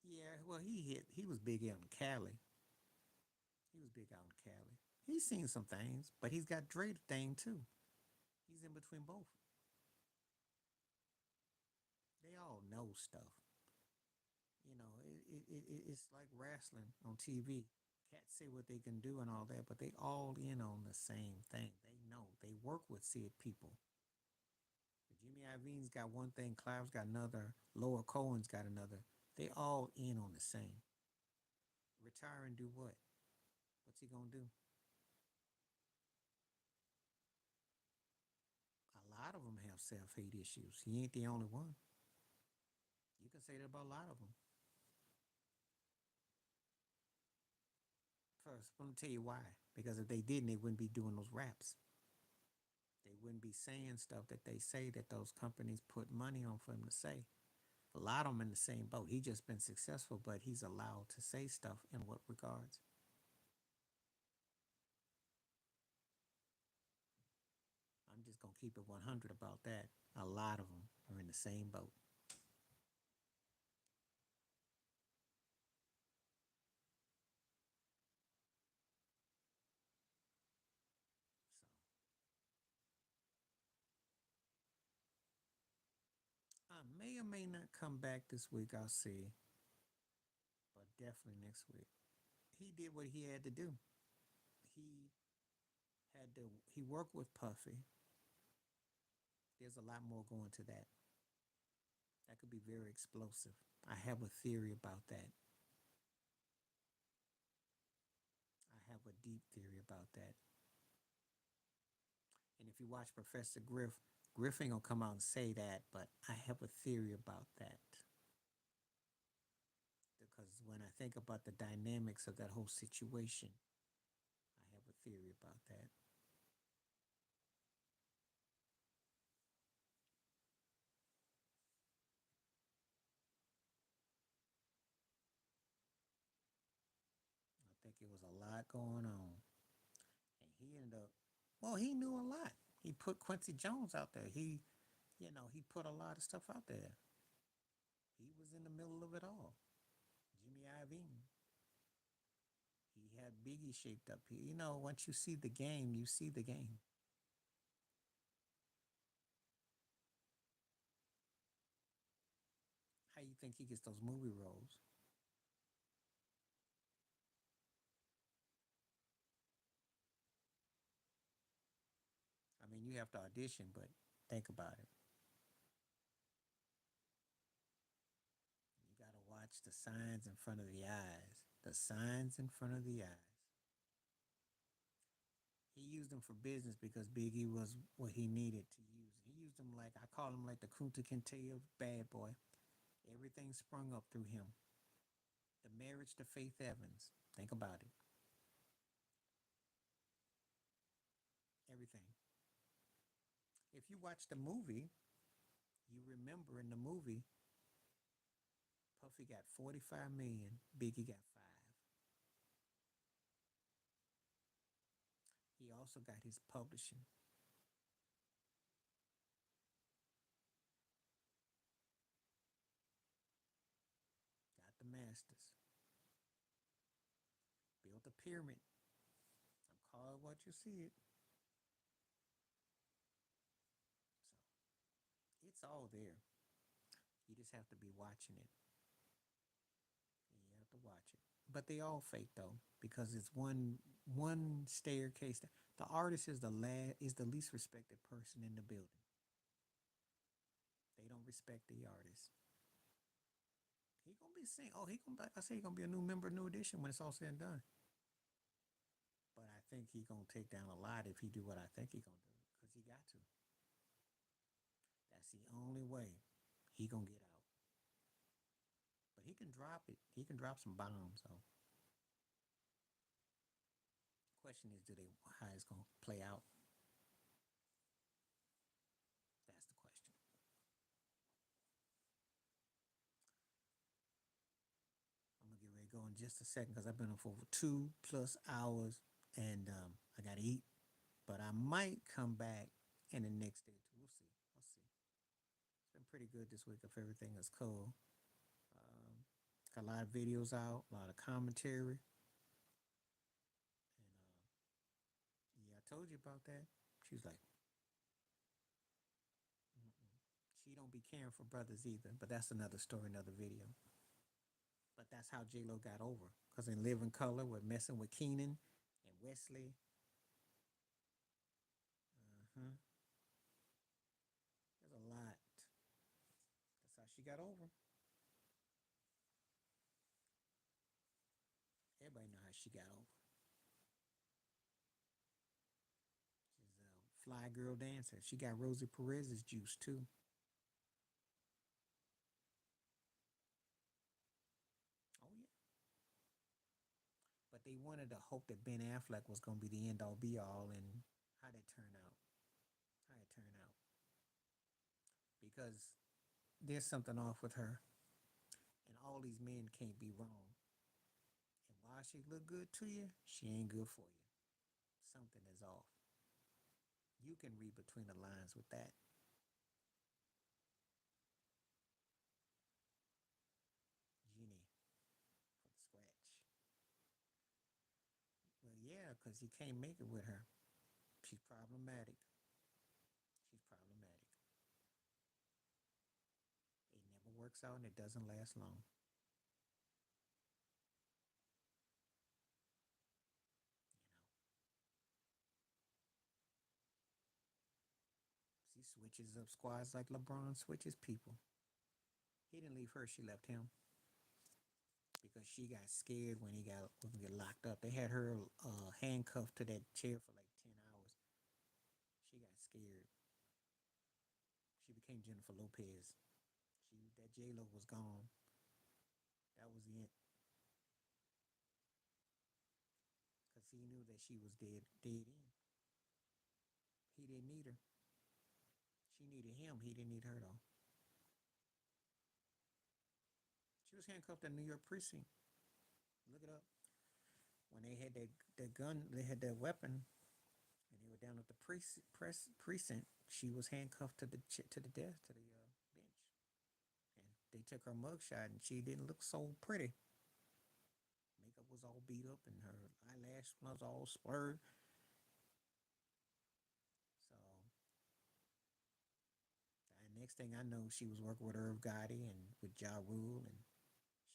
Speaker 1: Yeah, well, he was big out in Cali. He was big out in Cali. He's seen some things, but he's got Dre thing too. He's in between both. They all know stuff. You know, it's like wrestling on TV. Cats say what they can do and all that, but they all in on the same thing. They know they work with said people. Jimmy Iovine's got one thing, Clive's got another, Laura Cohen's got another. They all in on the same. Retire and do what? What's he gonna do? A lot of them have self-hate issues. He ain't the only one. You can say that about a lot of them. First, I'm gonna tell you why. Because if they didn't, they wouldn't be doing those raps. They wouldn't be saying stuff that they say that those companies put money on for him to say. A lot of them in the same boat. He just been successful, but he's allowed to say stuff in what regards? I'm just gonna keep it 100 about that. A lot of them are in the same boat. So I may or may not come back this week. I'll see, but definitely next week. He did what he had to do. He had to. He worked with Puffy. There's a lot more going to that. That could be very explosive. I have a theory about that. I have a deep theory about that. And if you watch Professor Griff, Griff ain't gonna come out and say that, but I have a theory about that. Because when I think about the dynamics of that whole situation, I have a theory about that. I think it was a lot going on. And he ended up, well, he knew a lot. He put Quincy Jones out there. He put a lot of stuff out there. He was in the middle of it all. Jimmy Iovine. He had Biggie shaped up. Once you see the game, you see the game. How you think he gets those movie roles? I mean, you have to audition, but think about it. You got to watch the signs in front of the eyes. The signs in front of the eyes. He used them for business because Biggie was what he needed to use. He used them like, I call him like the Kunta Kinte of Bad Boy. Everything sprung up through him. The marriage to Faith Evans. Think about it. Everything. If you watch the movie, you remember in the movie, Puffy got 45 million, Biggie got 5. He also got his publishing. Got the masters. Built a pyramid. I'm called what you see it. So it's all there. You just have to be watching it. You have to watch it. But they all fake though, because it's one staircase. The artist is the least respected person in the building. They don't respect the artist. He gonna be saying, oh, he gonna like I say he gonna be a new member, new edition when it's all said and done. But I think he gonna take down a lot if he do what I think he gonna do, because he got to. That's the only way he gonna get out. But he can drop it. He can drop some bombs. So, question is, do they how it's gonna play out? That's the question. I'm gonna get ready to go in just a second because I've been on for over 2+ hours, and I gotta eat. But I might come back in the next day or two. We'll see. I'll see. It's been pretty good this week if everything is cool. Um, got a lot of videos out, a lot of commentary, and yeah, I told you about that. She was like, mm-mm. She don't be caring for brothers either, but that's another story, another video. But that's how J Lo got over. Cause in Living Color, we're messing with Keenan and Wesley. Uh-huh. There's a lot. That's how she got over. Everybody know how she got over. She's a fly girl dancer. She got Rosie Perez's juice too. Oh yeah. But they wanted to hope that Ben Affleck was gonna be the end all be all, and how did it turn out? How did it turn out? Because there's something off with her, and all these men can't be wrong. And while she look good to you, she ain't good for you. Something is off. You can read between the lines with that. Genie from scratch. Well, yeah, because you can't make it with her. She's problematic. She's problematic. It never works out and it doesn't last long. You know, she switches up squads like LeBron switches people. He didn't leave her; she left him because she got scared when he got when he get locked up. They had her handcuffed to that chair for like 10 hours. She got scared. She became Jennifer Lopez. She that J Lo was gone. That was it. Because he knew that she was dead in. He didn't need her. She needed him. He didn't need her though. She was handcuffed at New York precinct. Look it up. When they had that gun, they had that weapon, and they were down at the precinct. She was handcuffed to the desk to the bench, and they took her mugshot, and she didn't look so pretty. Makeup was all beat up, and her eyelash was all slurred. So, and next thing I know, she was working with Irv Gotti and with Ja Rule, and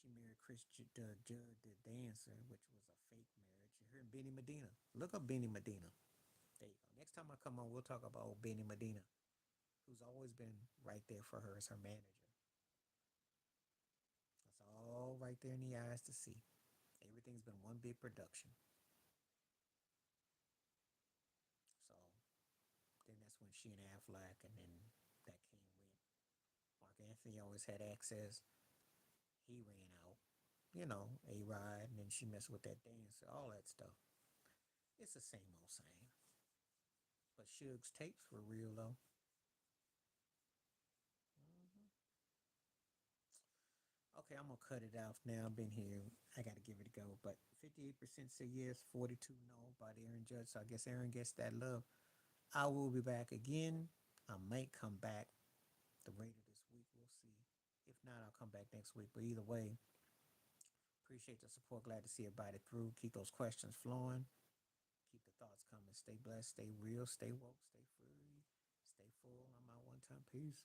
Speaker 1: she married Chris Judd, the dancer, which was a fake marriage. Her and Benny Medina. Look up Benny Medina. There you go. Next time I come on, we'll talk about old Benny Medina, who's always been right there for her as her manager. That's all right there in the eyes to see. Everything's been one big production. So then that's when she and Affleck, and then that came with Mark Anthony always had access. He ran out, a Ryde, and then she messed with that dancer, all that stuff. It's the same old same. But Suge's tapes were real though. Hmm. Okay, I'm gonna cut it off now. I've been here. I gotta give it a go. But 58% say yes, 42 no by the Aaron Judge. So I guess Aaron gets that love. I will be back again. I might come back the later this week. We'll see. If not, I'll come back next week. But either way, appreciate the support. Glad to see everybody through. Keep those questions flowing. Keep the thoughts coming. Stay blessed. Stay real. Stay woke. Stay free. Stay full. I'm out one time. Peace.